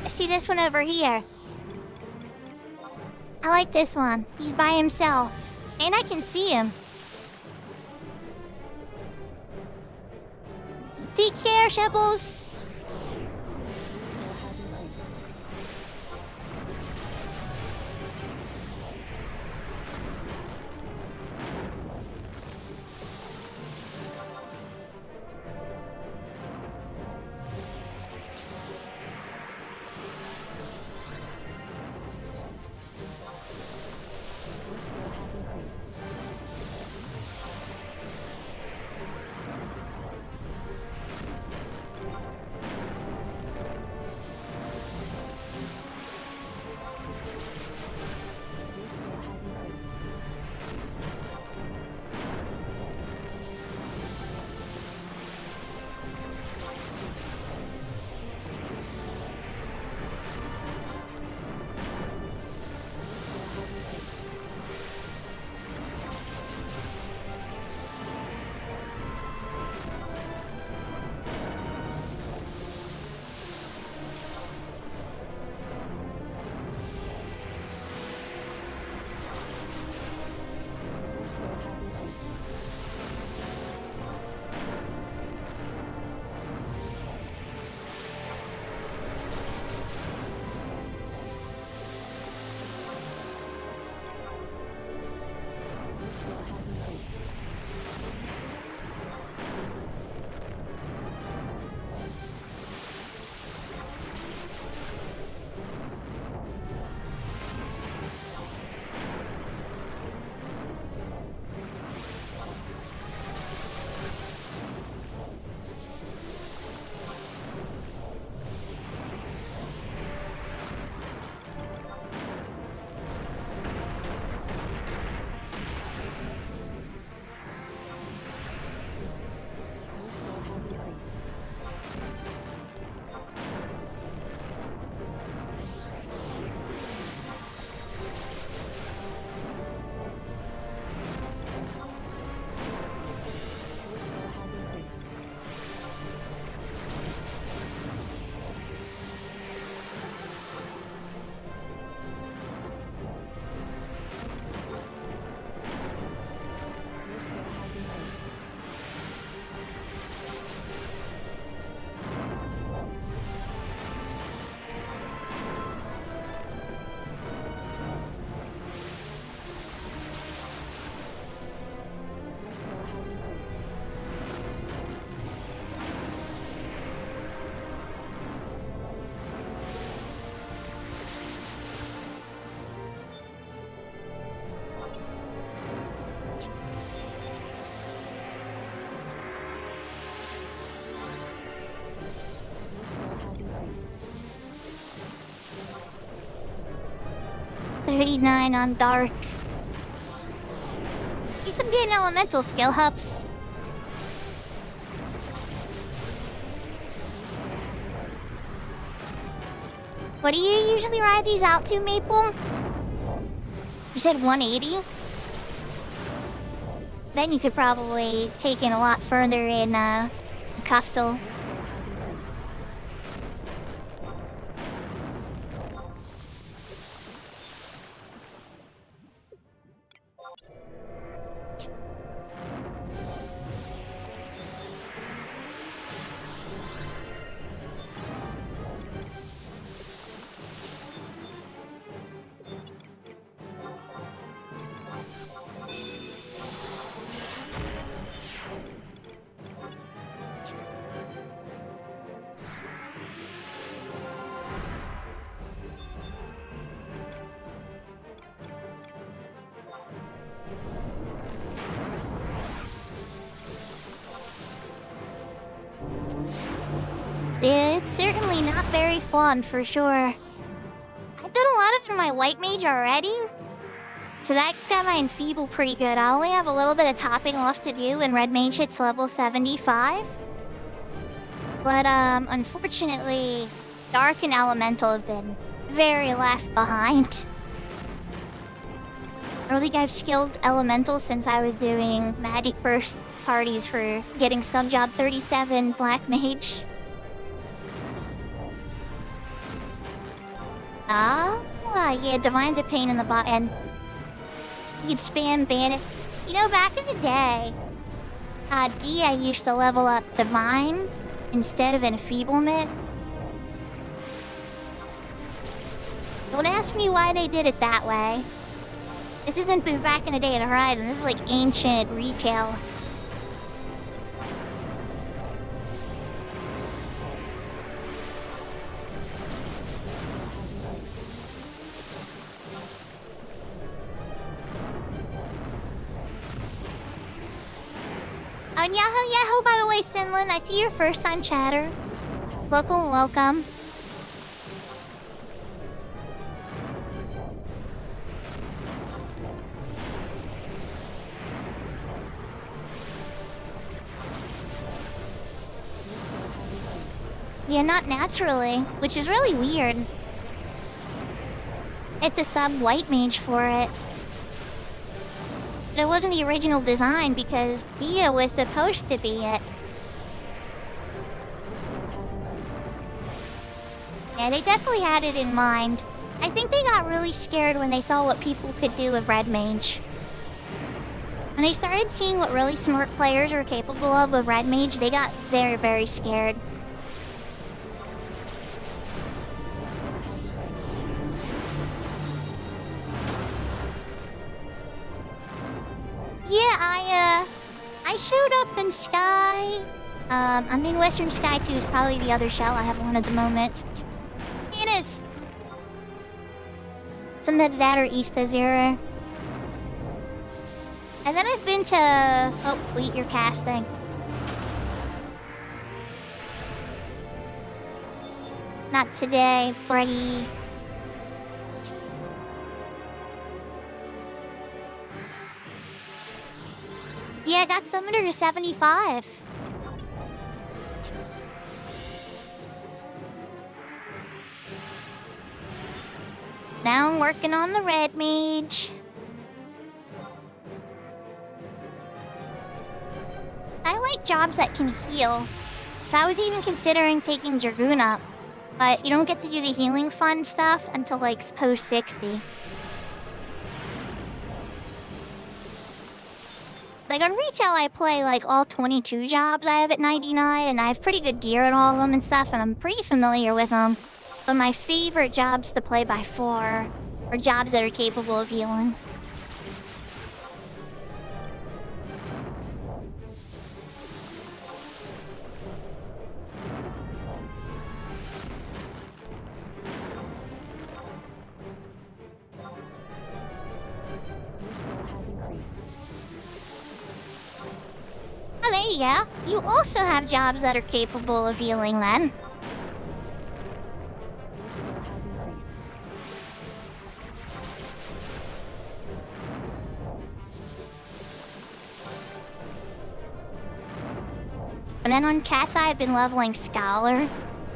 I see this one over here. I like this one. He's by himself. And I can see him. Take care, Shebbles. Your skill has increased. Your skill has increased. Your skill has increased. Your skill has increased. Your skill has increased. Your skill has increased. 39 on Dark. At least I'm getting elemental skill ups. What do you usually ride these out to, Maple? You said 180? Then you could probably take it a lot further in, Kaftal. It's certainly not very fun, for sure. I've done a lot of it in my White Mage already, so that's got my Enfeeble pretty good. I only have a little bit of topping left to do when Red Mage hits level 75. But, unfortunately, Dark and Elemental have been very left behind. I don't think I've skilled Elemental since I was doing Magic Burst parties for getting Subjob 37 Black Mage. Yeah, Divine's a pain in the butt, and you'd spam Bandit. You know, back in the day, Dia used to level up Divine instead of Enfeeblement. Don't ask me why they did it that way. This isn't back in the day at Horizon, this is like ancient retail. And Yahoo, by the way, Sinlin, I see your first time chatter. Welcome, welcome. Yeah, not naturally, which is really weird. It's a sub-white mage for it. But it wasn't the original design because Dia was supposed to be it. Yeah, they definitely had it in mind. I think they got really scared when they saw what people could do with Red Mage. When they started seeing what really smart players were capable of with Red Mage, they got very, very scared. Yeah, I showed up in Sky. I'm in Western Sky 2 is probably the other shell I have one at the moment. It is. Some of that or East Azura. And then I've been to... Oh, wait, you're casting. Not today, Brady. Yeah, I got summoned to 75. Now I'm working on the Red Mage. I like jobs that can heal. So I was even considering taking Dragoon up. But you don't get to do the healing fun stuff until like post 60. Like on retail, I play like all 22 jobs I have at 99, and I have pretty good gear at all of them and stuff, and I'm pretty familiar with them. But my favorite jobs to play by far are jobs that are capable of healing. Your skill has increased. Oh, there you go. You also have jobs that are capable of healing then. Your skill has increased. And then on Cat's Eye, I've been leveling Scholar,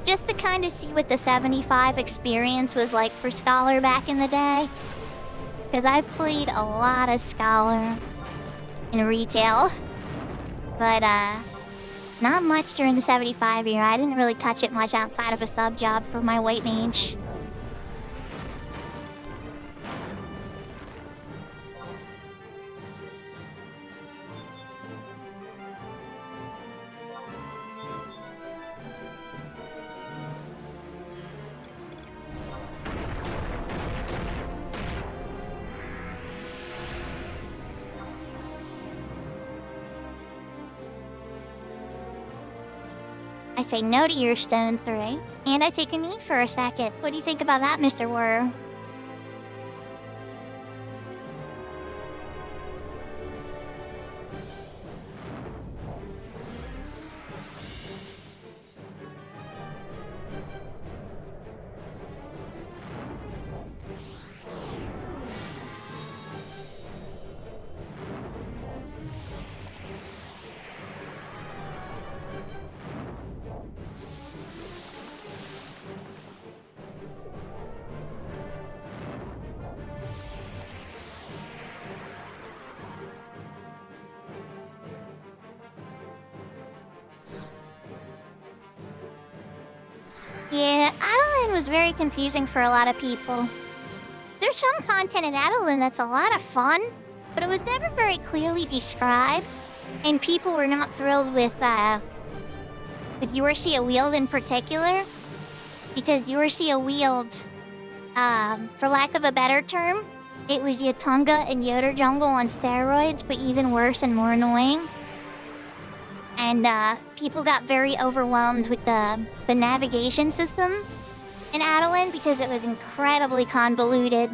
just to kind of see what the 75 experience was like for Scholar back in the day. Because I've played a lot of Scholar in retail, but not much during the 75 year. I didn't really touch it much outside of a sub job for my white mage. I say no to your stone 3, and I take a knee for a second. What do you think about that, Mr. Whir? Yeah, Adeline was very confusing for a lot of people. There's some content in Adeline that's a lot of fun, but it was never very clearly described, and people were not thrilled with Yorcia Weald in particular, because Yorcia Weald, for lack of a better term, it was Yatunga and Yoder Jungle on steroids, but even worse and more annoying. And people got very overwhelmed with the navigation system in Adeline because it was incredibly convoluted.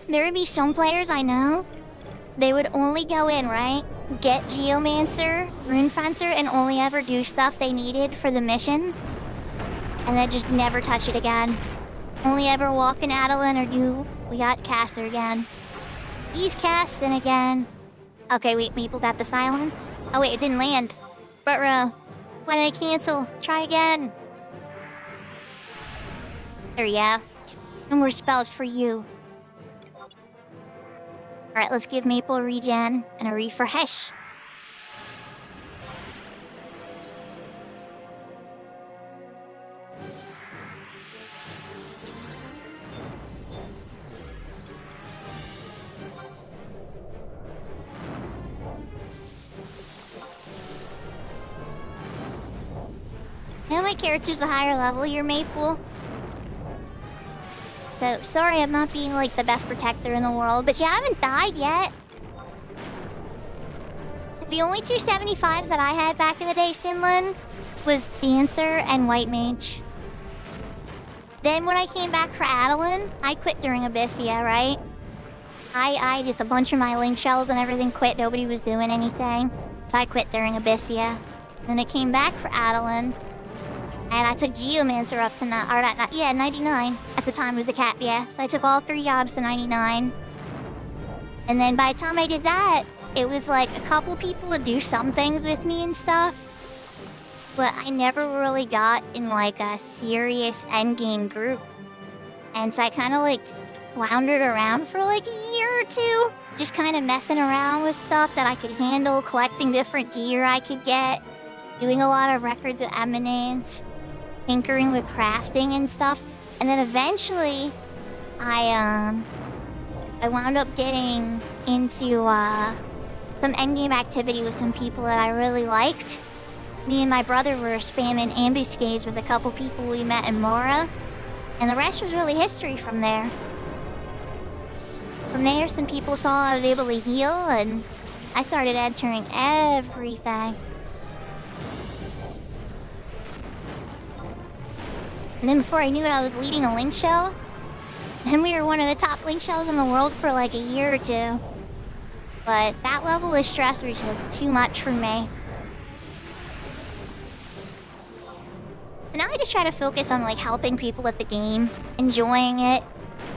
There would be some players I know, they would only go in, right? Get Geomancer, Rune Fencer, and only ever do stuff they needed for the missions. And then just never touch it again. Only ever walk in Adeline or do... We got Caster again. He's casting again. Okay, wait, people got the silence? Oh wait, it didn't land. But why did I cancel? Try again. There we go. No more spells for you. Alright, let's give Maple a regen and a refresh. Now my character's the higher level, you're Maple. So, sorry I'm not being like the best protector in the world, but you haven't died yet. So the only two 75s that I had back in the day, Sinlin, was Dancer and White Mage. Then when I came back for Adeline, I quit during Abyssia, right? I just, a bunch of my link shells and everything quit, nobody was doing anything. So I quit during Abyssia. Then I came back for Adeline. And I took Geomancer up to 99. At the time it was a cat, yeah. So I took all 3 jobs to 99. And then by the time I did that, it was like a couple people to do some things with me and stuff. But I never really got in like a serious endgame group. And so I kind of like floundered around for like a year or two. Just kind of messing around with stuff that I could handle, collecting different gear I could get. Doing a lot of records of eminence. Tinkering with crafting and stuff, and then eventually, I wound up getting into some endgame activity with some people that I really liked. Me and my brother were spamming ambuscades with a couple people we met in Mora, and the rest was really history from there. From there, some people saw I was able to heal, and I started entering everything. And then before I knew it, I was leading a link show. And we were one of the top link shows in the world for like a year or two. But that level of stress was just too much for me. And now I just try to focus on like helping people with the game, enjoying it,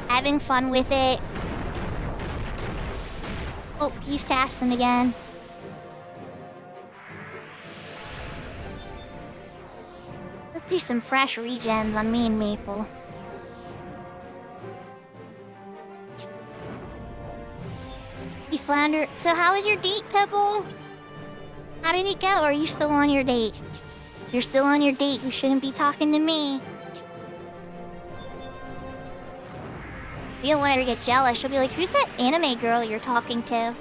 having fun with it. Oh, he's casting again. Let's do some fresh regens on me and Maple. You flounder. So how was your date, Pebble? How did it go? Or are you still on your date? If you're still on your date, you shouldn't be talking to me. You don't want her to get jealous. She'll be like, who's that anime girl you're talking to?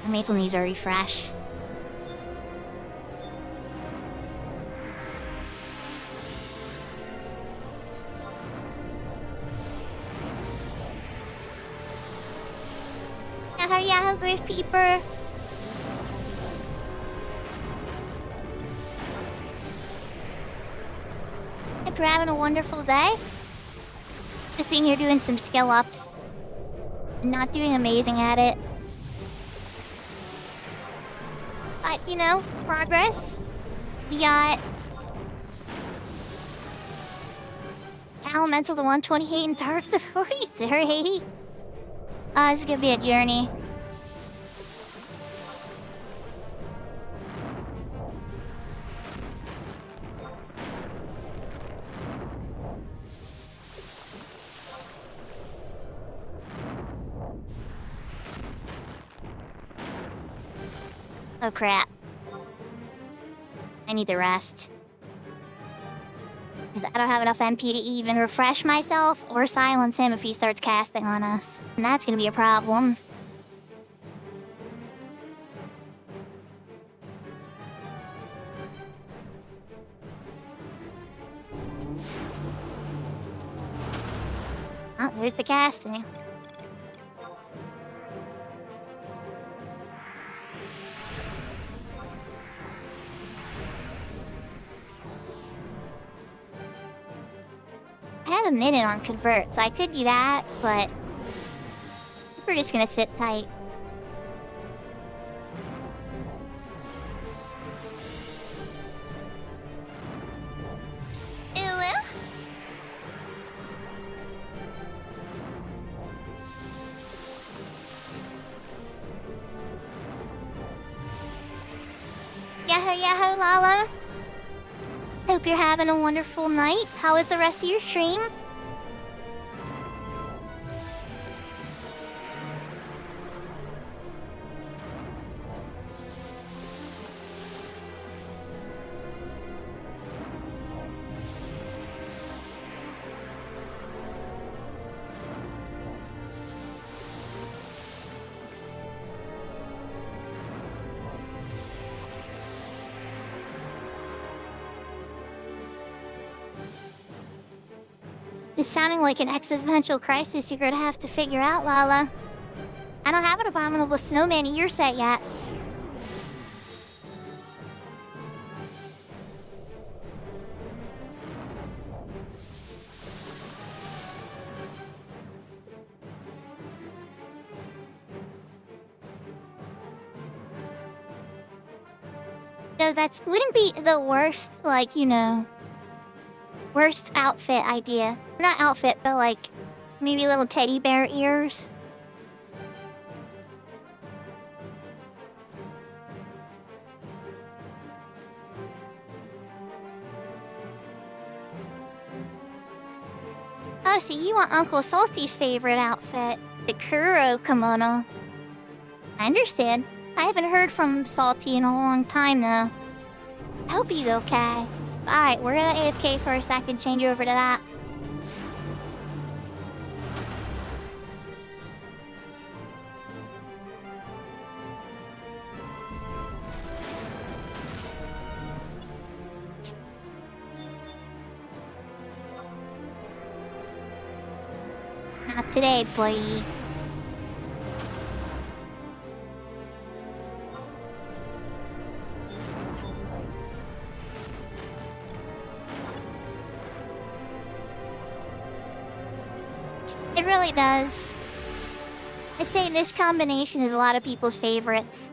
Maple needs a refresh. Yahoo, Grave Peeper. Hope you're having a wonderful day. Just seeing you're doing some skill ups. And not doing amazing at it. But, you know, progress. We got Elemental to 128 and Dark to 43. This is gonna be a journey. Oh crap. I need to rest. Because I don't have enough MP to even refresh myself or silence him if he starts casting on us. And that's gonna be a problem. Oh, there's the casting. I have a minute on convert, so I could do that, but we're just gonna sit tight. Yahoo, Lala. Hope you're having a wonderful night. How was the rest of your stream? It's sounding like an existential crisis you're gonna have to figure out, Lala. I don't have an abominable snowman ear set yet. So that wouldn't be the worst, like, you know, worst outfit idea. Not outfit, but like, maybe little teddy bear ears. Oh, so you want Uncle Salty's favorite outfit, the Kuro kimono. I understand. I haven't heard from Salty in a long time, though. I hope he's okay. Alright, we're gonna AFK for a second, change over to that. Not today, boy. Your soul has increased. It really does. I'd say this combination is a lot of people's favorites.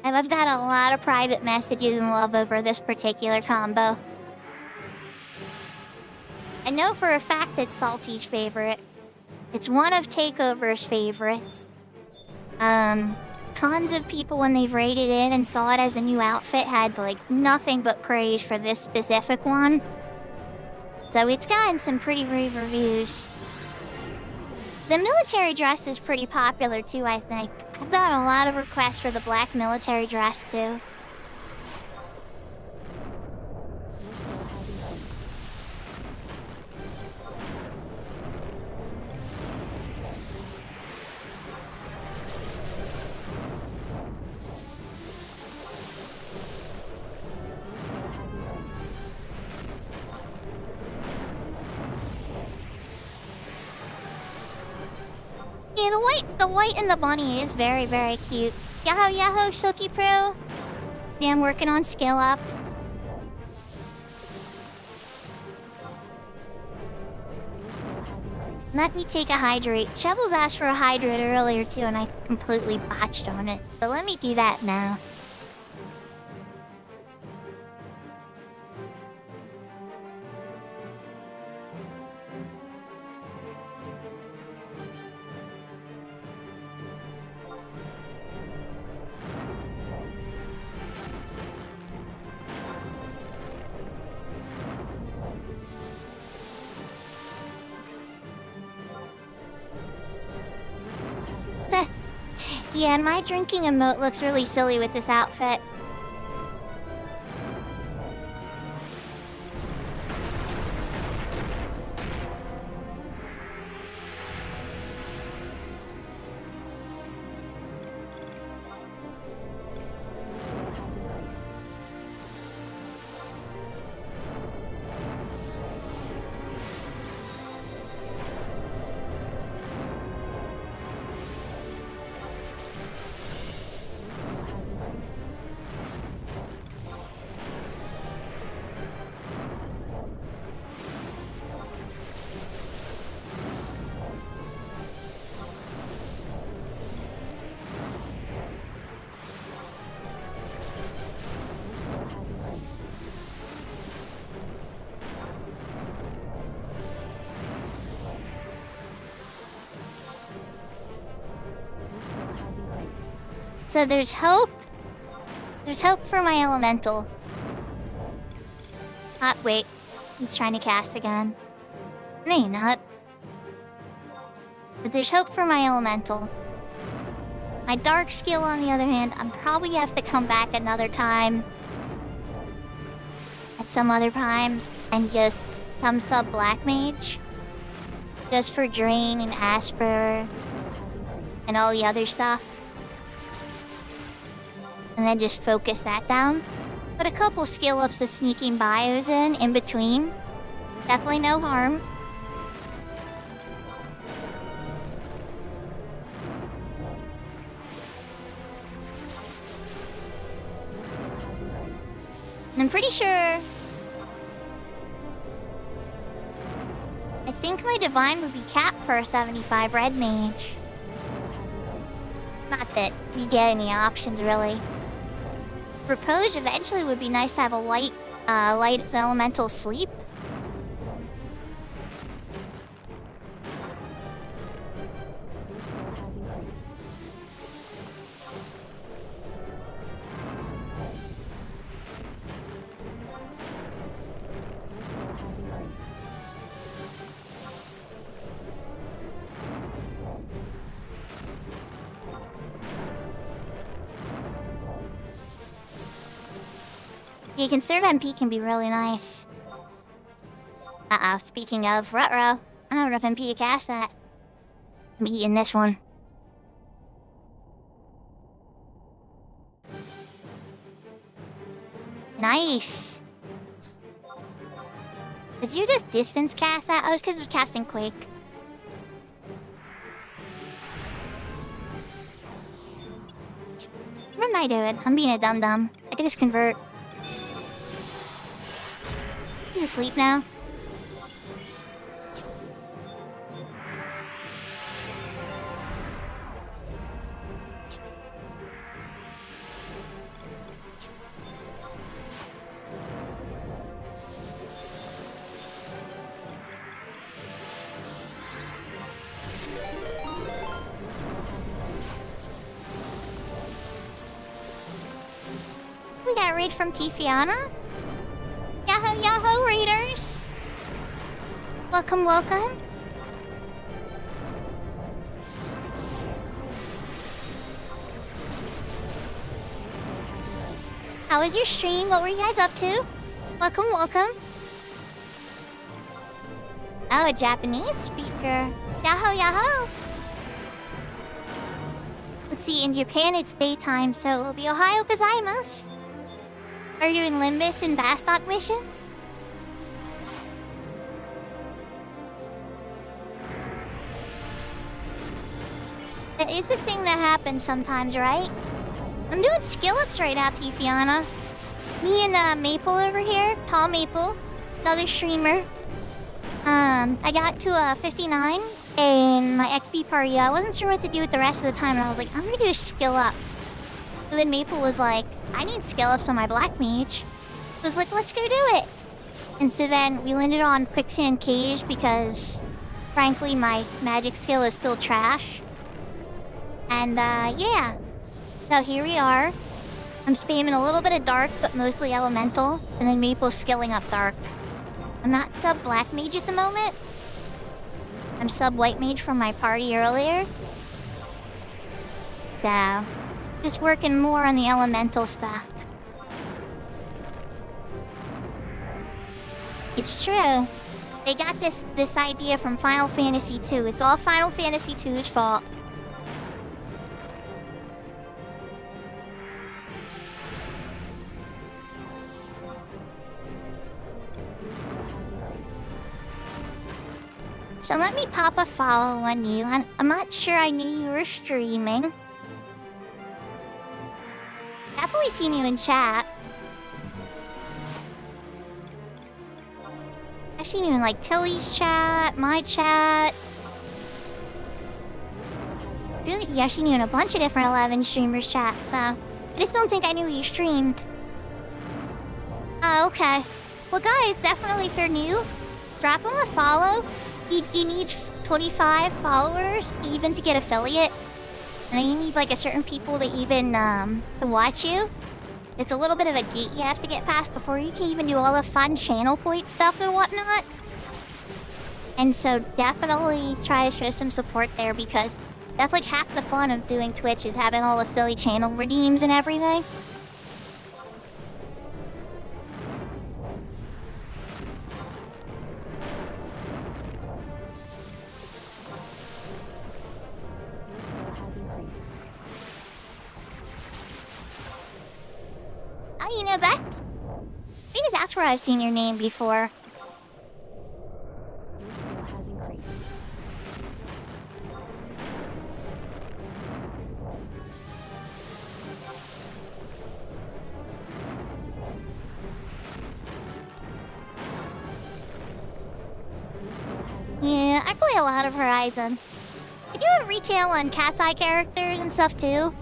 I've got a lot of private messages and love over this particular combo. I know for a fact it's Salty's favorite. It's one of Takeover's favorites. Tons of people when they've rated it and saw it as a new outfit had like nothing but praise for this specific one. So it's gotten some pretty rave reviews. The military dress is pretty popular too, I think. I've got a lot of requests for the black military dress too. Your soul has increased. Your soul has increased. Yeah, the white and the bunny is very, very cute. Yahoo, yahoo, Silky Pro. Yeah, I'm working on skill ups. Your soul has increased. Let me take a hydrate. Shovels asked for a hydrate earlier too, and I completely botched on it. So let me do that now. Your soul has increased. Yeah, and my drinking emote looks really silly with this outfit. Your soul has increased. Your soul has increased. Your soul has increased. Your soul has increased. So there's hope. There's hope for my elemental. Wait. He's trying to cast again. No, you're not. But there's hope for my elemental. My dark skill, on the other hand, I'm probably gonna have to come back another time. At some other time. And just come sub Black Mage. Just for Drain and Asper Your soul has increased. and all the other stuff. And then just focus that down. Put a couple skill ups of sneaking bios in between. Your soul Definitely no has harm. increased. Your soul has increased. And I'm pretty sure... I think my divine would be capped for a 75 red mage. Your soul has increased. Not that we get any options, really. Repose eventually would be nice to have a light elemental sleep. Your soul has increased. Your soul has increased. Yeah, conserve MP can be really nice. Uh-oh, speaking of, ruh-roh. I don't know if MP to cast that. I'm eating this one. Nice. Did you just distance cast that? Oh, it's because it was casting Quake. What am I doing? I'm being a dum-dum. I can just convert. He's asleep now. We got a raid from Tifiana. Yahoo, yahoo, raiders. Welcome, welcome. How was your stream? What were you guys up to? Welcome, welcome. Oh, a Japanese speaker. Yahoo, yahoo. Let's see, in Japan it's daytime, so it'll be Ohio gozaimasu. Are you doing Limbus and Bastok missions? That is a thing that happens sometimes, right? I'm doing skill ups right now, Tifiana. Me and Maple over here, Tall Maple, another streamer. I got to 59 in my XP party. I wasn't sure what to do with the rest of the time, and I was like, I'm gonna do a skill up. So then Maple was like, I need skill ups on my Black Mage. I was like, let's go do it. And so then we landed on Quicksand Cage because, frankly, my magic skill is still trash. And yeah. So here we are. I'm spamming a little bit of Dark, but mostly Elemental. And then Maple's skilling up Dark. I'm not sub Black Mage at the moment. I'm sub White Mage from my party earlier. So, just working more on the Elemental stuff. It's true. They got this idea from Final Fantasy II. It's all Final Fantasy II's fault. So let me pop a follow on you. I'm not sure I knew you were streaming. Definitely seen you in chat. I've seen you in like Tilly's chat, my chat. Really, yeah, I've seen you in a bunch of different 11 streamers' chats, so I just don't think I knew you streamed. Oh, okay. Well, guys, definitely if you're new, drop him a follow. You need 25 followers even to get affiliate. And then you need like a certain people to even to watch you. It's a little bit of a gate you have to get past before you can even do all the fun channel point stuff and whatnot. And so definitely try to show some support there because that's like half the fun of doing Twitch is having all the silly channel redeems and everything. Oh, you know Bex? Maybe that's where I've seen your name before. Your skill has increased. Your skill has increased. Yeah, I play a lot of Horizon. I do have retail on Cat's Eye characters and stuff too.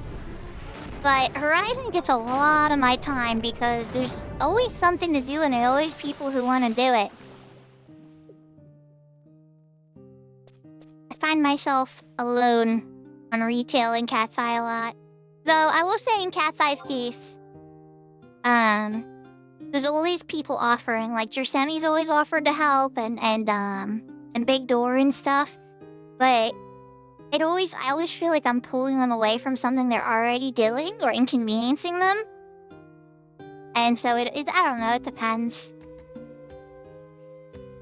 But Horizon gets a lot of my time because there's always something to do and there are always people who want to do it. I find myself alone on retail in Cat's Eye a lot. Though I will say in Cat's Eye's case, there's always people offering. Like Jersemi's always offered to help and Big Door and stuff. But I always feel like I'm pulling them away from something they're already doing or inconveniencing them. And so I don't know, it depends.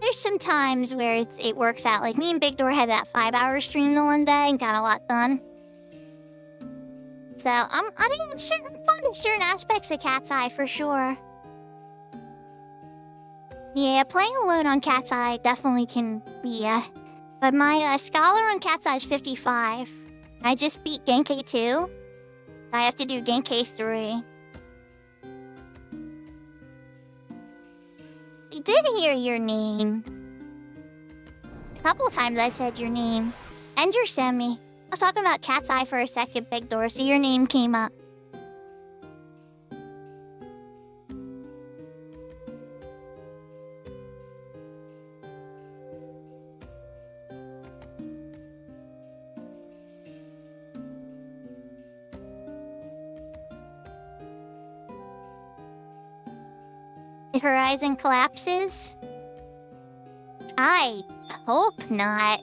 There's some times where it works out. Like me and Big Door had that 5-hour stream the one day and got a lot done. So I think I'm fond of certain aspects of Cat's Eye for sure. Yeah, playing alone on Cat's Eye definitely can be But my scholar on Cat's Eye is 55. I just beat Genkai 2. I have to do Genkai 3. I did hear your name. A couple times I said your name. And your Sammy. I was talking about Cat's Eye for a second, Big Door, so your name came up. If Horizon collapses? I hope not.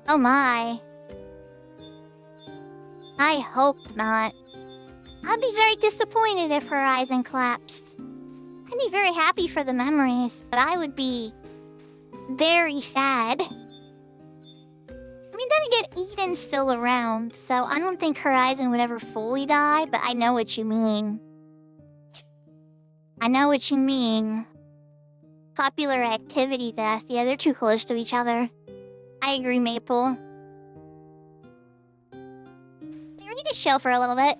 Oh my. I hope not. I'd be very disappointed if Horizon collapsed. I'd be very happy for the memories, but I would be very sad. I mean, then again, Eden's still around, so I don't think Horizon would ever fully die, but I know what you mean. I know what you mean. Popular activity death. Yeah, they're too close to each other. I agree, Maple. We need to chill for a little bit.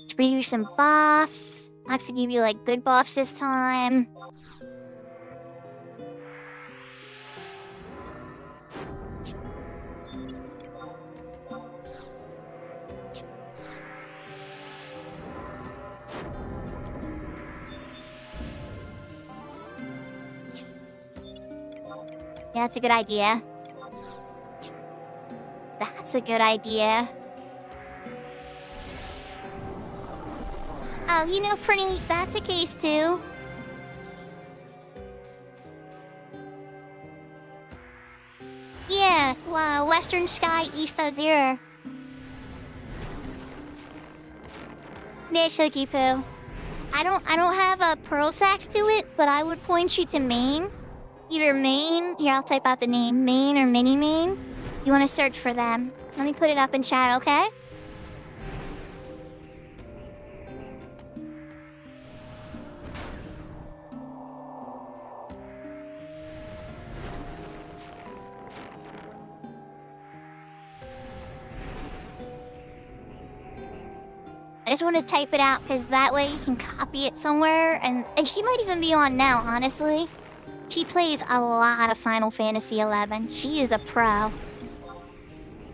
Should we do some buffs? I'll actually give you, like, good buffs this time. Yeah, that's a good idea. That's a good idea. Oh, you know, pretty, that's a case too. Yeah, wow, Western Sky, East Azure. Yeah, Shooky Poo. I don't have a pearl sack to it, but I would point you to Maine. Either Maine, here I'll type out the name, Maine or Mini Maine. You want to search for them. Let me put it up in chat, okay? I just want to type it out because that way you can copy it somewhere, and she might even be on now, honestly. She plays a lot of Final Fantasy XI. She is a pro.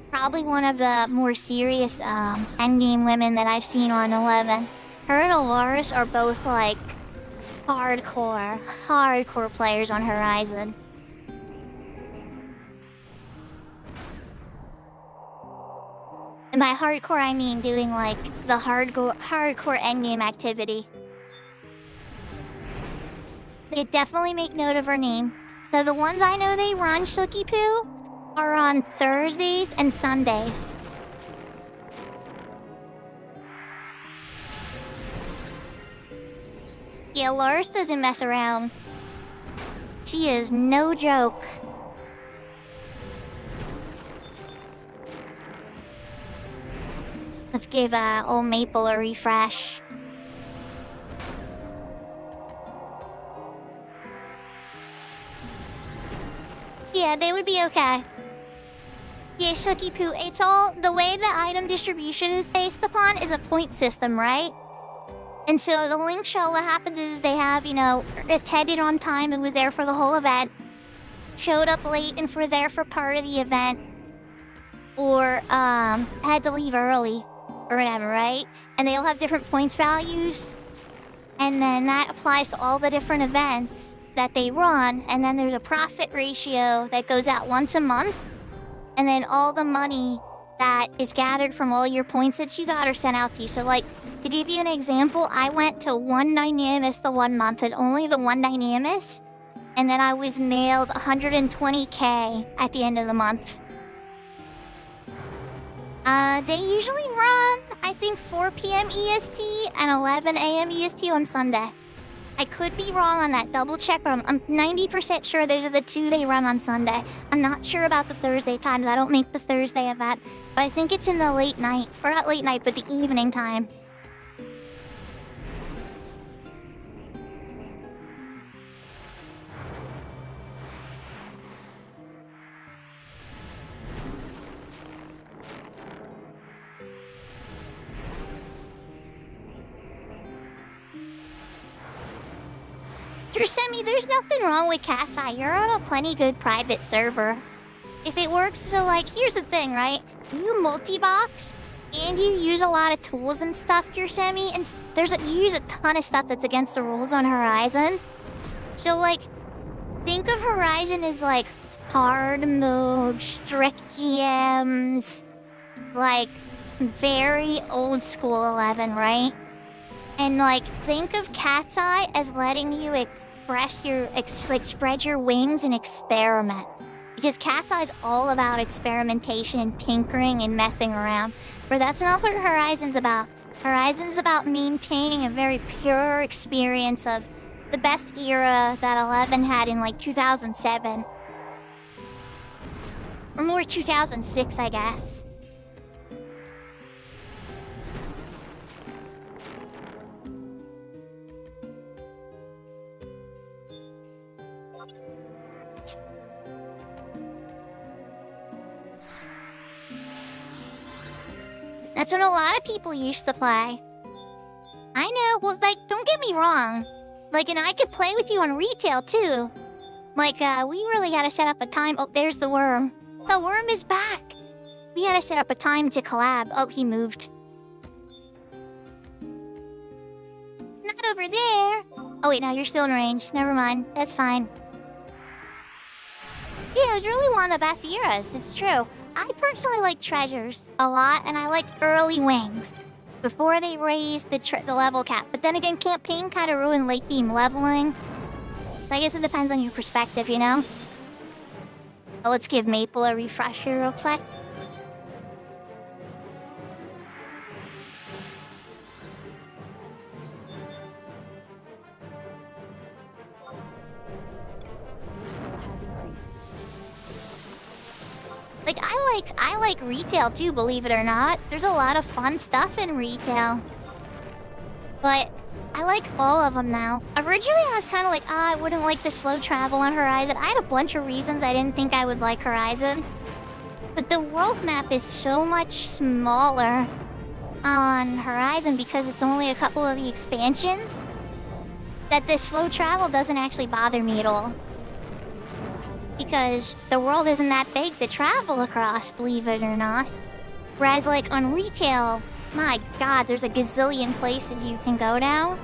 Probably one of the more serious endgame women that I've seen on 11. Her and Alaris are both like hardcore players on Horizon. And by hardcore I mean doing like the hardcore endgame activity. They definitely make note of her name. So the ones I know they run, Shooky Poo, are on Thursdays and Sundays. Yeah, Lars doesn't mess around. She is no joke. Let's give old Maple a refresh. Yeah, they would be okay. Yeah, Shooky Poo, it's all... The way the item distribution is based upon is a point system, right? And so the Link Shell, what happens is they have, you know, attended on time and was there for the whole event, showed up late and were there for part of the event, or had to leave early, or whatever, right? And they all have different points values, and then that applies to all the different events that they run, and then there's a profit ratio that goes out once a month, and then all the money that is gathered from all your points that you got are sent out to you. So, like, to give you an example, I went to one Dynamis the 1 month, and only the one Dynamis, and then I was mailed 120k at the end of the month. They usually run, I think, 4 p.m. EST and 11 a.m. EST on Sunday. I could be wrong on that, double check, but I'm 90% sure those are the two they run on Sunday. I'm not sure about the Thursday times, I don't make the Thursday event, but I think it's in the late night, or not late night, but the evening time. Semi, there's nothing wrong with Cat's Eye. You're on a plenty good private server. If it works, so like, here's the thing, right? You multi-box, and you use a lot of tools and stuff, Semi, and you use a ton of stuff that's against the rules on Horizon. So like, think of Horizon as like hard mode, strict GMs, like very old school 11, right? And like, think of Cat's Eye as letting you spread your wings and experiment. Because Cat's Eye is all about experimentation and tinkering and messing around. But that's not what Horizon's about. Horizon's about maintaining a very pure experience of the best era that 11 had in like 2007. Or more 2006, I guess. That's what a lot of people used to play. I know, well, like, don't get me wrong. Like, and I could play with you on retail, too. Like, we really gotta set up a time. Oh, there's the worm. The worm is back. We gotta set up a time to collab. Oh, he moved. Not over there. Oh, wait, no, you're still in range. Never mind. That's fine. Yeah, it was really one of the best eras. It's true. I personally like treasures a lot, and I liked early wings before they raised the level cap. But then again, campaign kind of ruined late game leveling. So I guess it depends on your perspective, you know? Well, let's give Maple a refresher real quick. Your skill has increased. Like, I like retail too, believe it or not. There's a lot of fun stuff in retail. But I like all of them now. Originally, I was kind of like, I wouldn't like the slow travel on Horizon. I had a bunch of reasons I didn't think I would like Horizon. But the world map is so much smaller on Horizon because it's only a couple of the expansions that the slow travel doesn't actually bother me at all. Your skill has increased. Because the world isn't that big to travel across, believe it or not. Whereas, like, on retail, my god, there's a gazillion places you can go now.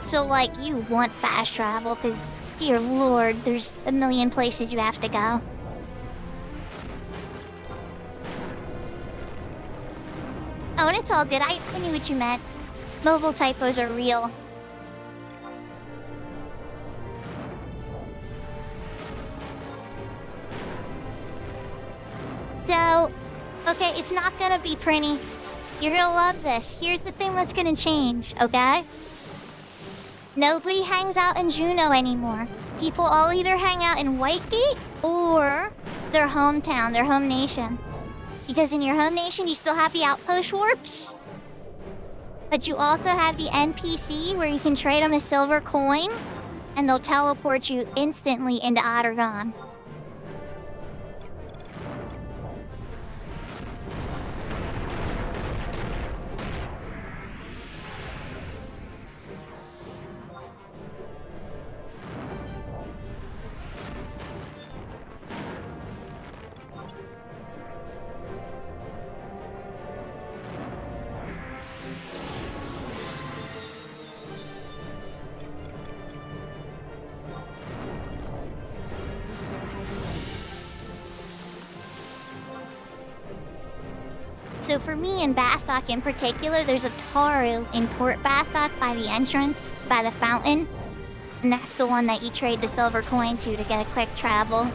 So, like, you want fast travel, because, dear lord, there's a million places you have to go. Oh, and it's all good. I knew what you meant. Mobile typos are real. So, okay, it's not gonna be pretty. You're gonna love this. Here's the thing that's gonna change, okay? Nobody hangs out in Juneau anymore. People all either hang out in Whitegate or their hometown, their home nation. Because in your home nation, you still have the outpost warps. But you also have the NPC where you can trade them a silver coin, and they'll teleport you instantly into Ottergon. Your skill has increased. So for me in Bastock in particular, there's a Taru in Port Bastock by the entrance, by the fountain. And that's the one that you trade the silver coin to get a quick travel.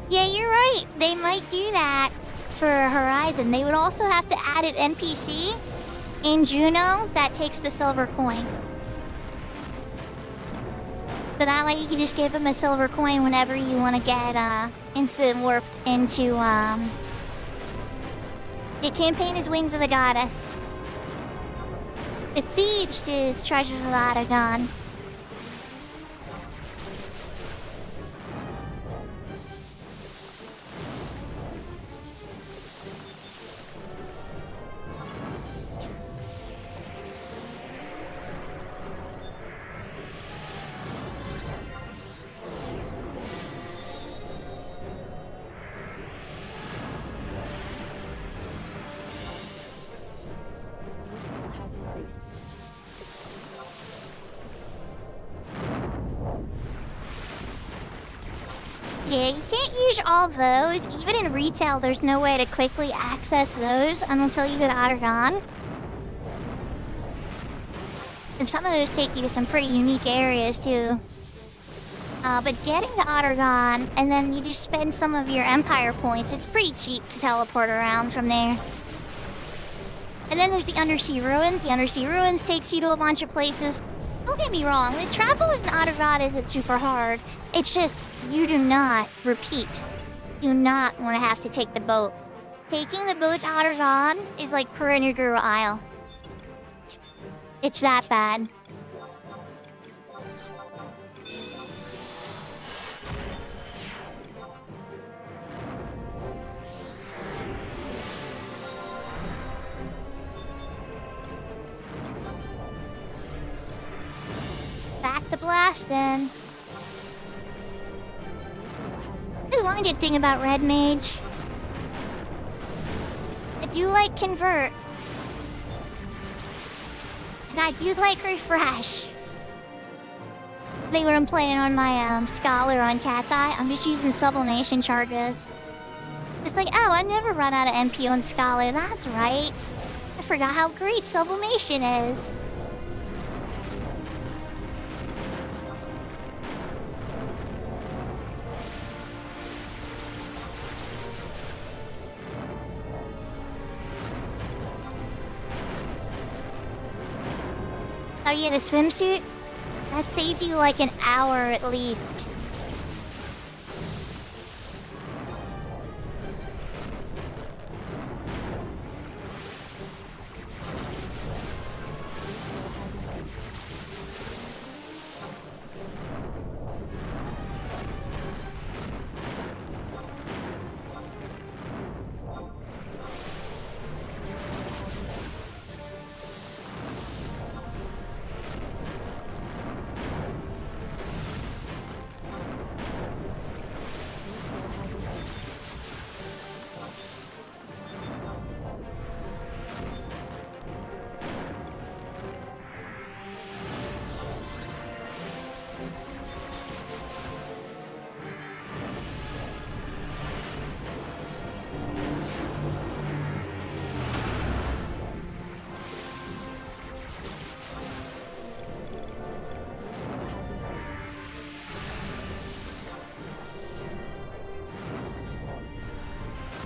Yeah, you're right. They might do that for Horizon. They would also have to add an NPC in Juneau that takes the silver coin. So that way you can just give him a silver coin whenever you want to get instant warped into your campaign is Wings of the Goddess. Besieged is Treasures of Ottergon. Yeah, you can't use all those. Even in retail, there's no way to quickly access those until you get Ottergon. And some of those take you to some pretty unique areas, too. But getting the Ottergon, and then you just spend some of your Empire points, it's pretty cheap to teleport around from there. And then there's the Undersea Ruins. The Undersea Ruins takes you to a bunch of places. Don't get me wrong, the travel in Ottergon isn't super hard. It's just, you do not, repeat, do not want to have to take the boat. Taking the boat to Ottergon is like Perinuguru Isle. It's that bad. Back to blasting. Ooh, one good thing about Red Mage. I do like Convert. And I do like Refresh. I think when I'm playing on my Scholar on Cat's Eye, I'm just using Sublimation charges. It's like, oh, I never run out of MP on Scholar. That's right. I forgot how great Sublimation is. Oh, you had a swimsuit? That saved you like an hour at least.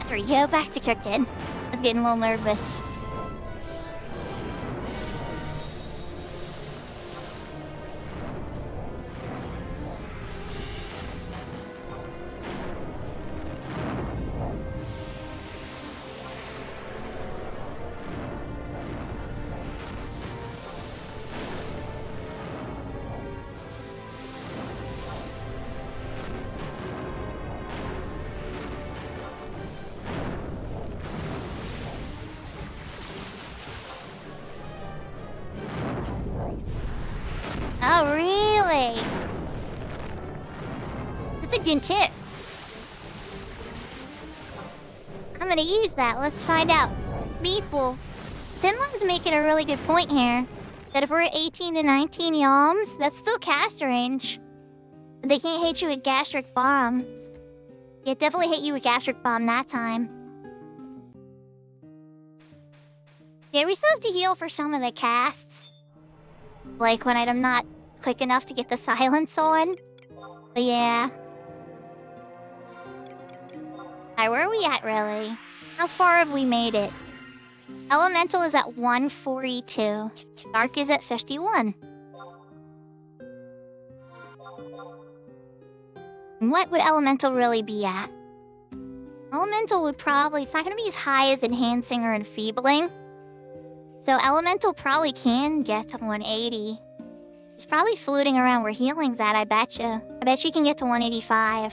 There we go, back to Kirkton. I was getting a little nervous. Oh, really? That's a good tip. I'm gonna use that. Let's find out. Meeple. Sinling's making a really good point here. That if we're at 18 to 19 yalms, that's still cast range. But they can't hit you with Gastric Bomb. Yeah, definitely hit you with Gastric Bomb that time. Yeah, we still have to heal for some of the casts. Like when I'm not quick enough to get the silence on. But yeah. Alright, where are we at, really? How far have we made it? Elemental is at 142. Dark is at 51. What would Elemental really be at? Elemental would probably... It's not going to be as high as Enhancing or Enfeebling. So Elemental probably can get to 180. It's probably floating around where healing's at, I betcha. I bet you can get to 185.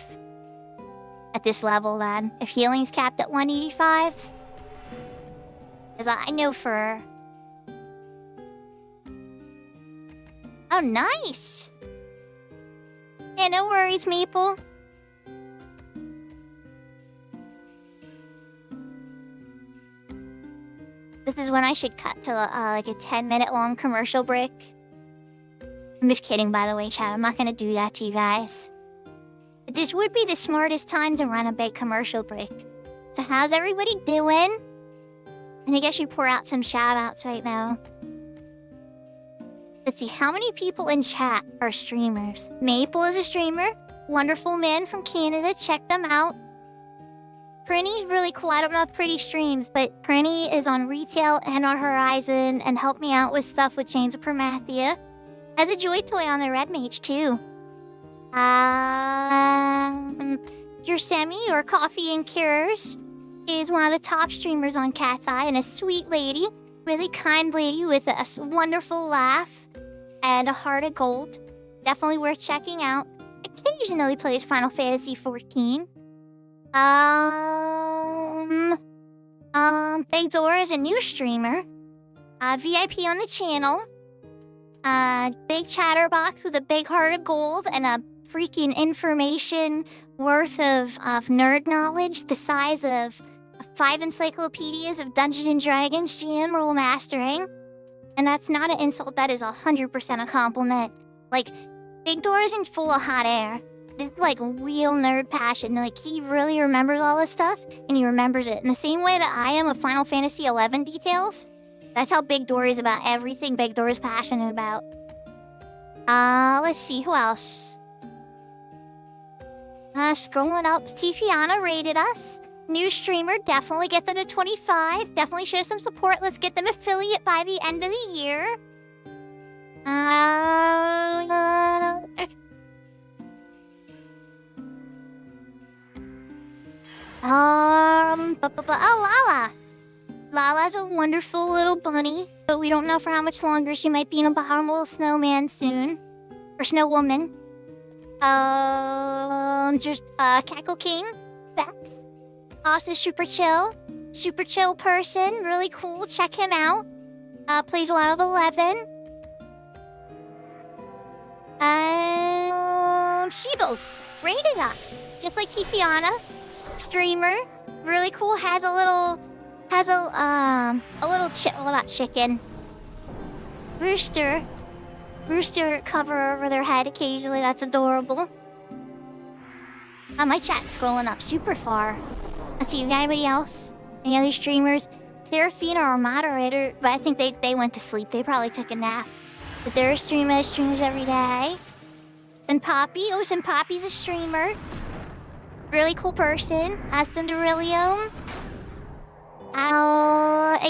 At this level, then. If healing's capped at 185. Because I know for... Oh, nice! Yeah, no worries, Meeple. This is when I should cut to like a 10-minute long commercial break. I'm just kidding, by the way, chat. I'm not gonna do that to you guys. This would be the smartest time to run a big commercial break. So how's everybody doing? I think I should pour out some shout-outs right now. Let's see, how many people in chat are streamers? Maple is a streamer. Wonderful man from Canada, check them out. Prinny's really cool. I don't know if Pretty streams, but Prinny is on retail and on Horizon and helped me out with stuff with Chains of Promathia. Has a Joy Toy on the Red Mage too. Your Semi or Coffee and Cures is one of the top streamers on Cat's Eye and a sweet lady, really kind lady with a wonderful laugh and a heart of gold. Definitely worth checking out. Occasionally plays Final Fantasy XIV. Big Door is a new streamer. VIP on the channel. Big chatterbox with a big heart of gold and a freaking information worth of nerd knowledge the size of 5 encyclopedias of Dungeons & Dragons GM role mastering. And that's not an insult, that is 100% a compliment. Like, Big Door isn't full of hot air. This is like real nerd passion. Like, he really remembers all this stuff, and he remembers it. In the same way that I am with Final Fantasy XI details, that's how Big Door is about everything Big Door is passionate about. Let's see, who else? Scrolling up, Tifiana rated us. New streamer, definitely get them to 25. Definitely show some support. Let's get them affiliate by the end of the year. Lala. Lala's a wonderful little bunny, but we don't know for how much longer. She might be in a bottomless snowman soon. Or snow woman. Cackle King. Bex. Also super chill. Super chill person. Really cool. Check him out. Plays a lot of 11. Sheebles. Rated us. Just like Tifiana. Streamer. Really cool. Has a little chicken. Rooster cover over their head occasionally. That's adorable. My chat's scrolling up super far. Let's see, you got anybody else? Any other streamers? Serafina, our moderator, but I think they went to sleep. They probably took a nap. But they're a streamer, streams every day. Poppy. Oh, Poppy's a streamer. Really cool person. Cinderillium.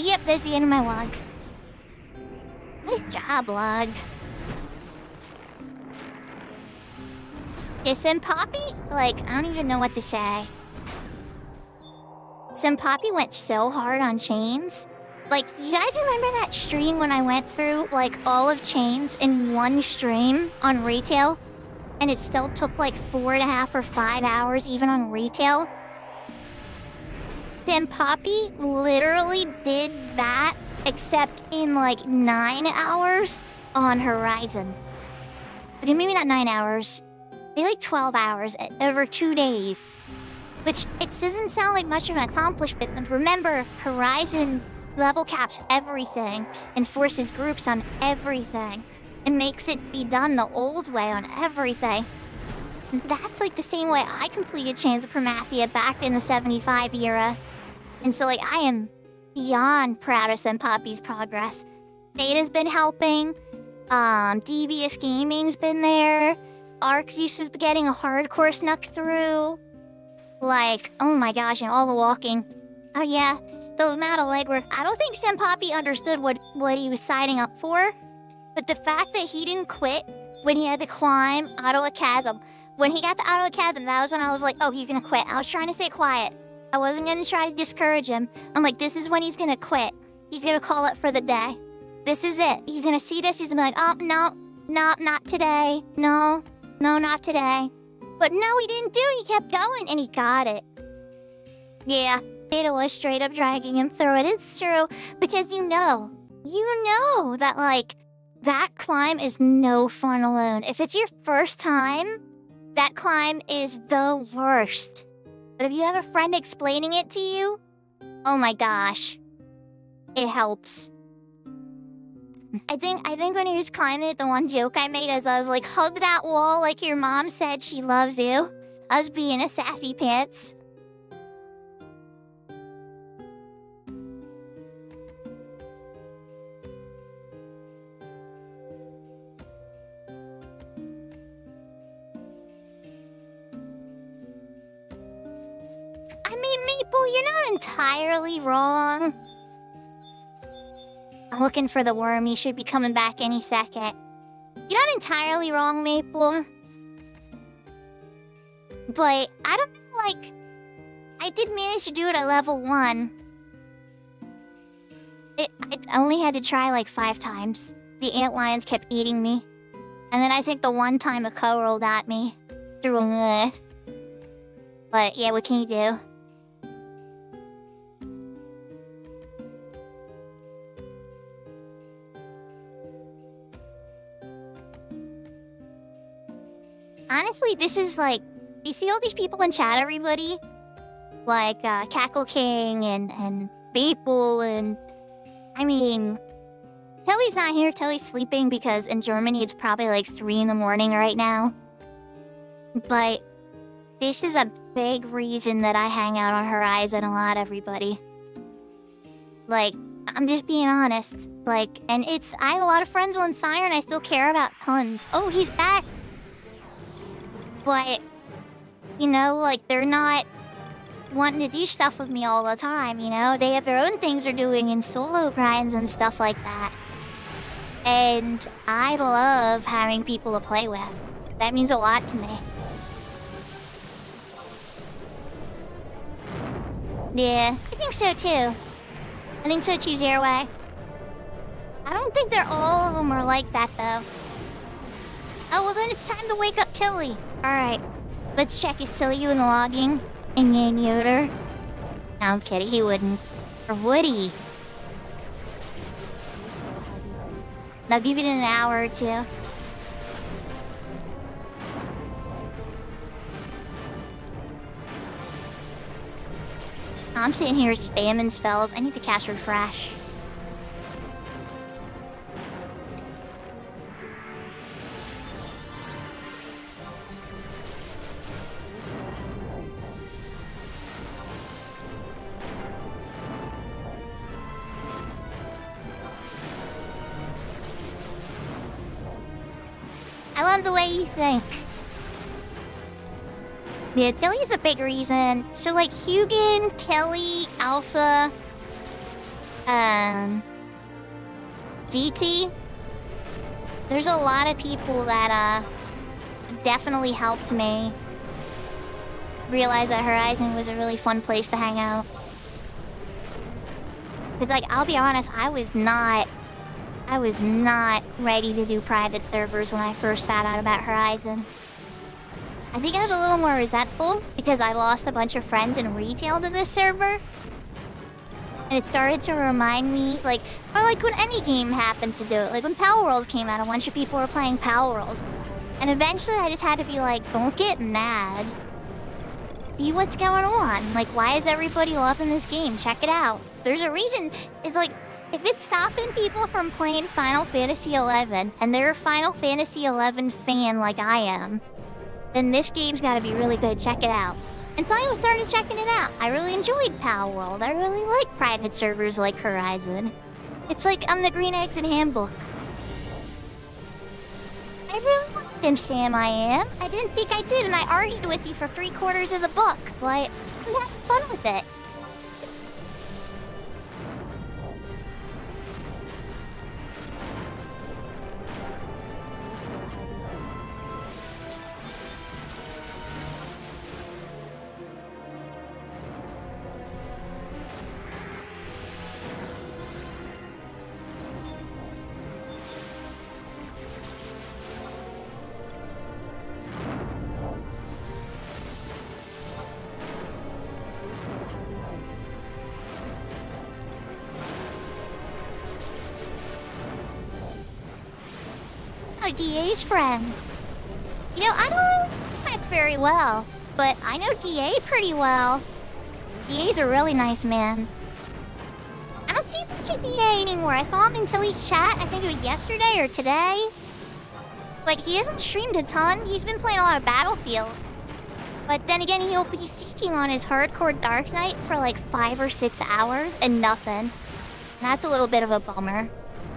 Yep, there's the end of my log. Nice job, log. Yeah, Poppy? Like, I don't even know what to say. Poppy went so hard on Chains. Like, you guys remember that stream when I went through, like, all of Chains in one stream on retail? And it still took, like, 4.5 or 5 hours even on retail? Poppy literally did that, except in, like, 9 hours on Horizon. But maybe not 9 hours. Maybe, like, 12 hours over 2 days. Which, it doesn't sound like much of an accomplishment. And remember, Horizon level caps everything and forces groups on everything. It makes it be done the old way on everything. That's like the same way I completed Chains of Promathia back in the 75 era. And so, like, I am beyond proud of Poppy's progress. Data's been helping. Devious Gaming's been there. Ark's used to getting a hardcore snuck through. Like, oh my gosh, and all the walking. Oh yeah, the amount of legwork. I don't think Poppy understood what he was signing up for. But the fact that he didn't quit when he had to climb Ottawa Chasm. When he got to Ottawa Chasm, that was when I was like, oh, he's gonna quit. I was trying to stay quiet. I wasn't gonna try to discourage him. I'm like, this is when he's gonna quit. He's gonna call it for the day. This is it. He's gonna see this, he's gonna be like, oh, no, not today. No, not today. But no, he didn't do it. He kept going, and he got it. Yeah, Beta was straight up dragging him through it. It's true. Because you know that, like, that climb is no fun alone. If it's your first time, that climb is the worst. But if you have a friend explaining it to you, oh my gosh, it helps. I think when he was climbing it, the one joke I made is I was like, hug that wall like your mom said she loves you. Us being a sassy pants. I mean, Maple, you're not entirely wrong. I'm looking for the worm. He should be coming back any second. You're not entirely wrong, Maple. But I don't know, like, I did manage to do it at level 1. I only had to try like 5 times. The antlions kept eating me. And then I think the one time a crow rolled at me. But yeah, what can you do? Honestly, this is like, you see all these people in chat, everybody? Like, Cackle King and Maple and... I mean... Telly's not here, Telly's sleeping because in Germany it's probably like 3 in the morning right now. But this is a big reason that I hang out on Horizon a lot, everybody. Like, I'm just being honest. Like, and it's... I have a lot of friends on Siren I still care about tons. Oh, he's back! But, you know, like, they're not wanting to do stuff with me all the time, you know? They have their own things they're doing in solo grinds and stuff like that. And I love having people to play with. That means a lot to me. Yeah, I think so too. I think so too, Zerway. I don't think all of them are like that, though. Oh, well then it's time to wake up Tilly. Alright, let's check. Is Tilly doing the logging? And Yan Yoder? No, I'm kidding, he wouldn't. Or would he? I'll give it an hour or 2. I'm sitting here spamming spells. I need to cast Refresh. I love the way you think. Yeah, Tilly's a big reason. So, like, Hugin, Tilly, Alpha, GT. There's a lot of people that, definitely helped me realize that Horizon was a really fun place to hang out. Because, like, I'll be honest, I was not ready to do private servers when I first found out about Horizon. I think I was a little more resentful because I lost a bunch of friends in retail to this server. And it started to remind me, like, or like when any game happens to do it. Like when Power World came out, a bunch of people were playing Power Worlds. And eventually I just had to be like, don't get mad. See what's going on. Like, why is everybody loving this game? Check it out. There's a reason. It's like, if it's stopping people from playing Final Fantasy XI, and they're a Final Fantasy XI fan like I am, then this game's gotta be really good. Check it out. And so I started checking it out. I really enjoyed Power World. I really like private servers like Horizon. It's like I'm the Green Eggs and Handbook. I really liked him, Sam, I am. I didn't think I did, and I argued with you for 3/4 of the book, but I'm having fun with it. DA's friend. You know, I don't know Peck very well, but I know DA pretty well. DA's a really nice man. I don't see much of DA anymore. I saw him in Tilly's chat, I think it was yesterday or today. But he hasn't streamed a ton. He's been playing a lot of Battlefield. But then again, he'll be seeking on his hardcore Dark Knight for like 5 or 6 hours and nothing. That's a little bit of a bummer.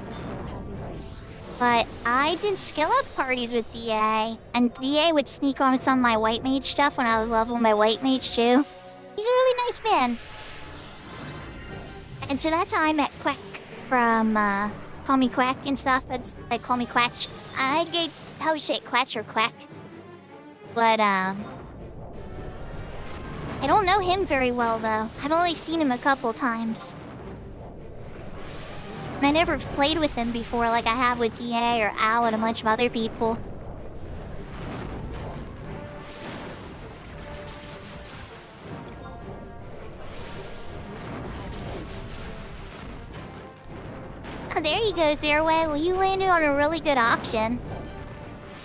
Your skill has increased. But I did skill up parties with DA, and DA would sneak on some of my white mage stuff when I was leveling my white mage too. He's a really nice man. And so that's how I met Quack from Call Me Quack and stuff. They call me Quatch. I get how you say it, Quatch or Quack. But I don't know him very well though. I've only seen him a couple times. And I never played with him before like I have with DA or Al and a bunch of other people. Your skill has increased. Oh, there you go, Zerway. Well, you landed on a really good option.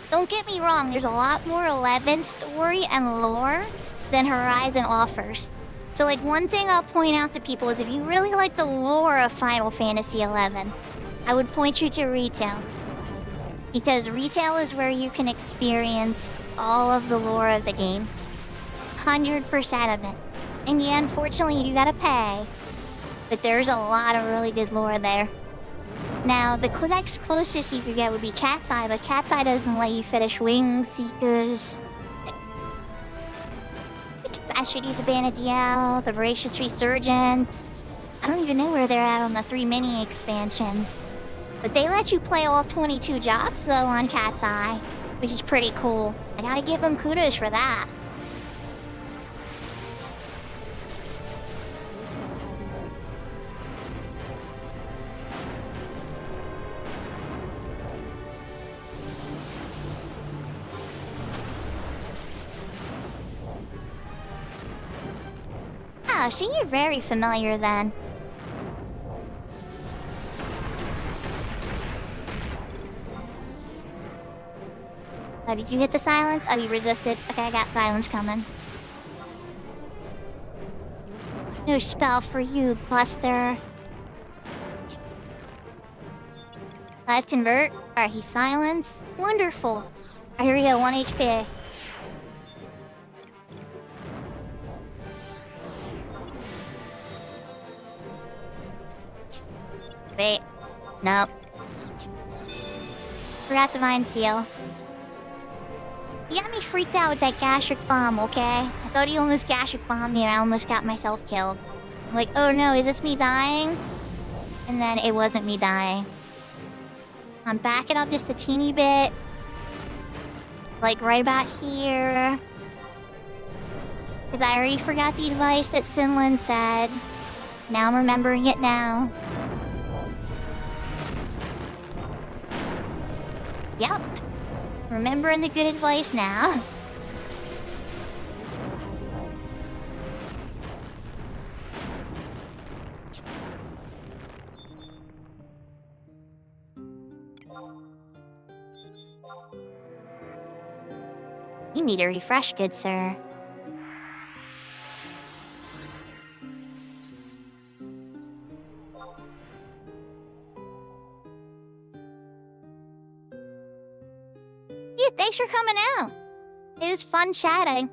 Don't get me wrong, there's a lot more 11 story and lore than Horizon offers. So, like, one thing I'll point out to people is if you really like the lore of Final Fantasy XI, I would point you to retail. Your skill has increased. Because retail is where you can experience all of the lore of the game. 100% of it. And yeah, unfortunately, you gotta pay. But there's a lot of really good lore there. Now, the next closest you could get would be Cat's Eye, but Cat's Eye doesn't let you finish Wings Seekers. Bastardies of Vanadiel, the Voracious Resurgence. I don't even know where they're at on the 3 mini expansions. But they let you play all 22 jobs, though, on Cat's Eye, which is pretty cool. I gotta give them kudos for that. Your skill has increased. Oh, so you're very familiar then. Oh, did you hit the silence? Oh, you resisted. Okay, I got silence coming. Your skill has No spell for you, Buster. Left invert. Alright, he's silenced. Wonderful. Alright, here we go, 1 HP. Wait. Nope. Forgot Divine Seal. You got me freaked out with that gastric bomb, okay? I thought he almost gastric bombed me and I almost got myself killed. I'm like, oh no, is this me dying? And then it wasn't me dying. I'm backing up just a teeny bit. Like right about here. Because I already forgot the advice that Sinlin said. Now I'm remembering it now. Yep. Remembering the good advice now. Your skill has increased. You need a refresh, good sir. Yeah, thanks for coming out. It was fun chatting.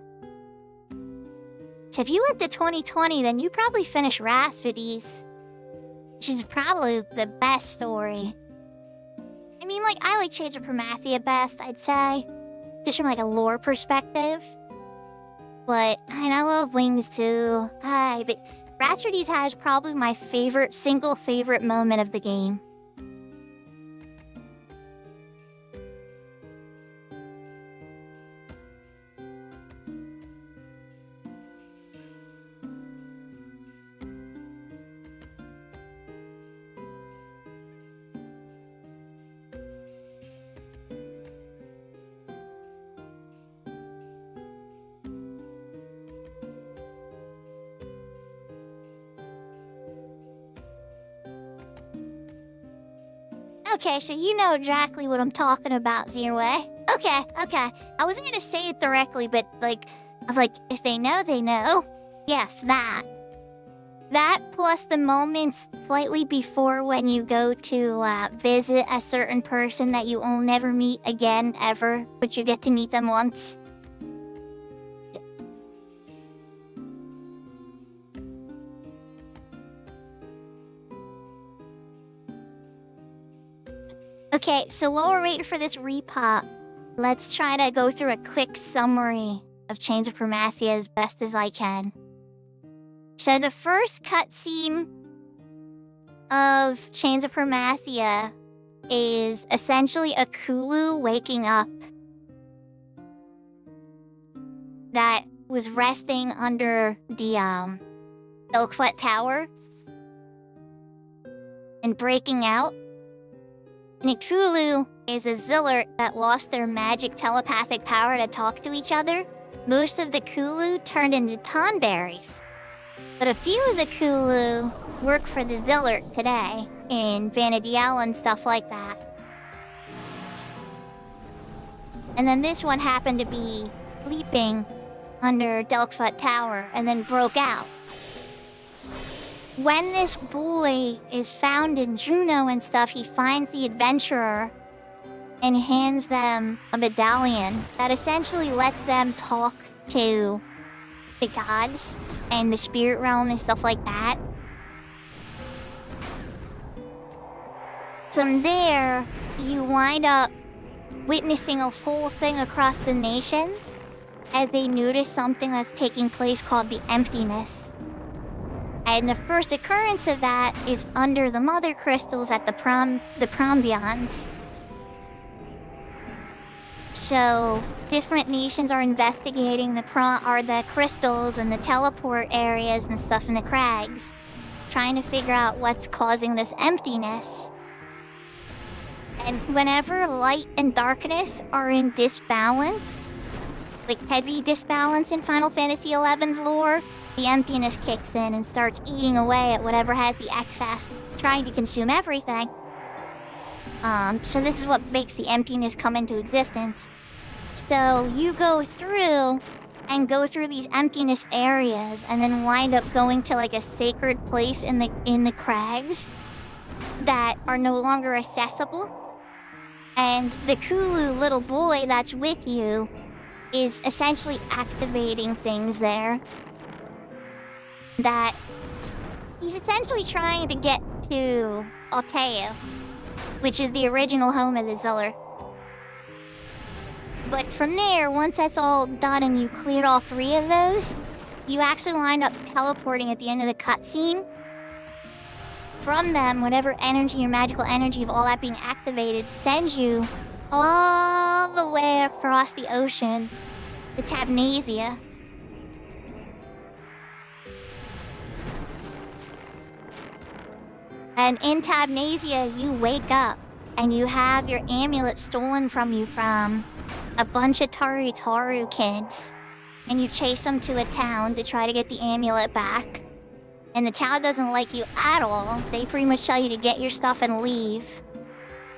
So if you went to 2020, then you probably finished Rhapsodies, which is probably the best story. I mean, like, I like Shades of Promathia best, I'd say. Just from, like, a lore perspective. But, I love Wings, too. But Rhapsodies has probably my single favorite moment of the game. Okay, so you know exactly what I'm talking about, Zerway. Okay. I wasn't gonna say it directly, but if they know, they know. Yes, that. That plus the moments slightly before when you go to visit a certain person that you will never meet again, ever, but you get to meet them once. Okay, so while we're waiting for this repop, let's try to go through a quick summary of Chains of Promathia as best as I can. So the first cutscene of Chains of Promathia is essentially a Kulu waking up that was resting under the Oakfoot Tower and breaking out. And a Kulu is a Zillert that lost their magic telepathic power to talk to each other. Most of the Kulu turned into Tonberries. But a few of the Kulu work for the Zillert today in Vanadiel and stuff like that. And then this one happened to be sleeping under Delkfoot Tower and then broke out. When this boy is found in Juneau and stuff, he finds the adventurer and hands them a medallion that essentially lets them talk to the gods and the spirit realm and stuff like that. From there, you wind up witnessing a whole thing across the nations as they notice something that's taking place called the emptiness. And the first occurrence of that is under the mother crystals at the Prombions. So different nations are investigating the crystals and the teleport areas and stuff in the crags, trying to figure out what's causing this emptiness. And whenever light and darkness are in disbalance, like heavy disbalance in Final Fantasy XI's lore, the emptiness kicks in and starts eating away at whatever has the excess, trying to consume everything. So this is what makes the emptiness come into existence. So you go through these emptiness areas and then wind up going to like a sacred place in the crags that are no longer accessible. And the Kulu little boy that's with you is essentially activating things there that he's essentially trying to get to Alteo, which is the original home of the Ziller. But from there, once that's all done and you cleared all three of those, you actually wind up teleporting at the end of the cutscene. From them, whatever energy or magical energy of all that being activated sends you all the way across the ocean to Tabnasia. And in Tabnasia, you wake up and you have your amulet stolen from you from a bunch of Taru kids. And you chase them to a town to try to get the amulet back. And the town doesn't like you at all. They pretty much tell you to get your stuff and leave.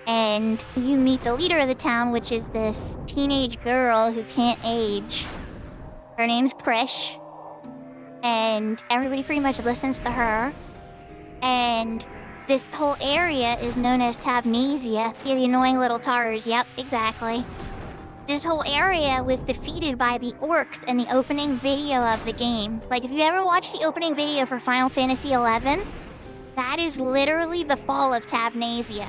And you meet the leader of the town, which is this teenage girl who can't age. Her name's Prish. And everybody pretty much listens to her. And this whole area is known as Tabnasia. Yeah, the annoying little Tarus. Yep, exactly. This whole area was defeated by the orcs in the opening video of the game. Like, if you ever watched the opening video for Final Fantasy XI, that is literally the fall of Tabnasia.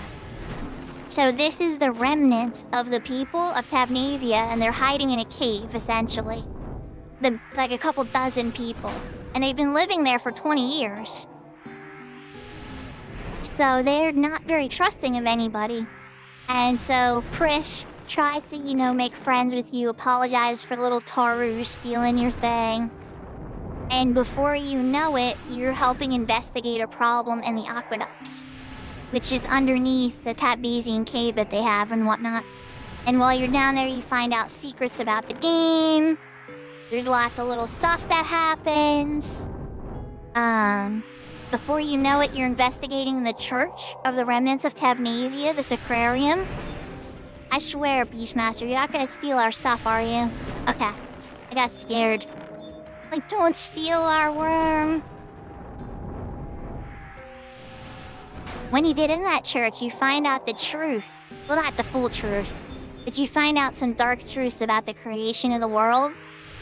So this is the remnants of the people of Tabnasia, and they're hiding in a cave, essentially. Like a couple dozen people. And they've been living there for 20 years. So they're not very trusting of anybody. And so Prish tries to, make friends with you, apologize for little Taru stealing your thing. And before you know it, you're helping investigate a problem in the aqueducts, which is underneath the Tabnasian cave that they have and whatnot. And while you're down there, you find out secrets about the game. There's lots of little stuff that happens. Before you know it, you're investigating the church of the remnants of Tabnasia, the Sacrarium. I swear, Beastmaster, you're not gonna steal our stuff, are you? Okay. I got scared. Like, don't steal our worm. When you get in that church, you find out the truth. Well, not the full truth, but you find out some dark truths about the creation of the world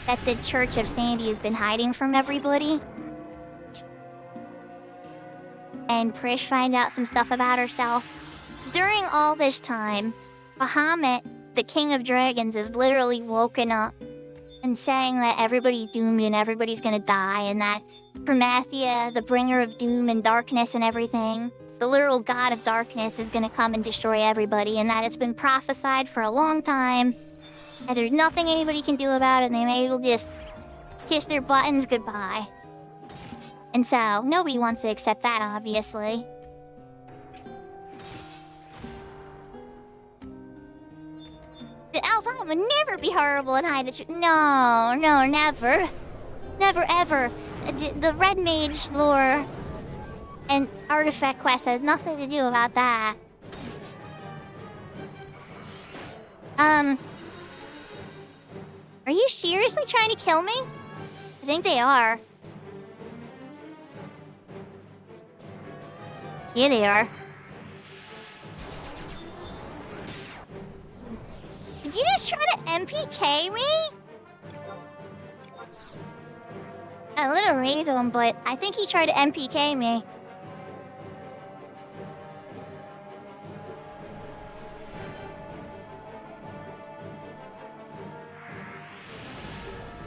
that the Church of Sandy has been hiding from everybody. And Prish finds out some stuff about herself. during all this time, Bahamut, the king of dragons, is literally woken up and saying that everybody's doomed and everybody's gonna die, and that Prometheus, the bringer of doom and darkness and everything, the literal god of darkness, is gonna come and destroy everybody, and that it's been prophesied for a long time, and there's nothing anybody can do about it, and they may as well just kiss their buttons goodbye. And so, nobody wants to accept that, obviously. The Alpha would never be horrible and hide the truth. No, never. Never, ever. The Red Mage lore and artifact quest has nothing to do about that. Are you seriously trying to kill me? I think they are. Yeah, they are. Did you just try to MPK me? I would have raised him, but I think he tried to MPK me.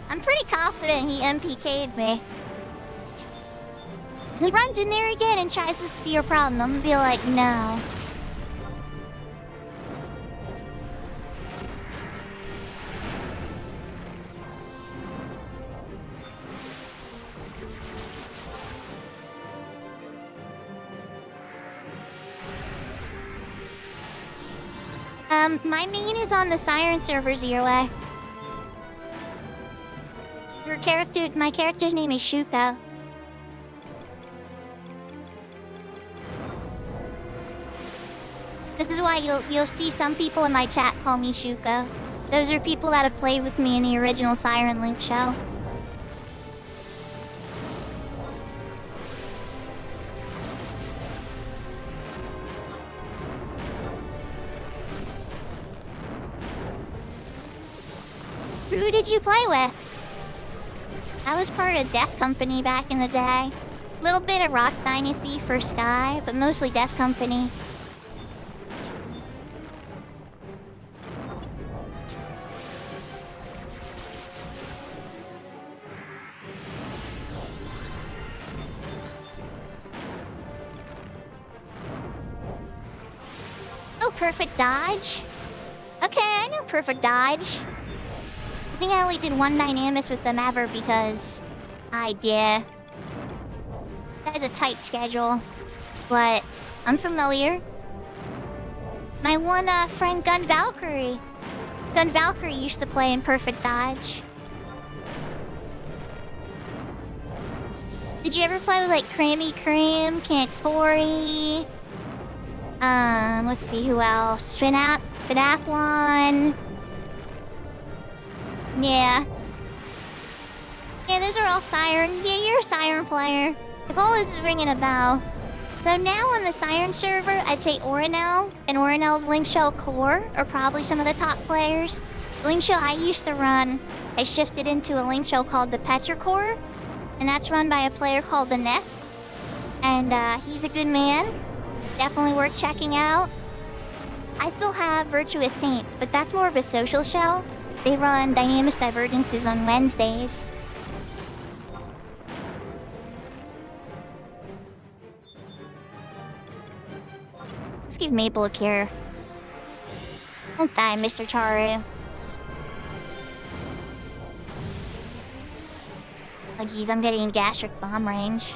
I'm pretty confident he MPK'd me. He runs in there again and tries to see your problem. I'm gonna be like, no. My main is on the Siren servers your way. My character's name is Shuko. This is why you'll see some people in my chat call me Shuko. Those are people that have played with me in the original Siren Link show. Who did you play with? I was part of Death Company back in the day. Little bit of Rock Dynasty for Sky, but mostly Death Company. Oh, Perfect Dodge? Okay, I know Perfect Dodge. I think I only did one Dynamis with them ever because I did. That is a tight schedule, but I'm familiar. My one friend Gun Valkyrie used to play in Perfect Dodge. Did you ever play with like Creamy Cream, Cantori? Let's see who else. FNAF 1. Yeah, those are all Siren. Yeah, you're a Siren player. Ebola is ringing a bell. So now on the Siren server, I'd say Orinel and Orinel's Link Shell Core are probably some of the top players. The Link Shell I used to run, I shifted into a Link Shell called the Petrichor, and that's run by a player called the Net. And he's a good man. Definitely worth checking out. I still have Virtuous Saints, but that's more of a social shell. They run Dynamis Divergences on Wednesdays. Let's give Maple a cure. Don't die, Mr. Charu. Oh geez, I'm getting gastric bomb range.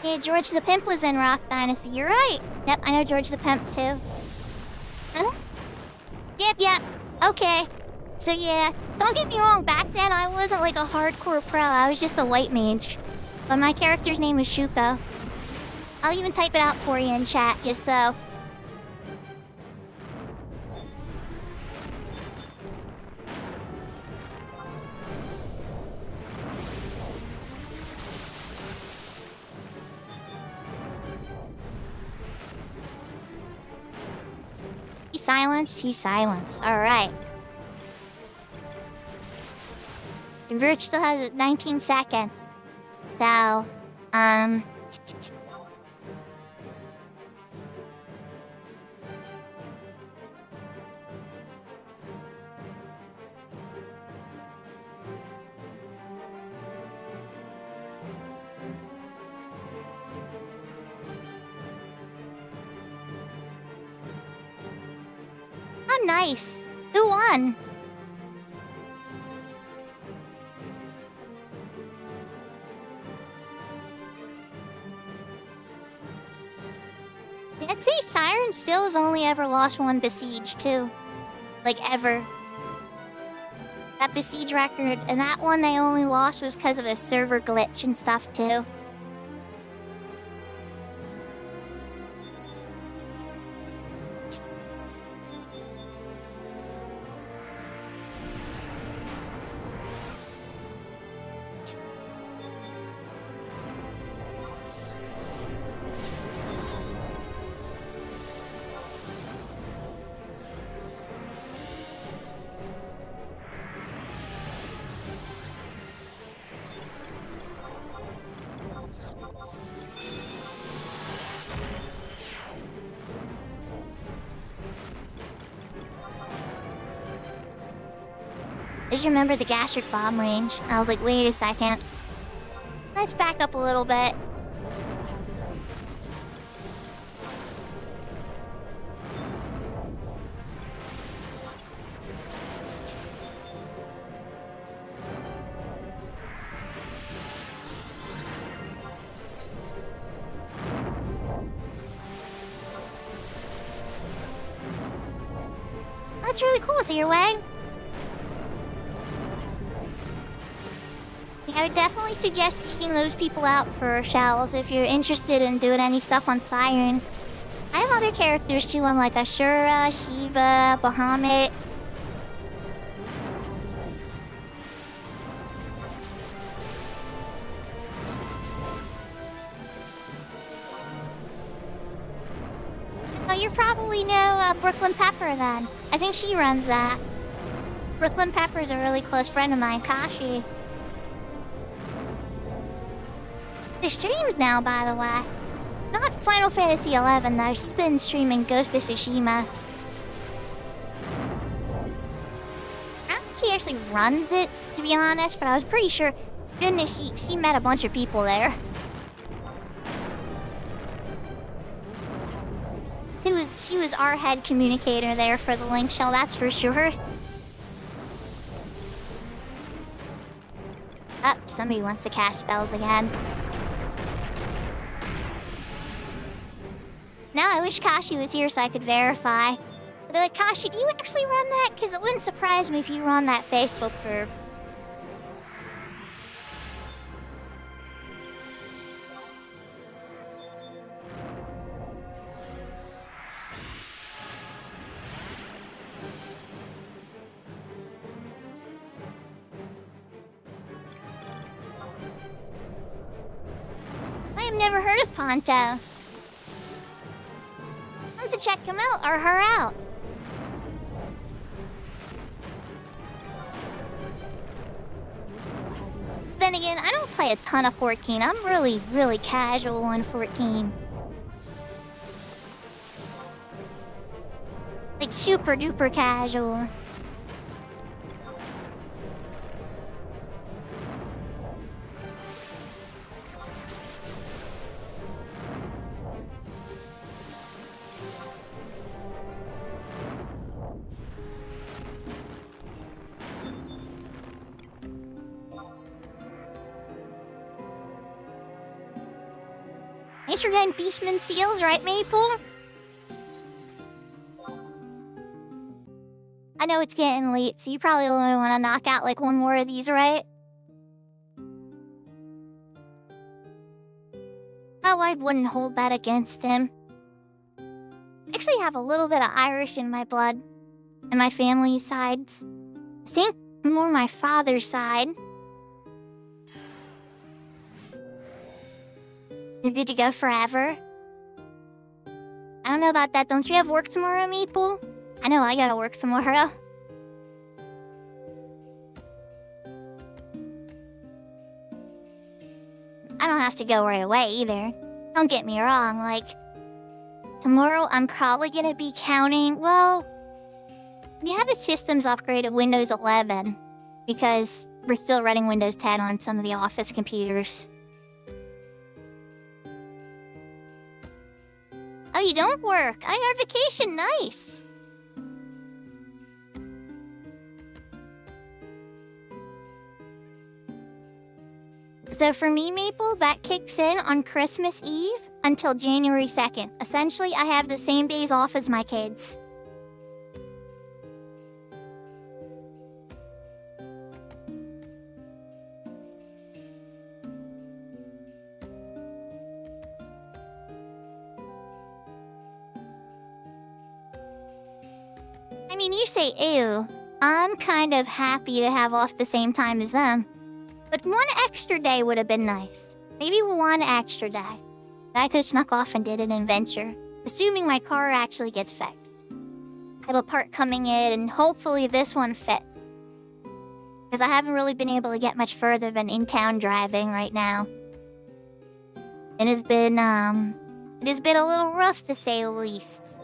Yeah, George the Pimp was in Rock Dynasty. You're right. Yep, I know George the Pimp too. Huh? Yep. Okay. So yeah, don't get me wrong, back then I wasn't like a hardcore pro. I was just a white mage. But my character's name is Shuko. I'll even type it out for you in chat, just so. He's silenced. Alright. Converge still has 19 seconds. So, oh, nice. Who won? I'd say Siren still has only ever lost one Besiege, too. Like, ever. That Besiege record, and that one they only lost was because of a server glitch and stuff, too. I just remember the gastric bomb range. I was like, wait a second. Let's back up a little bit. Your skill has increased. That's really cool, Zeerwag. Your skill has increased. I would definitely suggest seeking those people out for shells if you're interested in doing any stuff on Siren. I have other characters too. I'm like Ashura, Shiva, Bahamut. Your skill has increased. Oh, you probably know Brooklyn Pepper then. I think she runs that. Brooklyn Pepper's a really close friend of mine, Kashi. She streams now, by the way. Not Final Fantasy XI, though. She's been streaming Ghost of Tsushima. I don't think she actually runs it, to be honest, but I was pretty sure, goodness, she met a bunch of people there. Your skill has increased. She was our head communicator there for the Link Shell, that's for sure. Oh, somebody wants to cast spells again. Now I wish Kashi was here so I could verify. But like, Kashi, do you actually run that? Because it wouldn't surprise me if you run that Facebook group. I have never heard of Ponto. I'll have to check him out or her out. Your skill has increased. Then again, I don't play a ton of 14. I'm really, really casual on 14. Like super duper casual. Thanks for getting Beastman seals, right, Maple? I know it's getting late, so you probably only want to knock out like one more of these, right? Oh, I wouldn't hold that against him. I actually have a little bit of Irish in my blood. And my family sides. I think more my father's side. You're good to go forever? I don't know about that. Don't you have work tomorrow, Maple? I know I gotta work tomorrow. I don't have to go right away either. Don't get me wrong, like, tomorrow I'm probably gonna be counting, well, we have a systems upgrade of Windows 11 because we're still running Windows 10 on some of the office computers. Oh, you don't work? I got vacation, nice. So for me, Maple, that kicks in on Christmas Eve until January 2nd. Essentially, I have the same days off as my kids. I mean, you say ew. I'm kind of happy to have off the same time as them. But one extra day would have been nice. Maybe one extra day. I could have snuck off and did an adventure. Assuming my car actually gets fixed. I have a part coming in and hopefully this one fits. Because I haven't really been able to get much further than in-town driving right now. It has been a little rough to say the least.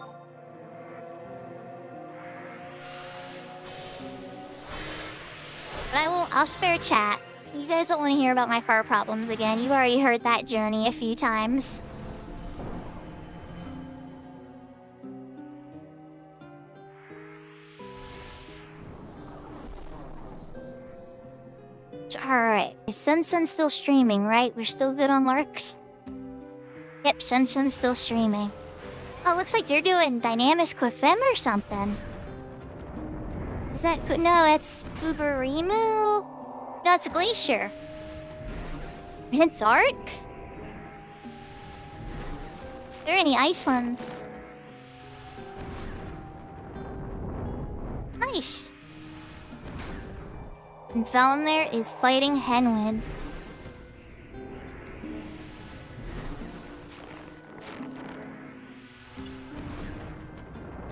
But I'll spare chat. You guys don't want to hear about my car problems again. You've already heard that journey a few times. Alright, Sun's still streaming, right? We're still good on lurks? Yep, Sun's still streaming. Oh, looks like they're doing dynamics with them or something. Is that... No, it's Buburimu? No, it's a glacier. And it's dark? Are there any Icelands? Nice. And Felner is fighting Henwind.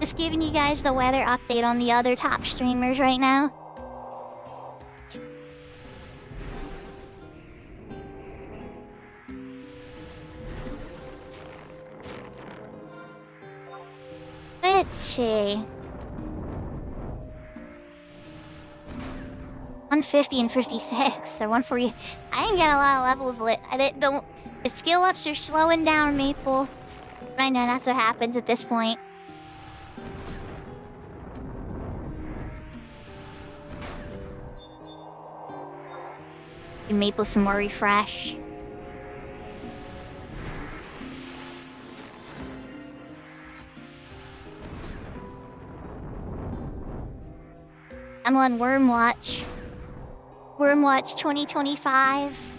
Just giving you guys the weather update on the other top streamers right now. Let's see. 150 and 56, or 140. I ain't got a lot of levels lit. The skill ups are slowing down, Maple. But I know that's what happens at this point. Give Maple some more refresh. I'm on Wormwatch. Wormwatch 2025.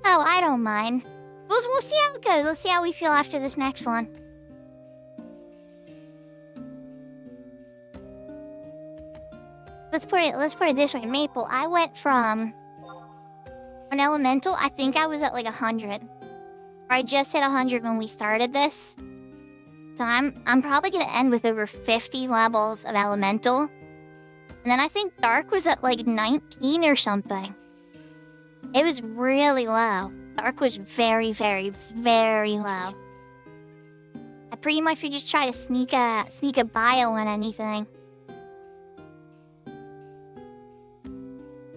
Oh, I don't mind. We'll see how it goes. Let's see how we feel after this next one. Let's put it this way, Maple. I went from an elemental. I think I was at like 100. Or I just hit 100 when we started this. So I'm probably gonna end with over 50 levels of elemental. And then I think Dark was at like 19 or something. It was really low. Dark was very, very, very low. I pretty much would just try to sneak a bio on anything.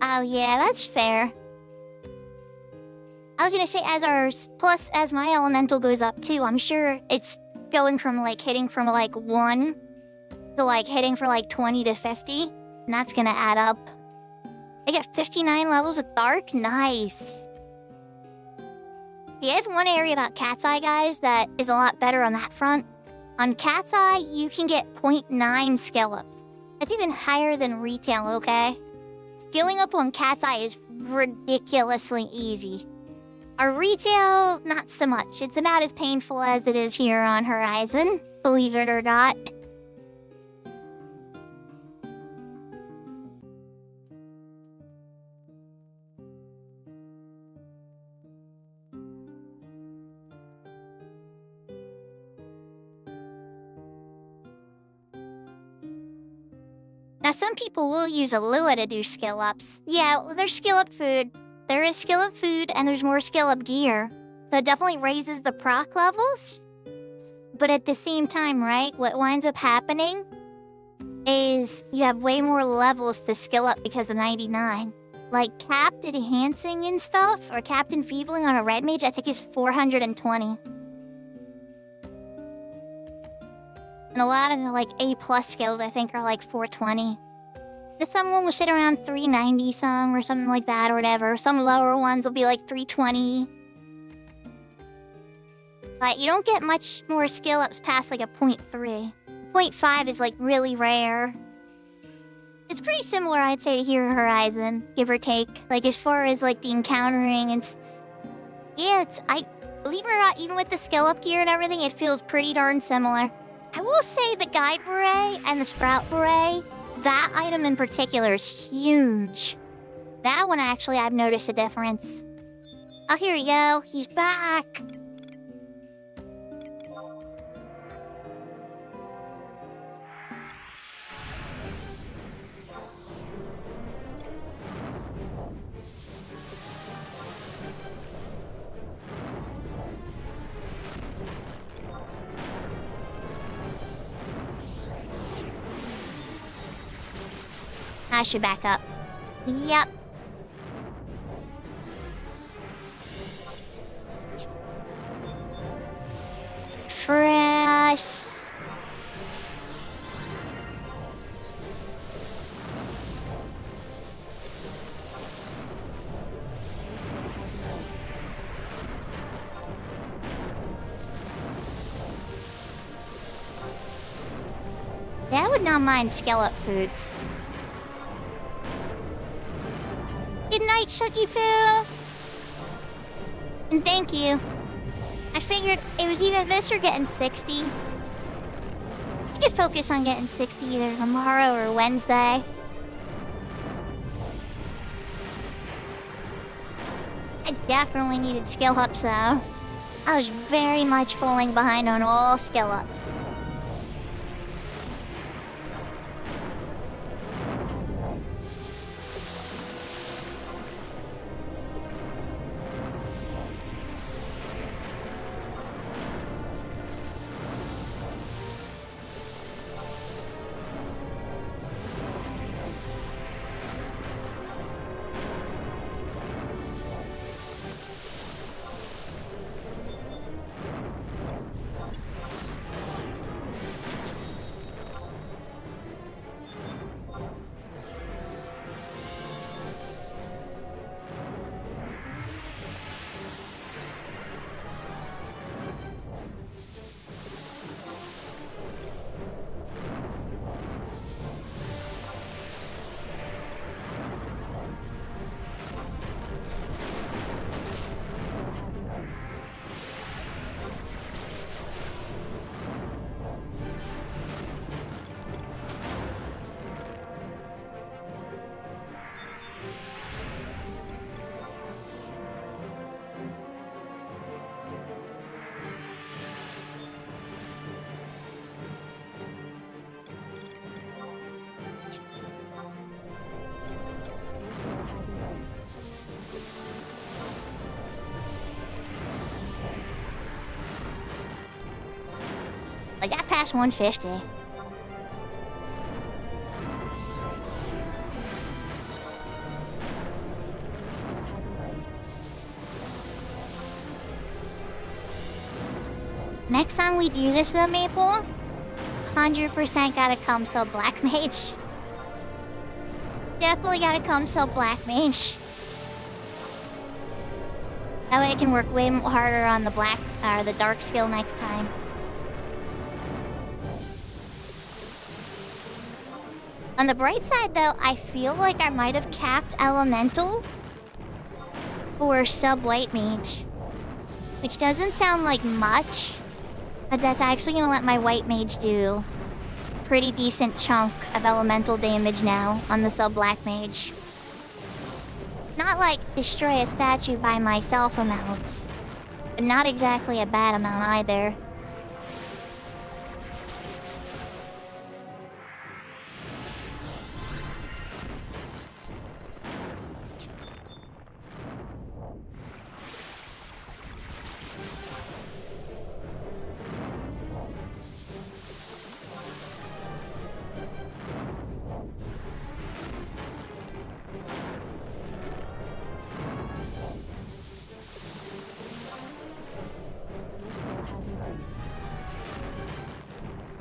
Oh yeah, that's fair. I was gonna say as my elemental goes up too, I'm sure it's going from like hitting from like 1 to like hitting for like 20 to 50. And that's gonna add up. I get 59 levels of Dark? Nice. Yeah, it's one area about Cat's Eye, guys, that is a lot better on that front. On Cat's Eye, you can get 0.9 skill ups. That's even higher than retail, okay? Skilling up on Cat's Eye is ridiculously easy. Our retail, not so much. It's about as painful as it is here on Horizon, believe it or not. Now, some people will use a Lua to do skill ups. Yeah, there's skill up food. There is skill up food, and there's more skill up gear. So it definitely raises the proc levels. But at the same time, right, what winds up happening is you have way more levels to skill up because of 99. Like, capped enhancing and stuff, or capped enfeebling on a red mage, I think is 420. And a lot of the, like, A+ skills, I think, are like 420. Some will sit around 390 some, or something like that, or whatever. Some lower ones will be like 320. But you don't get much more skill ups past like a 0.3. 0.5 is like really rare. It's pretty similar, I'd say, to Hero Horizon, give or take. Like, as far as like the encountering, I believe it or not, even with the skill up gear and everything, it feels pretty darn similar. I will say the Guide Beret and the Sprout Beret, that item in particular is huge. That one, actually, I've noticed a difference. Oh, here we go. He's back. I should back up. Yep. Fresh. Yeah, I would not mind skill up foods. Good night, Chucky Poo! And thank you. I figured it was either this or getting 60. I could focus on getting 60 either tomorrow or Wednesday. I definitely needed skill ups though. I was very much falling behind on all skill ups. I got past 150. Next time we do this though, Maple, 100% gotta come sub Black Mage. Definitely gotta come sub Black Mage. That way I can work way harder on the black or the dark skill next time. On the bright side though, I feel like I might have capped Elemental for sub White Mage. which doesn't sound like much, but that's actually gonna let my white mage do a pretty decent chunk of elemental damage now on the sub-black mage. Not like destroy a statue by myself amounts, but not exactly a bad amount either.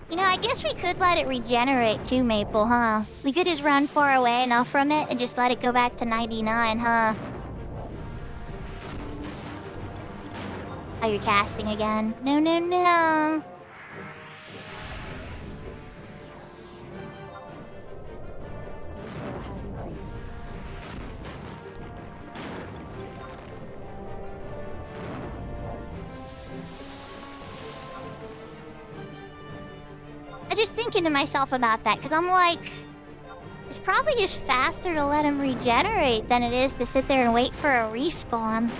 You know, I guess we could let it regenerate too, Maple, huh? We could just run far away enough from it and just let it go back to 99, huh? Oh, you're casting again. No, no, no. Your skill has increased. I'm just thinking to myself about that, because I'm like, it's probably just faster to let him regenerate than it is to sit there and wait for a respawn.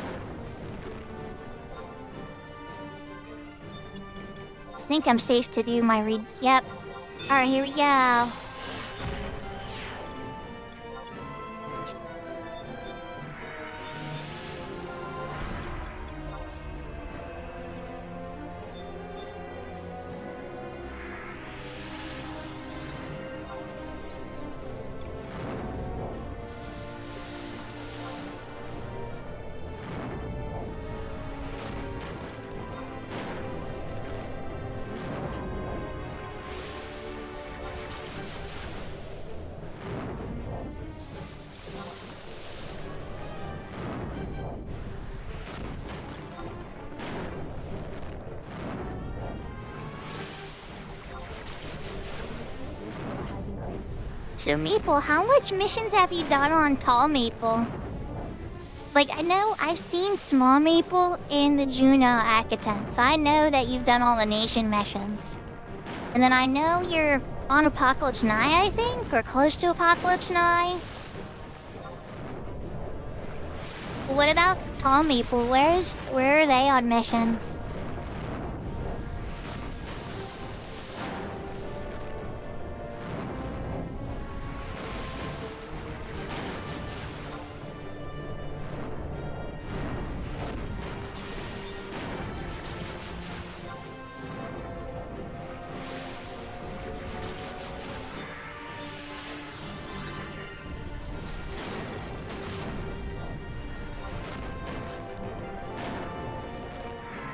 I think I'm safe to do my Yep. Alright, here we go. Your skill has increased. Your skill has increased. So, Maple, how much missions have you done on Tall Maple? Like, I know I've seen Small Maple in the Juno Akaten, so I know that you've done all the nation missions. And then I know you're on Apocalypse Nigh, I think, or close to Apocalypse Nigh. What about Tall Maple? Where are they on missions?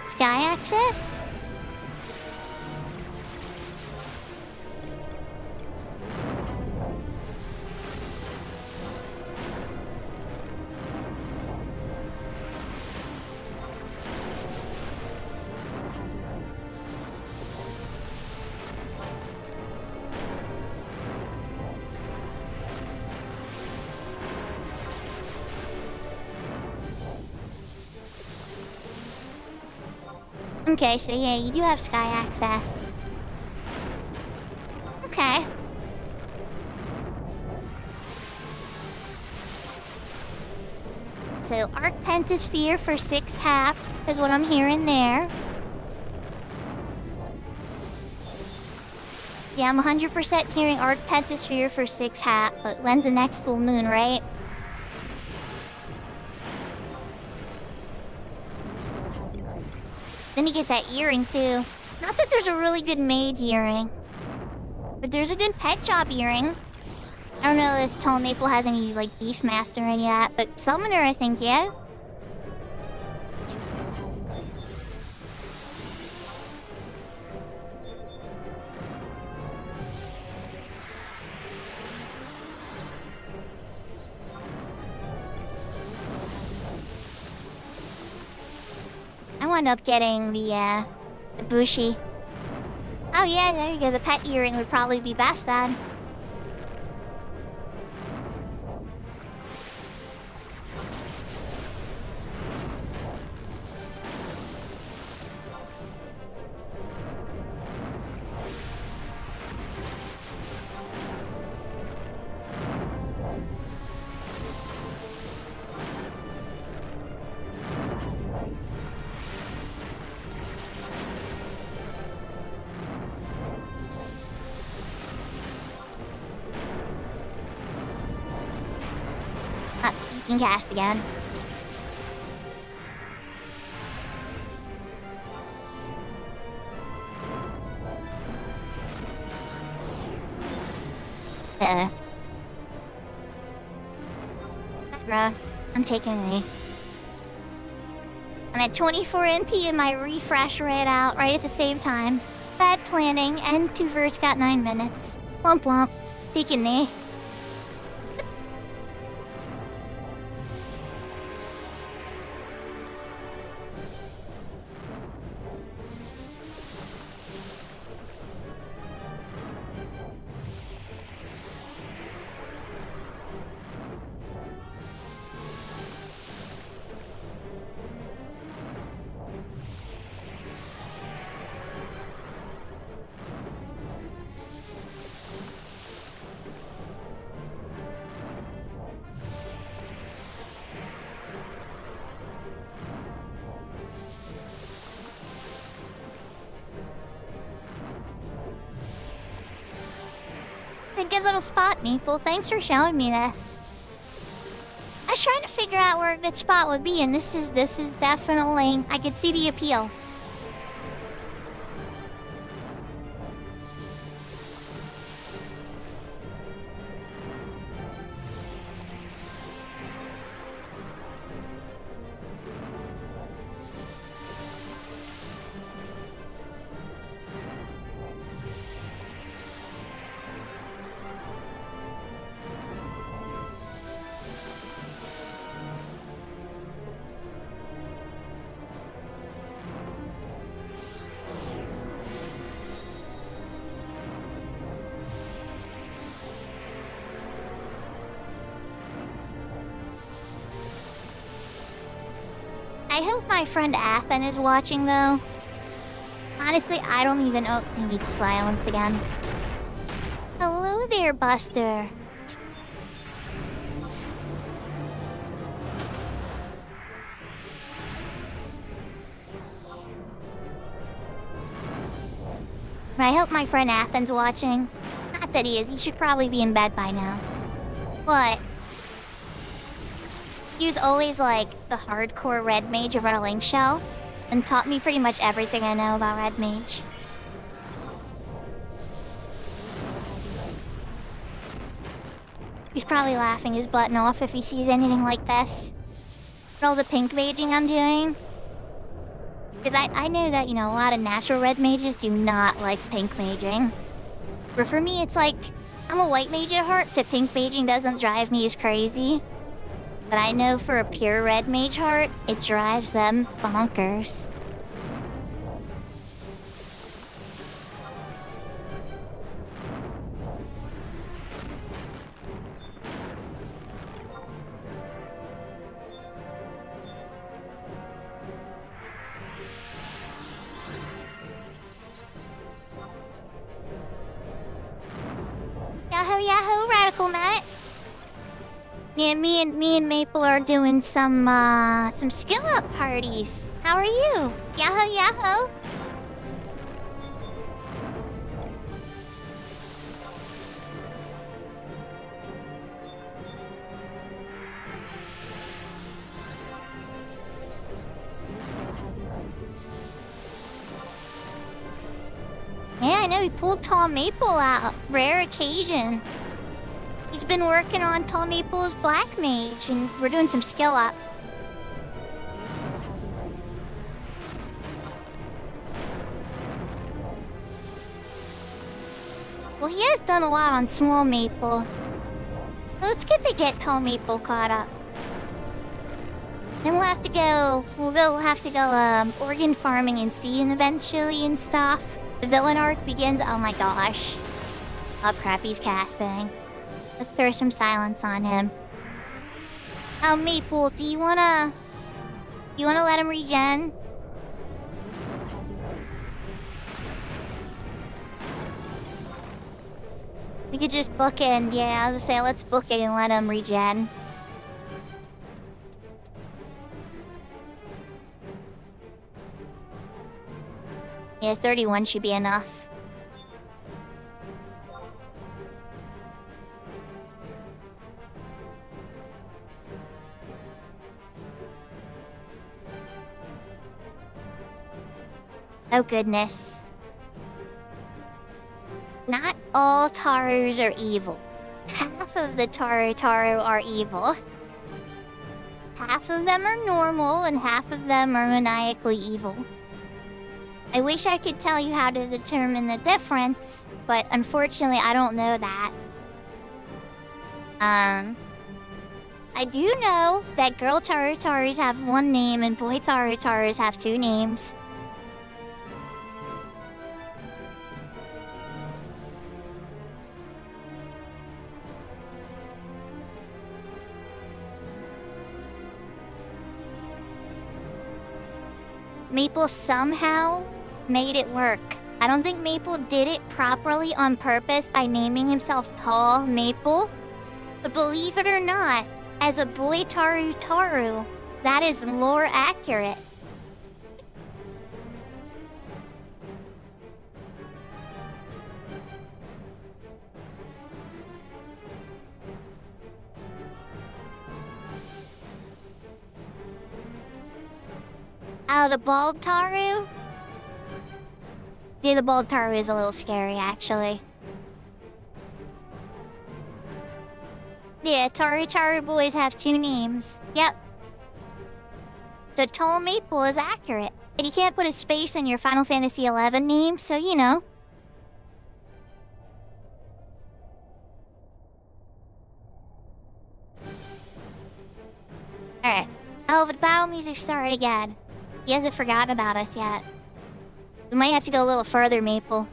Sky access? Your skill has increased. Your skill has increased. Okay, so yeah, you do have sky access. Okay. So, Arc Pentasphere for 6 hap is what I'm hearing there. Yeah, I'm 100% hearing Arc Pentasphere for 6 hap, but when's the next full moon, right? Your skill has increased. Then you get that earring too. Not that there's a really good mage earring, but there's a good pet shop earring. I don't know if Tall Maple has any like Beastmaster or any of that, but Summoner I think, yeah? Your skill has increased. Your skill has increased. I wound up getting the Bushi. Oh yeah, there you go, the pet earring would probably be best then. can cast again. Bruh, I'm taking a. I'm at 24 NP and my refresh rate out right at the same time. Bad planning, and 2 verts got 9 minutes. Womp womp. Taking a. A good little spot, Maple. Thanks for showing me this. I was trying to figure out where a good spot would be, and this is definitely... I could see the appeal. I hope my friend Athen is watching, though. Honestly, I don't even... Oh, he needs silence again. Hello there, Buster. I hope my friend Athen's watching. Not that he is. He should probably be in bed by now. But... he was always like the hardcore red mage of our link shell and taught me pretty much everything I know about red mage. He's probably laughing his button off if he sees anything like this. For all the pink maging I'm doing. Because I know that, you know, a lot of natural red mages do not like pink maging. But for me, it's like, I'm a white mage at heart, so pink maging doesn't drive me as crazy. But I know for a pure red mage heart, it drives them bonkers. Yahoo yahoo, Radical Matt! Yeah, me and Maple are doing some skill up parties. How are you? Yahoo yahoo! Your skill has increased. Yeah, I know he pulled Tall Maple out. Rare occasion. He's been working on Tall Maple's Black Mage, and we're doing some skill ups. Your skill has increased. Well, he has done a lot on Small Maple. So it's good to get Tall Maple caught up. Then we'll have to go organ farming and seeing eventually and stuff. The villain arc begins. Oh my gosh. Oh crap, he's casting. Let's throw some silence on him. Oh, Maple, do you wanna let him regen? Your skill has increased. We could just book in. Yeah, I was gonna say, let's book it and let him regen. Yes, 31 should be enough. Oh goodness. Not all Tarus are evil. Half of the Taru are evil. Half of them are normal and half of them are maniacally evil. I wish I could tell you how to determine the difference, but unfortunately I don't know that. I do know that girl Tarus have one name and boy Tarus have two names. Maple somehow made it work. I don't think Maple did it properly on purpose by naming himself Tall Maple. But believe it or not, as a boy Taru, that is lore accurate. Oh, the bald Taru? Yeah, the bald Taru is a little scary, actually. Yeah, Taru boys have two names. Yep. So Tall Maple is accurate. And you can't put a space in your Final Fantasy XI name, so you know. Alright. Oh, the battle music started again. He hasn't forgotten about us yet. We might have to go a little further, Maple.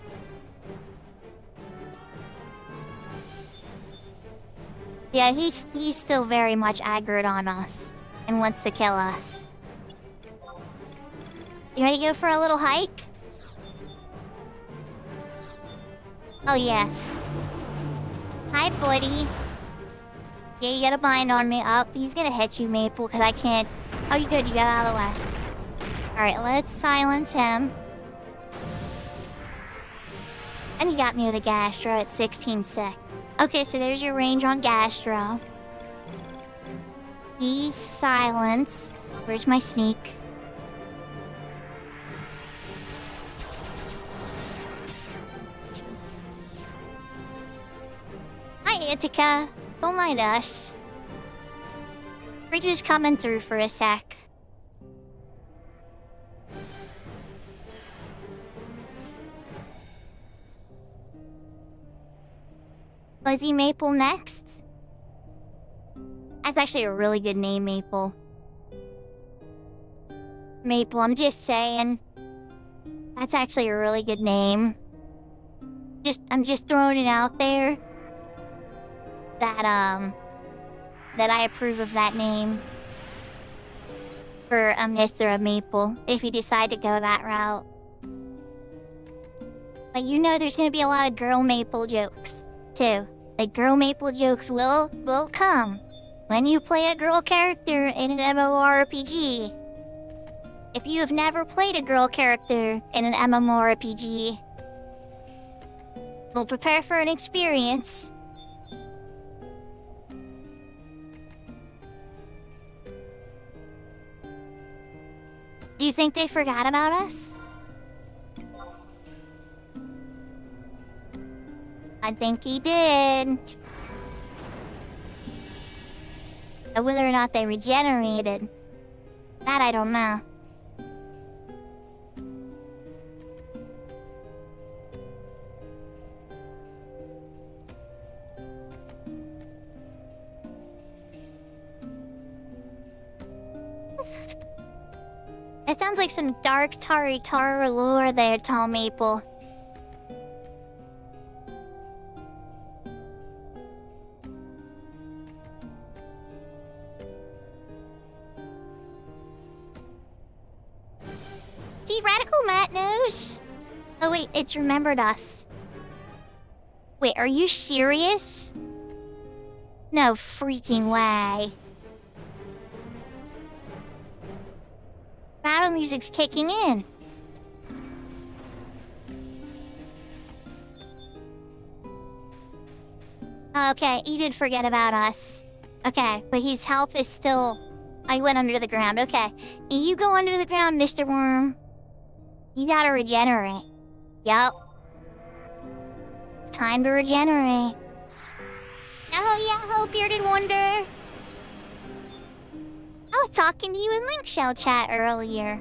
Yeah, he's still very much aggroed on us and wants to kill us. You ready to go for a little hike? Oh yeah. Hi, buddy. Yeah, you got a bind on me. Oh, he's gonna hit you, Maple, because I can't... Oh, you good. You got out of the way. Alright, let's silence him. And he got me with a Gastro at 16.6. Okay, so there's your range on Gastro. He's silenced. Where's my sneak? Hi, Ithaca. Don't mind us. We're just coming through for a sec. Fuzzy Maple next? That's actually a really good name, Maple. Maple, I'm just saying. That's actually a really good name. I'm just throwing it out there. That I approve of that name. For Mr. Maple, if you decide to go that route. But you know there's gonna be a lot of girl Maple jokes, too. Like, girl Maple jokes will come when you play a girl character in an MMORPG. If you have never played a girl character in an MMORPG, we'll prepare for an experience. Do you think they forgot about us? I think he did. But whether or not they regenerated, that I don't know. It sounds like some dark Tari lore there, Tall Maple. See, Radical Matt knows. Oh wait, it's remembered us. Wait, are you serious? No freaking way. Battle music's kicking in. Okay, he did forget about us. Okay, but his health is still... I went under the ground, okay. You go under the ground, Mr. Worm. You gotta regenerate. Yup. Time to regenerate. Oh yeah, Bearded Wonder. I was talking to you in Link Shell chat earlier.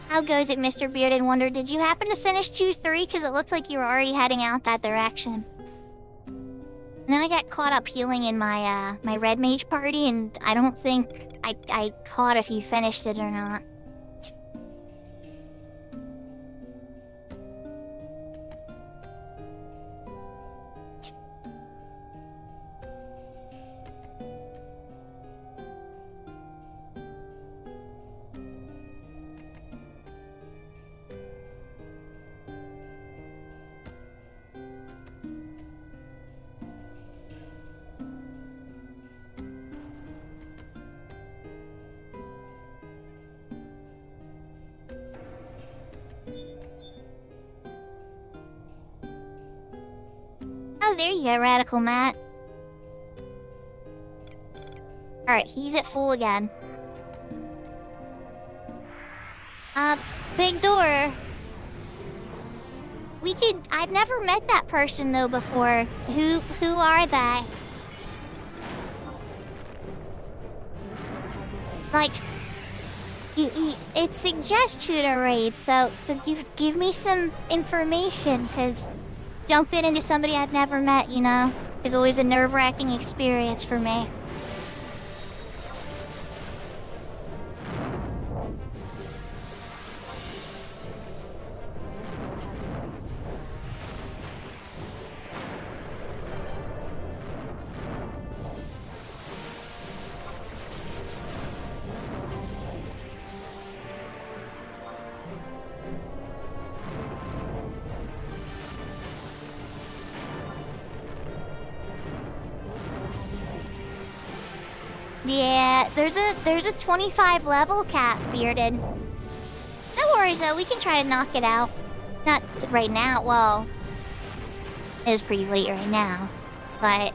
How goes it, Mr. Bearded Wonder? Did you happen to finish 2-3? Because it looked like you were already heading out that direction. And then I got caught up healing in my my red mage party, and I don't think I caught if you finished it or not. Oh, there you go, Radical Matt. Alright, he's at full again. Big door. I've never met that person though before. Who are they? Like, it suggests who to raid, so give me some information, cause jumping into somebody I've never met, you know, is always a nerve-wracking experience for me. Yeah, there's a 25 level cap, Bearded. No worries though, we can try to knock it out. Not right now, well, it is pretty late right now, but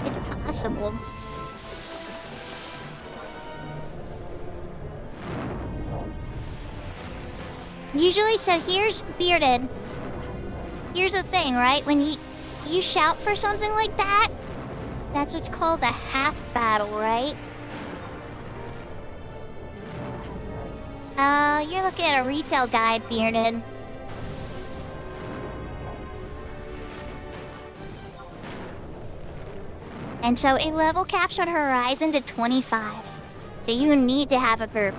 it's possible. Usually, so here's Bearded. Here's the thing, right? When you shout for something like that, that's what's called a half battle, right? You're looking at a retail guide, Bearded. And so it level caps on Horizon to 25. So you need to have a group.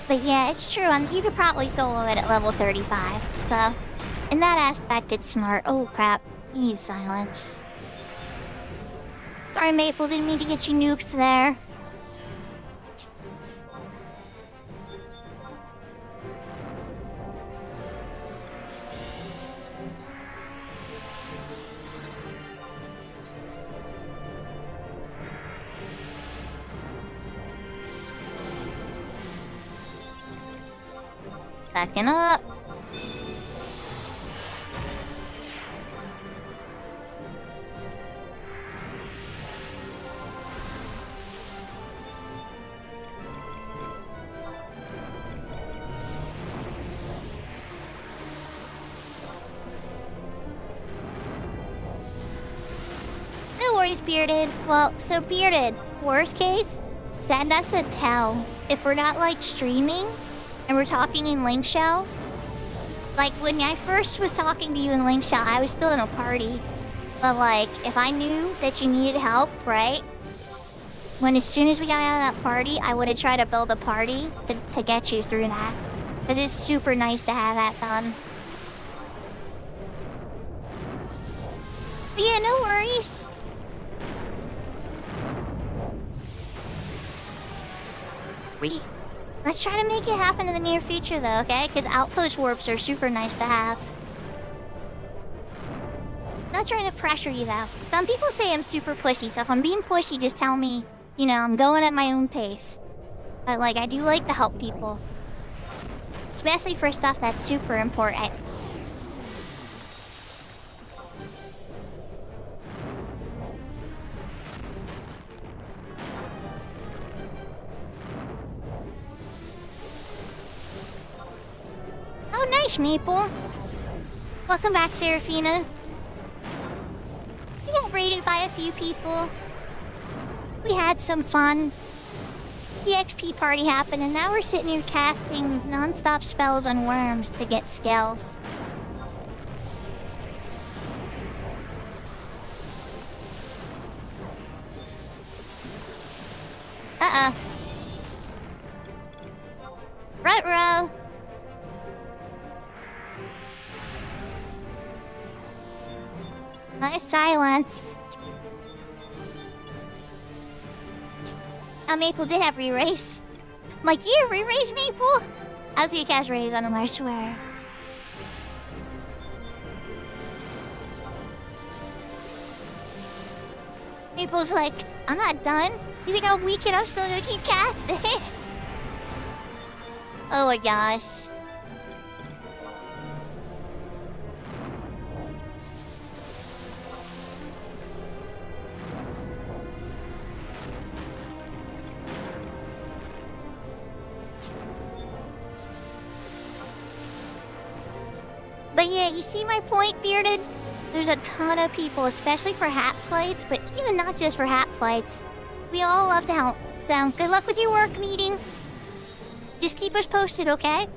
But yeah, it's true, you could probably solo it at level 35, so in that aspect it's smart. Oh crap, you need silence. Sorry Maple, didn't mean to get you nuked there. Backing up. No worries, Bearded. Well, so Bearded, worst case, send us a tell if we're not like streaming. And we're talking in Link Shell. Like, when I first was talking to you in Link Shell, I was still in a party. But, like, if I knew that you needed help, right? As soon as we got out of that party, I would have tried to build a party to get you through that. Because it's super nice to have that done. But yeah, no worries. Let's try to make it happen in the near future though, okay? Because outpost warps are super nice to have. Not trying to pressure you though. Some people say I'm super pushy, so if I'm being pushy, just tell me, you know, I'm going at my own pace. But like, I do like to help people. Especially for stuff that's super important. Oh, nice, Maple. Welcome back, Serafina. We got raided by a few people. We had some fun. The XP party happened, and now we're sitting here casting non-stop spells on worms to get skills. Uh-oh. Ruh-roh. Nice silence. Maple did have re-raise. I'm like, do you re-raise, Maple? I was gonna cast raise on him, I swear. Maple's like, I'm not done. You think I'll weaken? I'm still gonna keep casting. Oh my gosh. But yeah, you see my point, Bearded? There's a ton of people, especially for hat fights, but even not just for hat fights. We all love to help. So, good luck with your work meeting. Just keep us posted, okay?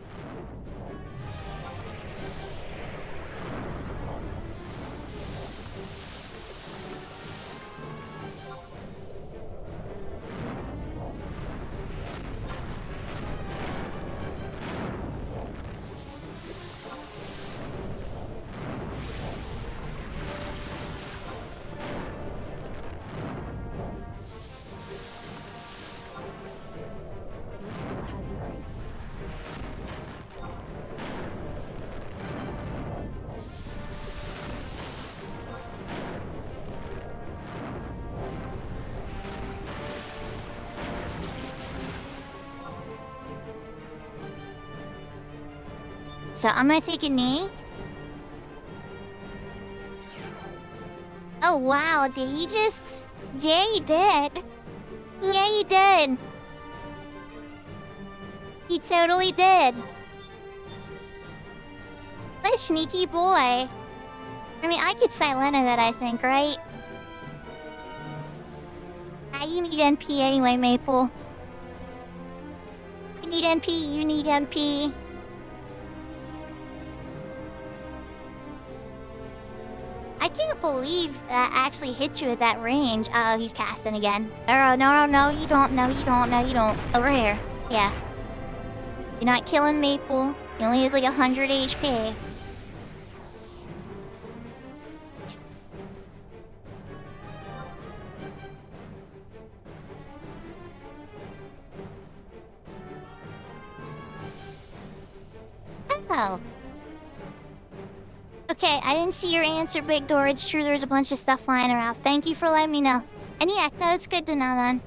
Your skill has increased. So I'm gonna take a knee. Oh wow, did he just... Yeah, he did. Yeah, he did. He totally did. What a sneaky boy. I mean, I could Silena that, I think, right? Ah, you need NP anyway, Maple. I need NP, you need NP. I can't believe that actually hit you at that range. Oh, he's casting again. Oh, no, you don't. No, you don't. No, you don't. Over here. Yeah. You're not killing Maple. He only has like 100 HP. Oh. Okay, I didn't see your answer, Big Door. It's true there's a bunch of stuff flying around. Thank you for letting me know. And yeah, no, it's good to know then.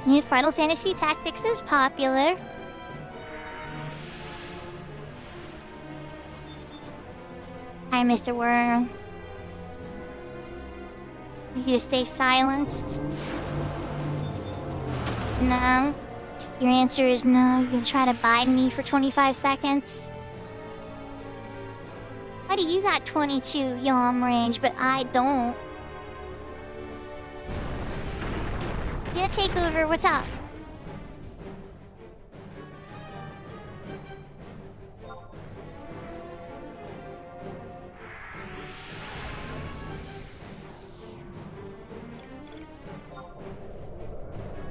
New Final Fantasy Tactics is popular. Hi, Mr. Worm. You stay silenced? No. Your answer is no. You're gonna try to bite me for 25 seconds? Buddy, you got 22 yom range, but I don't. Yeah, take over. What's up?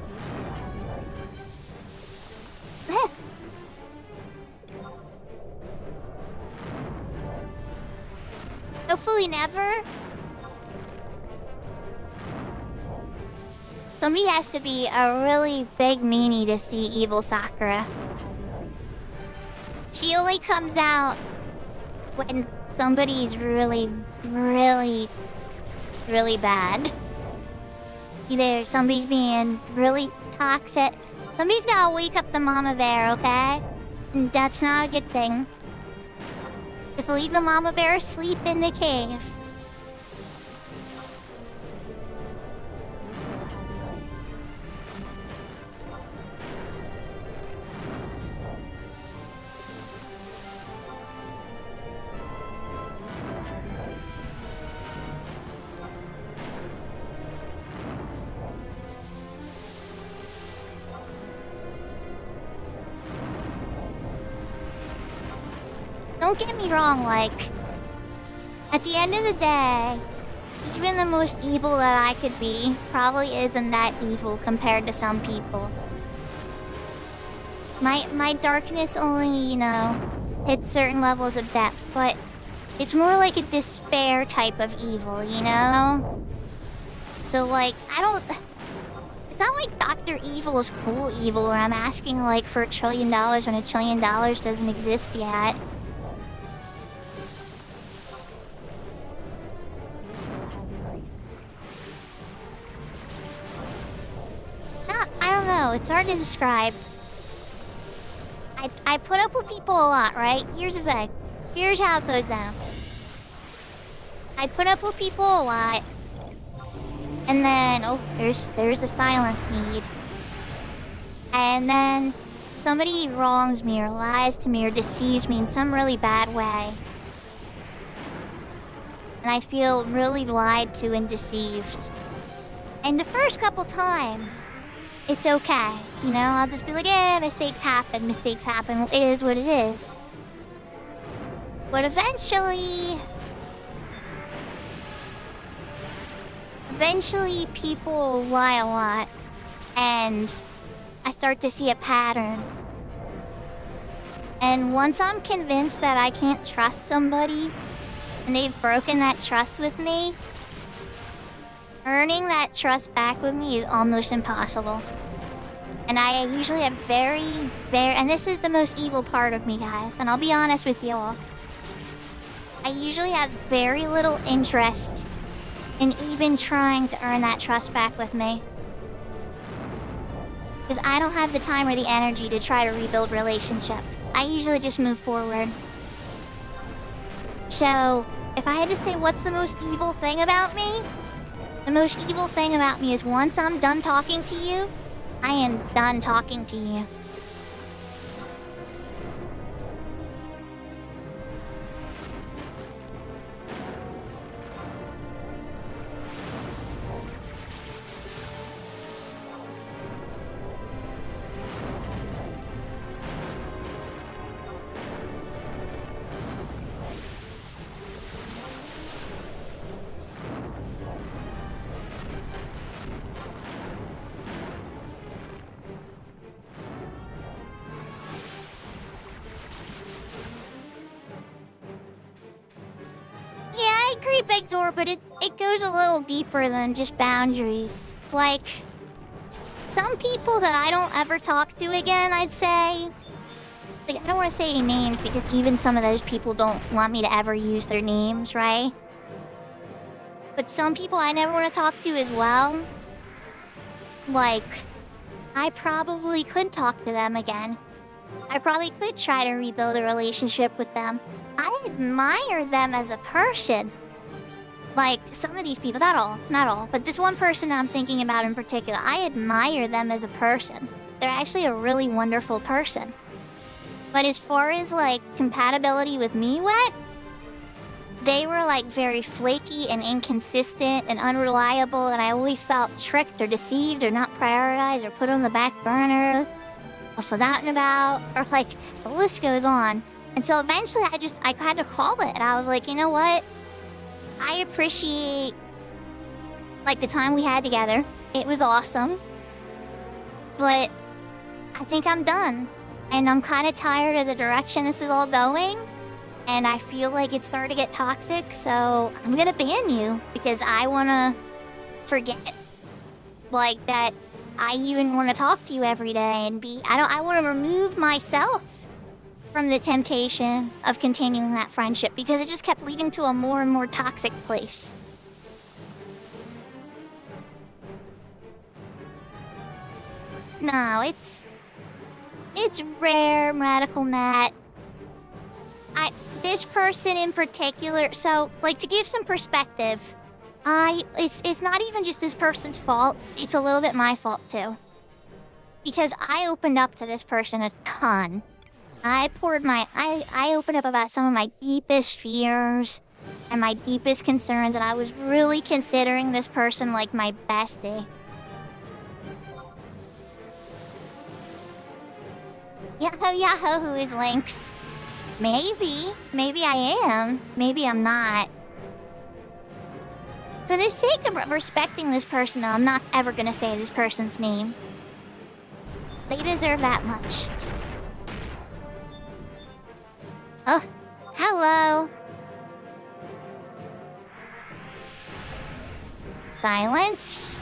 Your skill has increased. Hopefully never. Somebody has to be a really big meanie to see evil Sakura. Your skill has increased. She only comes out when somebody's really, really, really bad. Either somebody's being really toxic. Somebody's gotta wake up the mama bear, okay? And that's not a good thing. Just leave the mama bear asleep in the cave. Your skill has increased. Your skill has increased. Don't get me wrong, like, at the end of the day, even the most evil that I could be probably isn't that evil compared to some people. My darkness only, hits certain levels of depth, but it's more like a despair type of evil, So, like, it's not like Dr. Evil's cool evil where I'm asking, like, for $1 trillion when $1 trillion doesn't exist yet. Your skill has increased. I don't know. It's hard to describe. I put up with people a lot, right? Here's the thing. Here's how it goes down. I put up with people a lot. And then, there's the silence need. And then somebody wrongs me or lies to me or deceives me in some really bad way. And I feel really lied to and deceived. And the first couple times, it's okay. I'll just be like, mistakes happen, it is what it is. But eventually people lie a lot, and I start to see a pattern. And once I'm convinced that I can't trust somebody, and they've broken that trust with me, earning that trust back with me is almost impossible. And I usually have and this is the most evil part of me, guys, and I'll be honest with you all. I usually have very little interest in even trying to earn that trust back with me. Because I don't have the time or the energy to try to rebuild relationships. I usually just move forward. So, if I had to say what's the most evil thing about me, the most evil thing about me is once I'm done talking to you, I am done talking to you. Your skill has increased. Yeah, I agree, Big Door, but it goes a little deeper than just boundaries. Like, some people that I don't ever talk to again, I'd say. Like, I don't want to say any names because even some of those people don't want me to ever use their names, right? But some people I never want to talk to as well. Like, I probably could talk to them again. I probably could try to rebuild a relationship with them. I admire them as a person. Like, some of these people, not all, but this one person that I'm thinking about in particular, I admire them as a person. They're actually a really wonderful person. But as far as, like, compatibility with me went, they were, like, very flaky and inconsistent and unreliable, and I always felt tricked or deceived or not prioritized or put on the back burner or forgotten about, or, like, the list goes on. And so eventually I had to call it, and I was like, you know what? I appreciate, like, the time we had together. It was awesome. But I think I'm done. And I'm kind of tired of the direction this is all going. And I feel like it's starting to get toxic, so I'm gonna ban you. Because I want to forget, like, that I even want to talk to you every day and I want to remove myself from the temptation of continuing that friendship, because it just kept leading to a more and more toxic place. No, it's rare, Radical Matt. This person in particular, so, like, to give some perspective, it's not even just this person's fault, it's a little bit my fault too. Because I opened up to this person a ton. I opened up about some of my deepest fears and my deepest concerns, and I was really considering this person like my bestie. Yahoo, who is Lynx? Maybe I am. Maybe I'm not. For the sake of respecting this person, though, I'm not ever gonna say this person's name. They deserve that much. Oh, hello. Silence.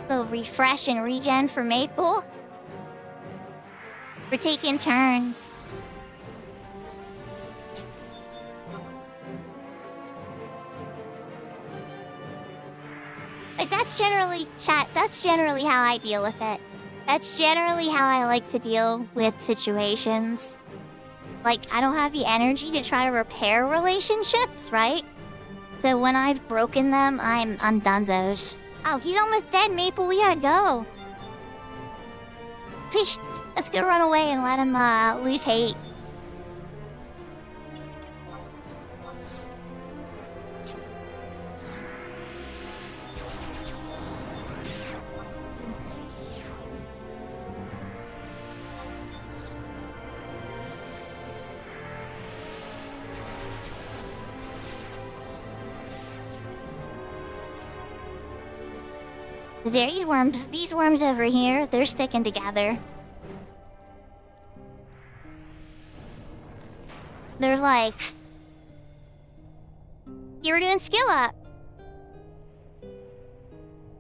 Little refresh and regen for Maple. We're taking turns. Like, that's generally how I deal with it. That's generally how I like to deal with situations. Like, I don't have the energy to try to repair relationships, right? So when I've broken them, I'm dunzos. Oh, he's almost dead, Maple. We gotta go. Fish, let's go run away and let him lose hate. These worms over here, they're sticking together. They're like, you were doing skill up.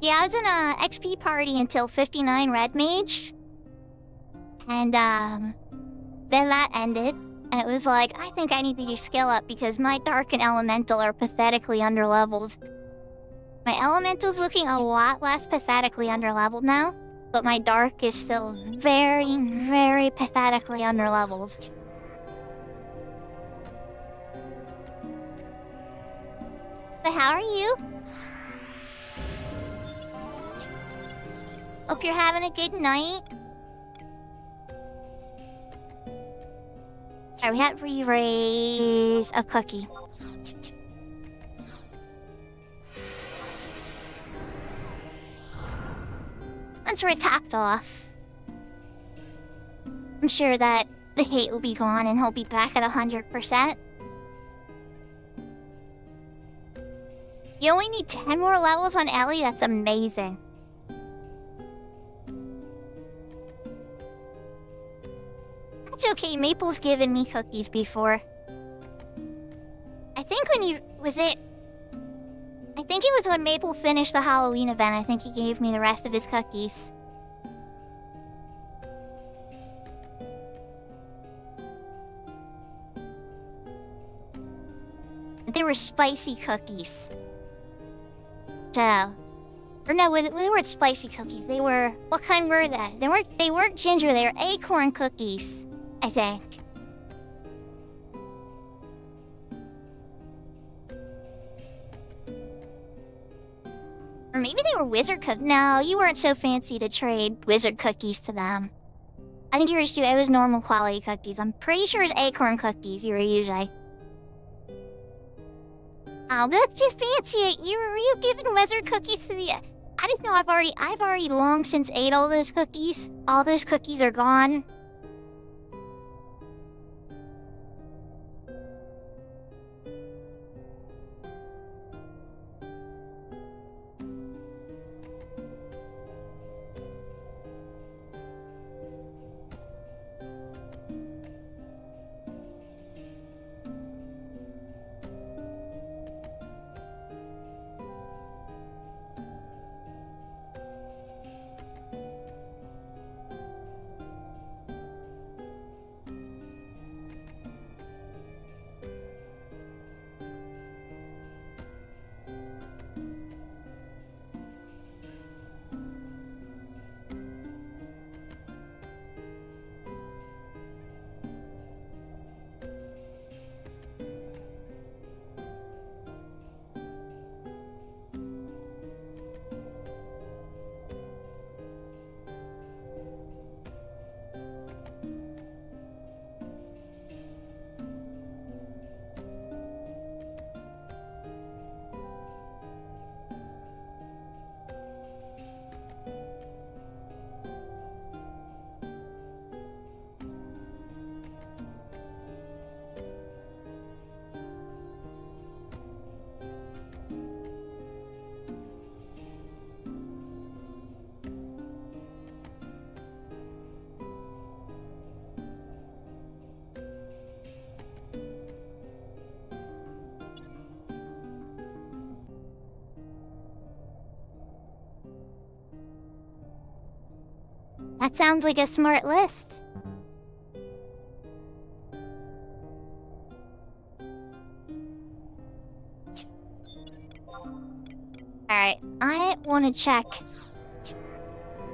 Yeah, I was in a XP party until 59 Red Mage. And then that ended. And it was like, I think I need to do skill up because my Dark and Elemental are pathetically underleveled. My Elemental's looking a lot less pathetically underleveled now, but my Dark is still very, very pathetically underleveled. But how are you? Hope you're having a good night. Alright, we have to re-raise a cookie. Once we're topped off, I'm sure that the hate will be gone and he'll be back at 100%. You only need 10 more levels on Ellie? That's amazing. That's okay, Maple's given me cookies before. I think when I think it was when Maple finished the Halloween event, I think he gave me the rest of his cookies. They were spicy cookies. So, Or no, they weren't spicy cookies. They were... What kind were they? They weren't ginger. They were acorn cookies, I think. Or maybe they were wizard cookies. No, you weren't so fancy to trade wizard cookies to them. I think you were just... It was normal quality cookies. I'm pretty sure it's acorn cookies you were using. Oh, that's just fancy. Were you giving wizard cookies to the... I just know I've already long since ate all those cookies. All those cookies are gone. That sounds like a smart list. Alright, I want to check.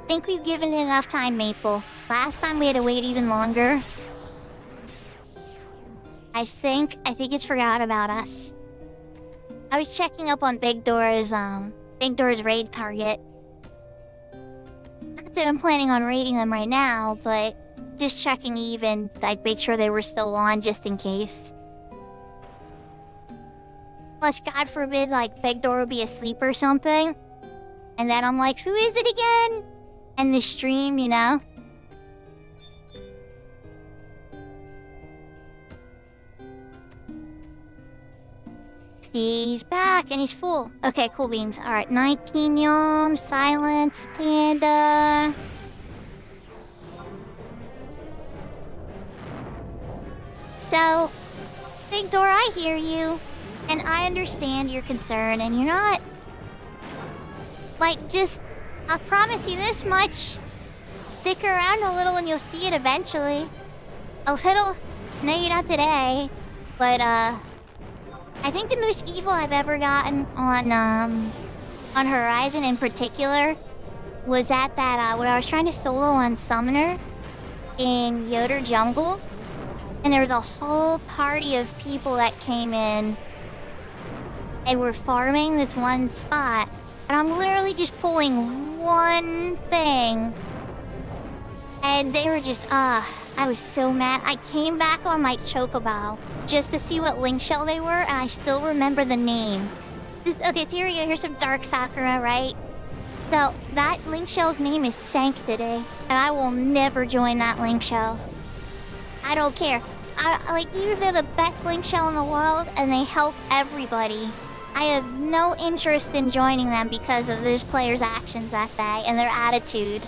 Think we've given it enough time, Maple. Last time we had to wait even longer. I think it's forgot about us. I was checking up on Big Dora's raid target. Not that I'm planning on raiding them right now, but just checking even, like, make sure they were still on just in case. Unless, God forbid, like, Big Dora would be asleep or something. And then I'm like, who is it again? And the stream, you know? He's back and he's full. Okay, cool beans. Alright, 19 yum, silence, panda. So, Big Dora, I hear you. And I understand your concern, and you're not... Like, just... I'll promise you this much. Stick around a little and you'll see it eventually. A little... Maybe not today. But, I think the most evil I've ever gotten on Horizon in particular was at that, when I was trying to solo on Summoner in Yoder Jungle. And there was a whole party of people that came in and were farming this one spot. And I'm literally just pulling one thing. And they were just, I was so mad. I came back on my Chocobo just to see what link shell they were, and I still remember the name. Okay, so here we go. Here's some Dark Sakura, right? So, that link shell's name is Sanctity, and I will never join that link shell. I don't care. Even they're the best link shell in the world, and they help everybody. I have no interest in joining them because of this player's actions that day and their attitude.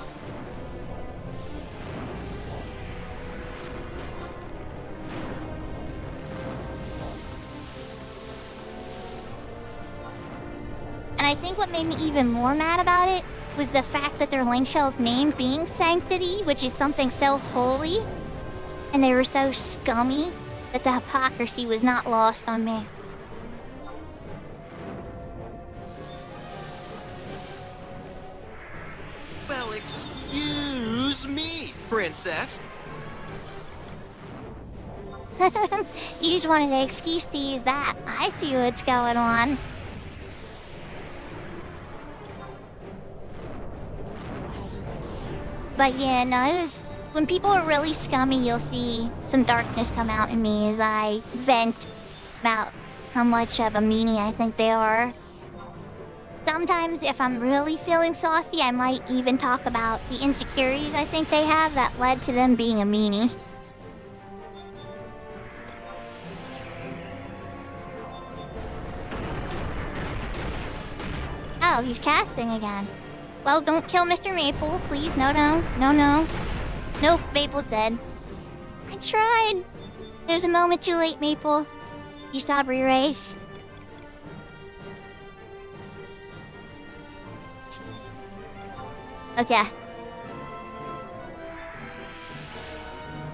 And I think what made me even more mad about it was the fact that their link shell's name being Sanctity, which is something so holy, and they were so scummy that the hypocrisy was not lost on me. Well, excuse me, princess. You just wanted an excuse to use that. I see what's going on. But yeah, no, when people are really scummy, you'll see some darkness come out in me as I vent about how much of a meanie I think they are. Sometimes, if I'm really feeling saucy, I might even talk about the insecurities I think they have that led to them being a meanie. Oh, he's casting again. Well, don't kill Mr. Maple, please. No, no. No, no. Nope, Maple's dead. I tried. There's a moment too late, Maple. You saw re-race. Okay.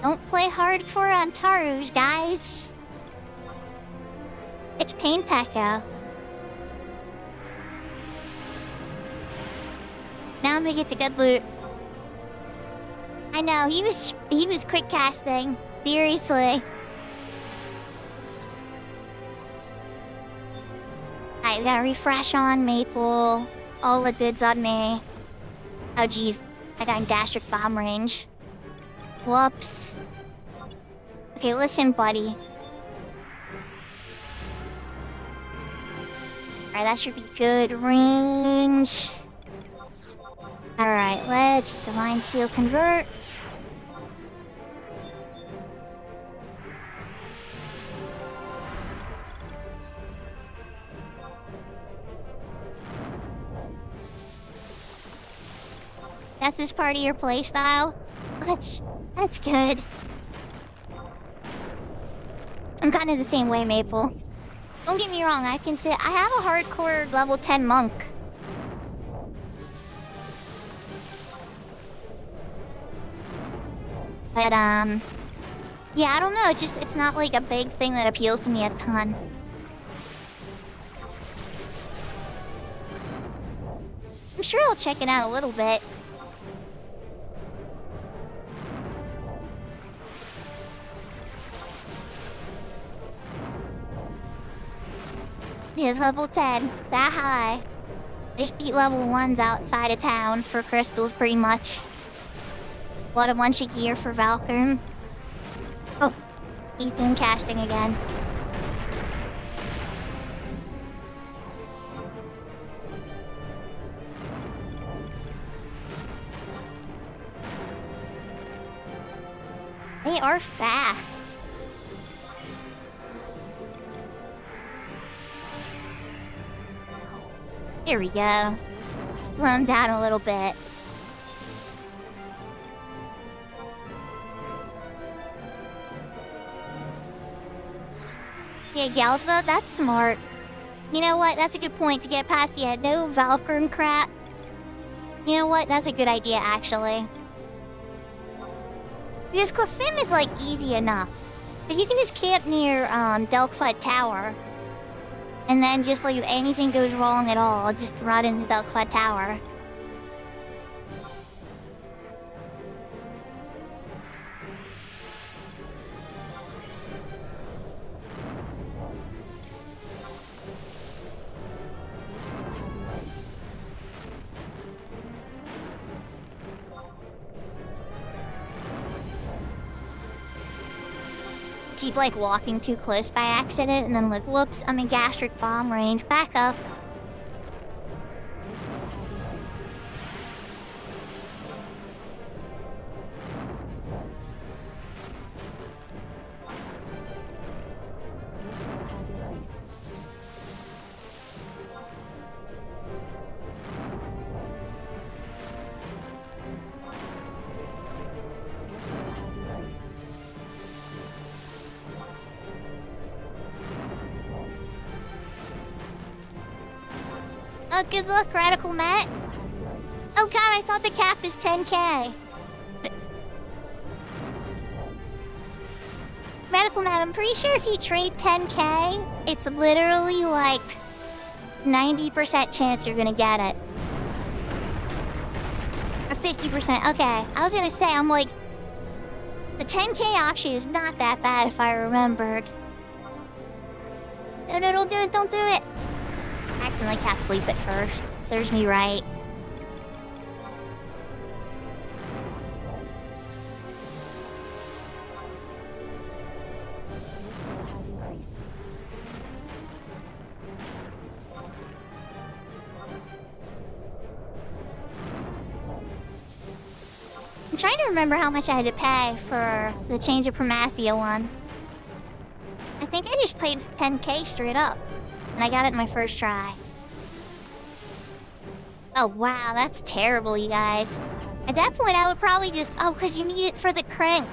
Don't play hard for Antarus, guys. It's Pain Pekka. Now I'm gonna get the good loot. I know, he was quick casting. Seriously. Alright, we gotta refresh on Maple. All the goods on me. Oh geez, I got in gastric bomb range. Whoops. Okay, listen, buddy. Alright, that should be good range. Alright, let's Divine Seal convert. That's this part of your playstyle? That's good. I'm kind of the same way, Maple. Don't get me wrong, I have a hardcore level 10 monk. But, yeah, I don't know, it's not like a big thing that appeals to me a ton. I'm sure I'll check it out a little bit. It's level 10, that high. I just beat level 1s outside of town for crystals, pretty much. What a bunch of gear for Valkyrie. Oh, he's doing casting again. They are fast. Here we go. Slow him down a little bit. Yeah, Galsva, that's smart. You know what? That's a good point to get past the no Valkyrie crap. You know what? That's a good idea, actually. Because Quafim is, like, easy enough. Because you can just camp near, Delkfut Tower. And then just, like, if anything goes wrong at all, just run into Delkfut Tower. Keep like walking too close by accident and then like, whoops, I'm in gastric bomb range. Back up. Oh, good luck, Radical Matt. Oh god, I thought the cap is 10k. Radical Matt, I'm pretty sure if you trade 10k, it's literally like 90% chance you're gonna get it. Or 50%. Okay, I was gonna say, I'm like, the 10k option is not that bad if I remembered. No, don't do it, don't do it. I accidentally cast sleep at first. Serves me right. Your score has increased. I'm trying to remember how much I had to pay for the Change of Primacia one. I think I just paid 10k straight up. And I got it in my first try. Oh wow, that's terrible, you guys. At that point, I would probably just... Oh, because you need it for the crank.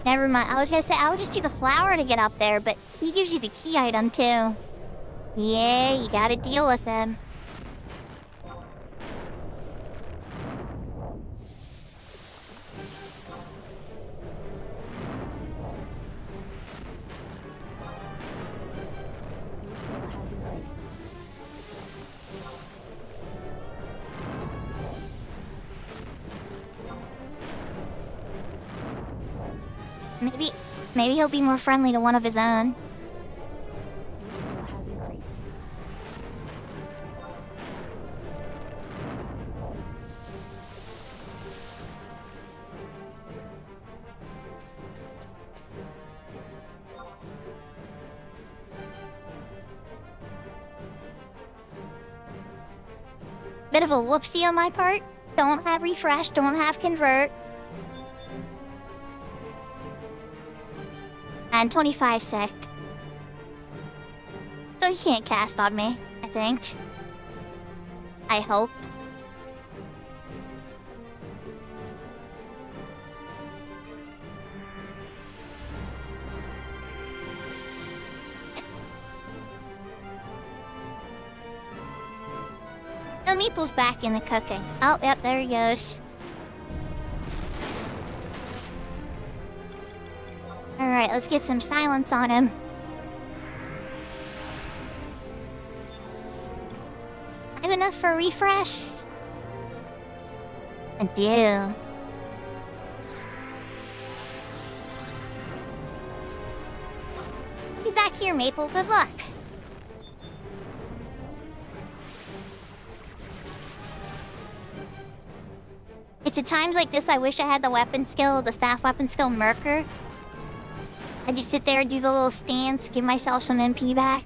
Never mind. I was gonna say, I would just do the flower to get up there, but he gives you the key item, too. Yeah, you gotta deal with him. Your score has increased. Maybe he'll be more friendly to one of his own. Your score has increased. Bit of a whoopsie on my part. Don't have refresh, don't have convert. And 25 6. So he can't cast on me, I think. I hope. The meeple's back in the cooking. Oh, yep, there he goes. Alright, let's get some silence on him. I have enough for a refresh? I do. Get back here, Maple. Good luck. It's at times like this I wish I had the weapon skill, the staff weapon skill Merker. I just sit there and do the little stance, give myself some MP back.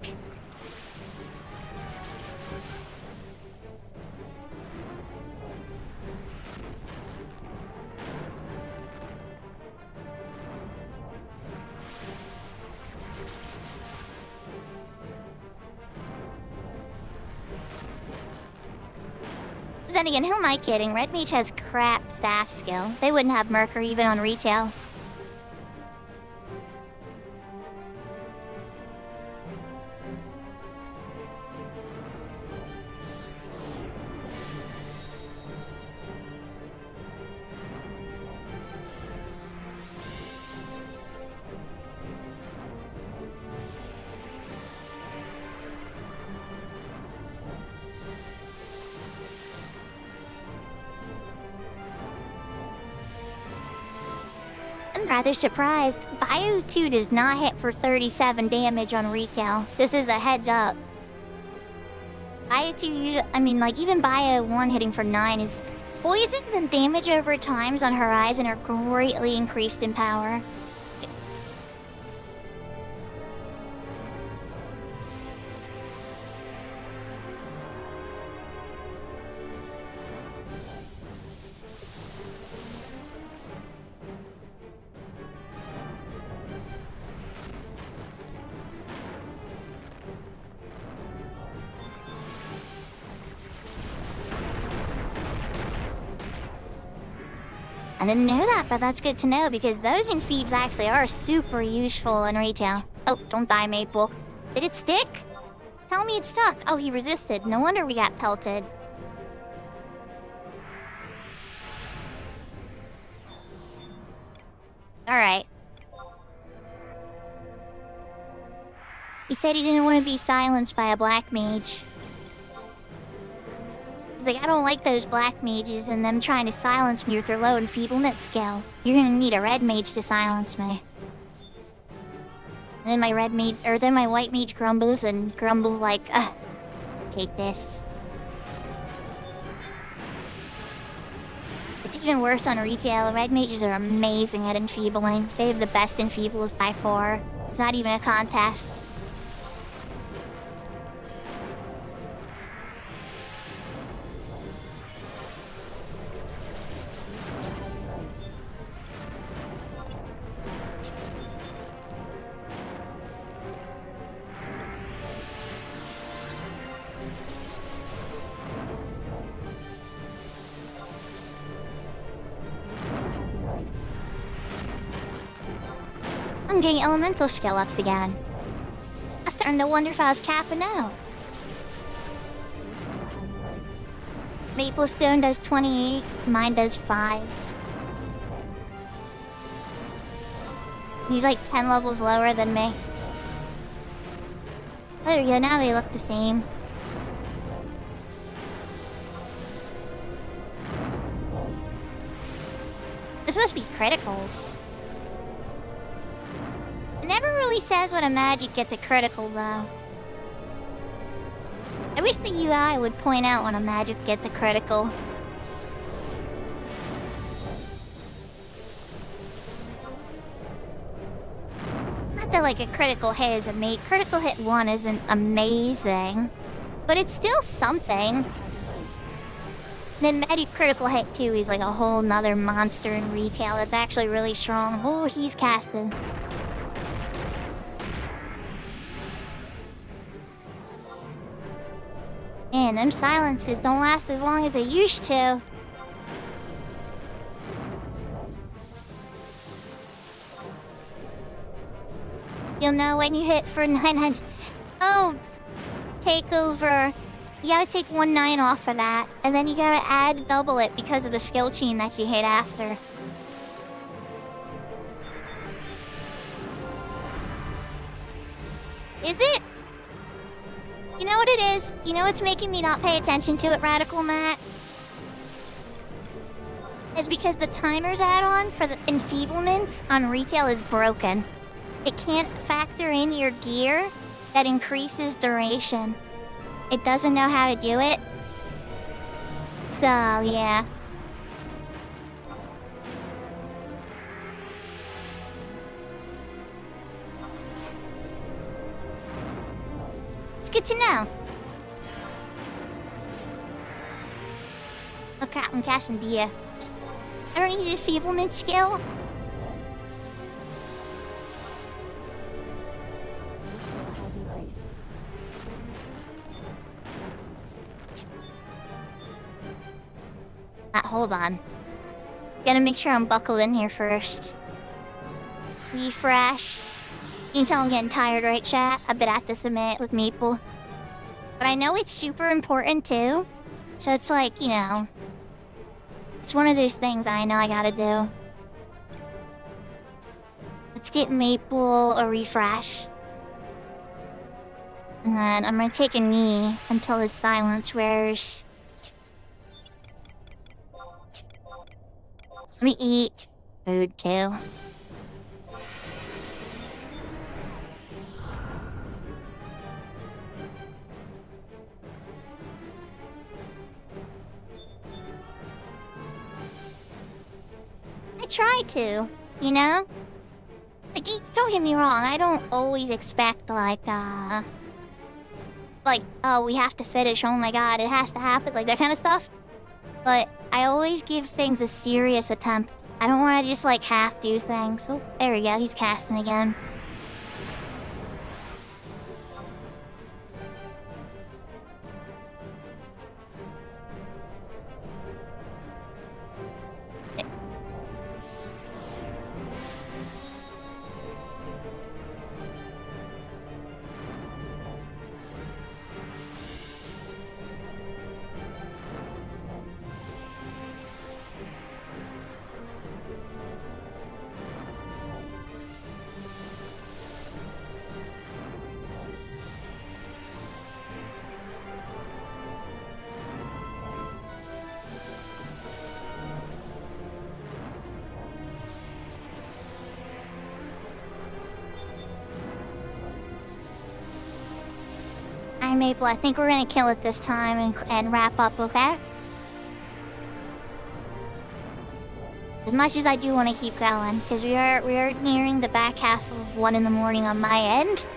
Then again, who am I kidding? Red Mage has crap staff skill. They wouldn't have Merker even on retail. I'm rather surprised. Bio 2 does not hit for 37 damage on retail. This is a heads up. Bio 2 usually, I mean, like, even Bio 1 hitting for 9 is... Poisons and damage over times on Horizon are greatly increased in power. I didn't know that, but that's good to know because those in feeds actually are super useful in retail. Oh, don't die, Maple. Did it stick? Tell me it stuck. Oh, he resisted. No wonder we got pelted. Alright. He said he didn't want to be silenced by a black mage. He's like, I don't like those black mages and them trying to silence me with their low enfeeblement skill. You're gonna need a red mage to silence me. And then my white mage grumbles like, take this. It's even worse on retail. Red mages are amazing at enfeebling. They have the best enfeebles by far. It's not even a contest. I'm getting elemental skill ups again. I'm starting to wonder if I was capping out. Maple Stone does 28, mine does 5. He's like 10 levels lower than me. There we go, now they look the same. This must be criticals. It never really says when a magic gets a critical, though. I wish the UI would point out when a magic gets a critical. Not that, like, a critical hit is amazing. Critical hit 1 isn't amazing, but it's still something. Then Medi critical hit 2 is like a whole nother monster in retail that's actually really strong. Oh, he's casting. Man, them silences don't last as long as they used to. You'll know when you hit for 900. Oh, take over. You gotta take 1/9 off of that, and then you gotta add double it because of the skill chain that you hit after. Is it? You know what it is? You know what's making me not pay attention to it, Radical Matt? It's because the timers add-on for the enfeeblements on retail is broken. It can't factor in your gear that increases duration. It doesn't know how to do it. So, yeah. It's good to know. Oh crap, I'm casting Dia. I don't need a enfeeblement skill. Hold on. Gotta make sure I'm buckled in here first. Refresh. You can tell I'm getting tired, right, chat? I've been at this a minute with Maple. But I know it's super important, too. So it's like, you know... It's one of those things I know I gotta do. Let's get Maple a refresh. And then I'm gonna take a knee until his silence wears... Let me eat food too. I try to, you know? Like, don't get me wrong, I don't always expect, like, oh, we have to finish, oh my god, it has to happen, like, that kind of stuff. But I always give things a serious attempt. I don't want to just, like, half-do things. Oh, there we go. He's casting again. Maple, I think we're gonna kill it this time and wrap up, okay? As much as I do want to keep going, because we are nearing the back half of 1 in the morning on my end.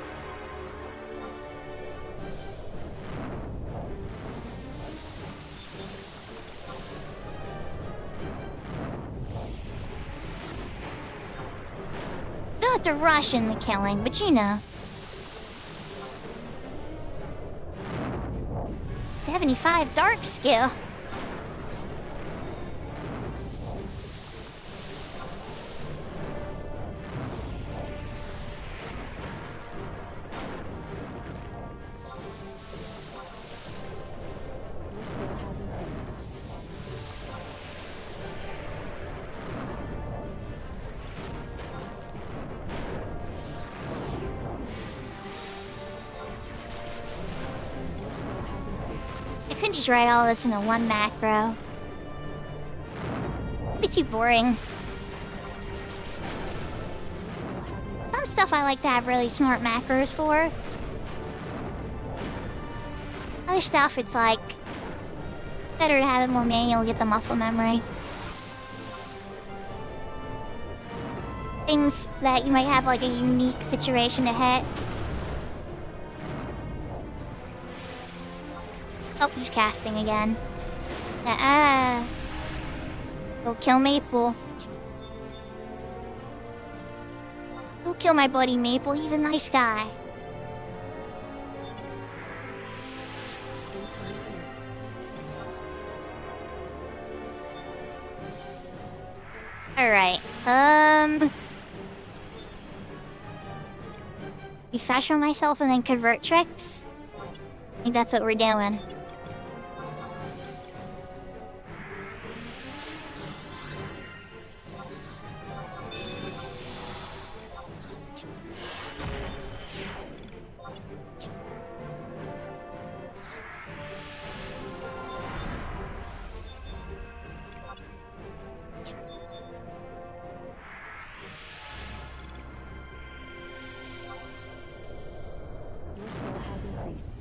Don't have to rush in the killing, but you know. 75 dark skill. Your skill has increased. Your skill has increased. I couldn't just write all this into one macro. It'd be too boring. Your skill has increased. Some stuff I like to have really smart macros for. Other stuff, it's like better to have it more manual, get the muscle memory. Things that you might have like a unique situation to hit. Oh, he's casting again. Go kill Maple. Go kill my buddy Maple, he's a nice guy. Alright, refresh on myself and then convert tricks? I think that's what we're doing. Your skill has increased.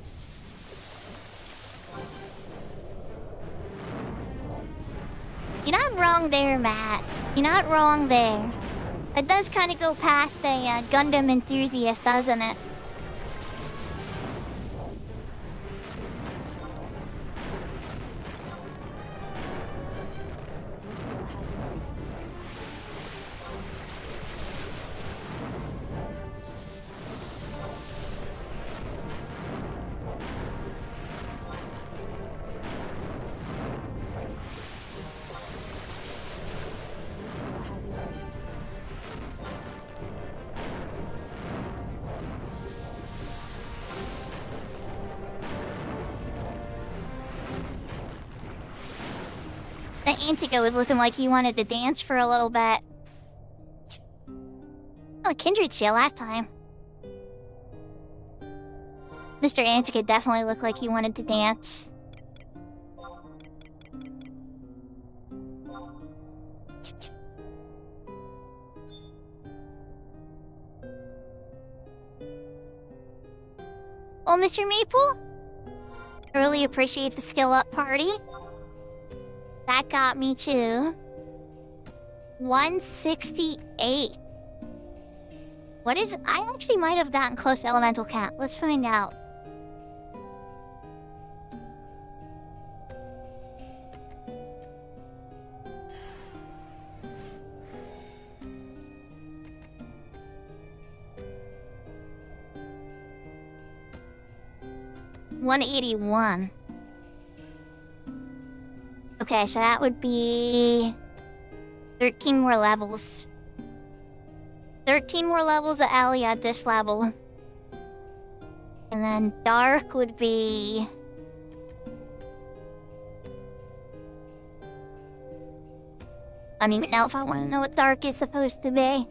You're not wrong there, Matt. You're not wrong there. Has increased. That does kind of go past the Gundam enthusiast, doesn't it? Your skill has increased. Your skill has increased. That Antico was looking like he wanted to dance for a little bit. Oh, Kindred chill that time. Mr. Antica definitely looked like he wanted to dance. Oh, Mr. Maple? I really appreciate the skill up party. That got me to 168. What is... I actually might have gotten close to elemental cap. Let's find out. $181. Okay, so that would be 13 more levels. 13 more levels of Ellie at this level. And then Dark would be... I don't even know if I want to know what Dark is supposed to be.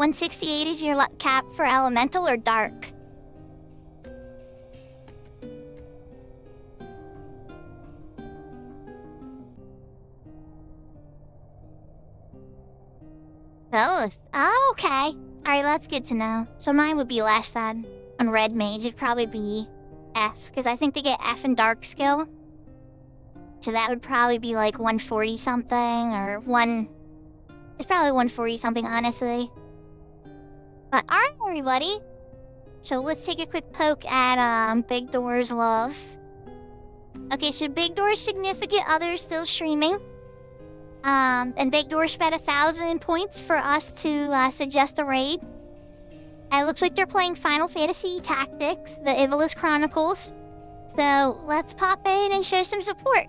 168 is your cap for elemental or dark? Both. Oh, okay. Alright, that's good to know. So mine would be less than. On red mage, it'd probably be F, because I think they get F in dark skill. So that would probably be like 140 something, or it's probably 140 something, honestly. But alright, everybody. So let's take a quick poke at Big Door's love. Okay, so Big Door's significant other is still streaming. And Big Door spent 1,000 points for us to suggest a raid. And it looks like they're playing Final Fantasy Tactics, the Ivalice Chronicles. So let's pop in and show some support.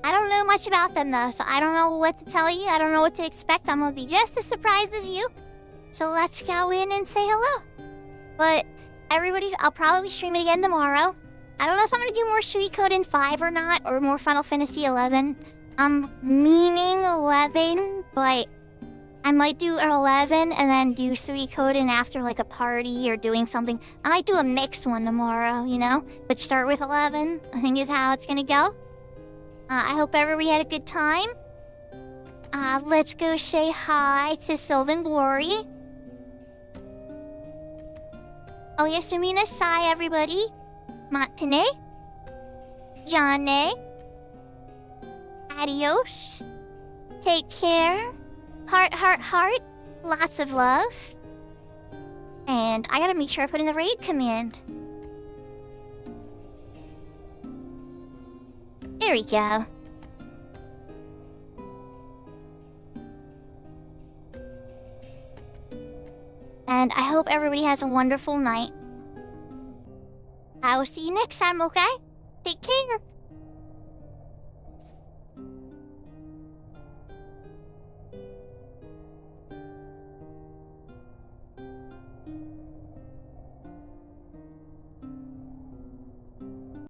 I don't know much about them though, so I don't know what to tell you. I don't know what to expect. I'm gonna be just as surprised as you. So let's go in and say hello. But everybody, I'll probably stream it again tomorrow. I don't know if I'm gonna do more Suikoden 5 or not, or more Final Fantasy 11. I'm meaning 11, but I might do 11 and then do Suikoden after like a party or doing something. I might do a mixed one tomorrow, you know? But start with 11, I think is how it's gonna go. I hope everybody had a good time. Let's go say hi to Sylvan Glory. Oh yes, Sumina, Sai, everybody. Matane. Jane. Adios. Take care. Heart, heart, heart. Lots of love. And I gotta make sure I put in the raid command. There we go. And I hope everybody has a wonderful night. I will see you next time, okay? Take care.